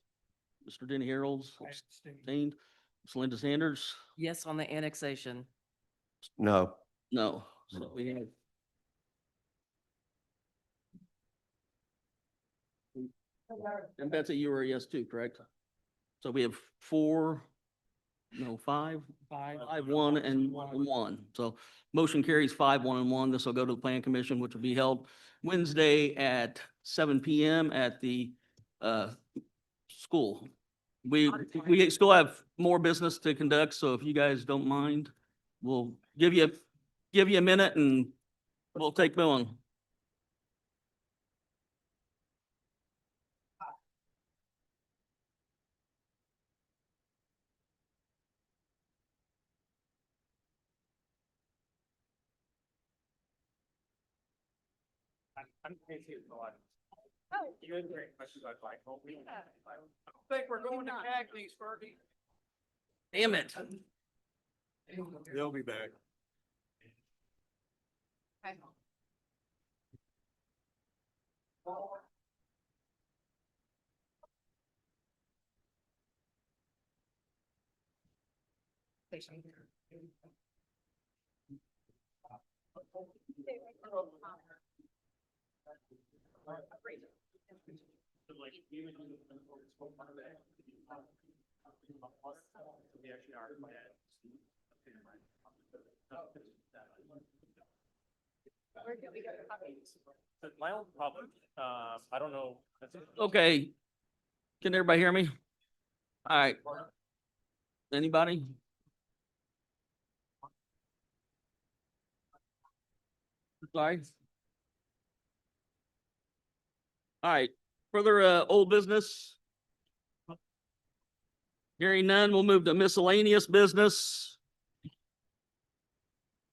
Mr. Denny Harold's abstained. Ms. Linda Sanders? Yes on the annexation. No. No. So we have. And Betsy, you were a yes too, correct? So we have five, 1, and 1. So motion carries 5, 1, and 1. This will go to the Plan Commission, which will be held Wednesday at 7 PM at the school. We still have more business to conduct, so if you guys don't mind, we'll give you a minute and we'll take going. I'm Casey as well. You had great questions I'd like. I think we're going to Cagney's, Fergie. Damn it. They'll be back. My own public, I don't know. Okay. Can everybody hear me? All right. Anybody? Sorry. All right, further old business? Hearing none, we'll move to miscellaneous business.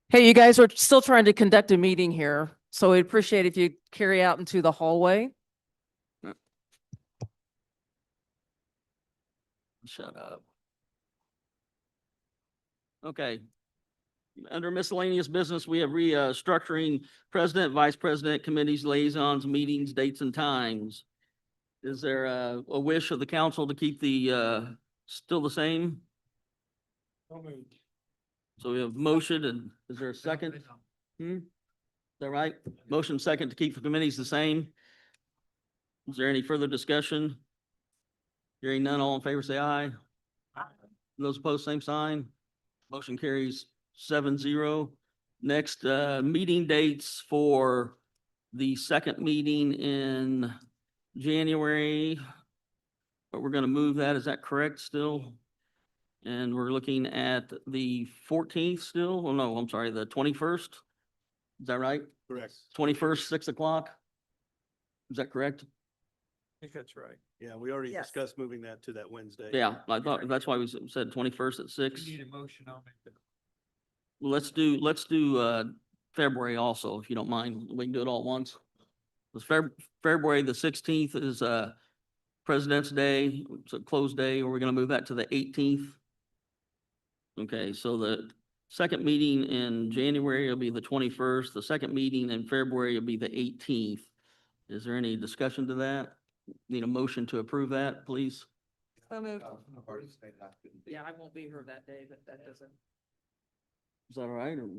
Hey, you guys, we're still trying to conduct a meeting here, so we'd appreciate if you carry out into the hallway. Shut up. Okay. Under miscellaneous business, we have restructuring president, vice president, committees, liaisons, meetings, dates and times. Is there a wish of the council to keep the Still the same? So we have motion and is there a second? Is that right? Motion second to keep the committees the same. Is there any further discussion? Hearing none, all in favor, say aye. Those opposed, same sign. Motion carries 7-0. Next, meeting dates for the second meeting in January. But we're gonna move that, is that correct still? And we're looking at the 14th still? Oh, no, I'm sorry, the 21st? Is that right? Correct. 21st, 6 o'clock? Is that correct? I think that's right. Yeah, we already Yes. discussed moving that to that Wednesday. Yeah, I thought, that's why we said 21st at 6. a motion, I'll make the. Let's do February also, if you don't mind. We can do it all at once. It's February the 16th is President's Day, it's a closed day, or we're gonna move that to the 18th. Okay, so the second meeting in January will be the 21st. The second meeting in February will be the 18th. Is there any discussion to that? Need a motion to approve that, please? So moved. Yeah, I won't be here that day, but that doesn't. Is that all right? Or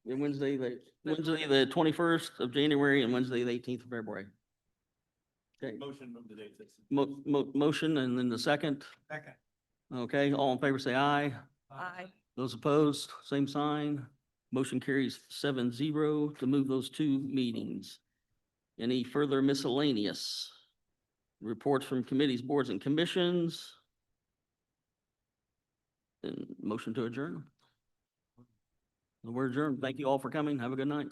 Wednesday, the 21st of January and Wednesday, the 18th of February. Okay, Motion, move the dates. motion and then the second. Second. Okay, all in favor, say aye. Aye. Those opposed, same sign. Motion carries 7-0 to move those two meetings. Any further miscellaneous? Reports from committees, boards, and commissions? And motion to adjourn? We're adjourned. Thank you all for coming. Have a good night.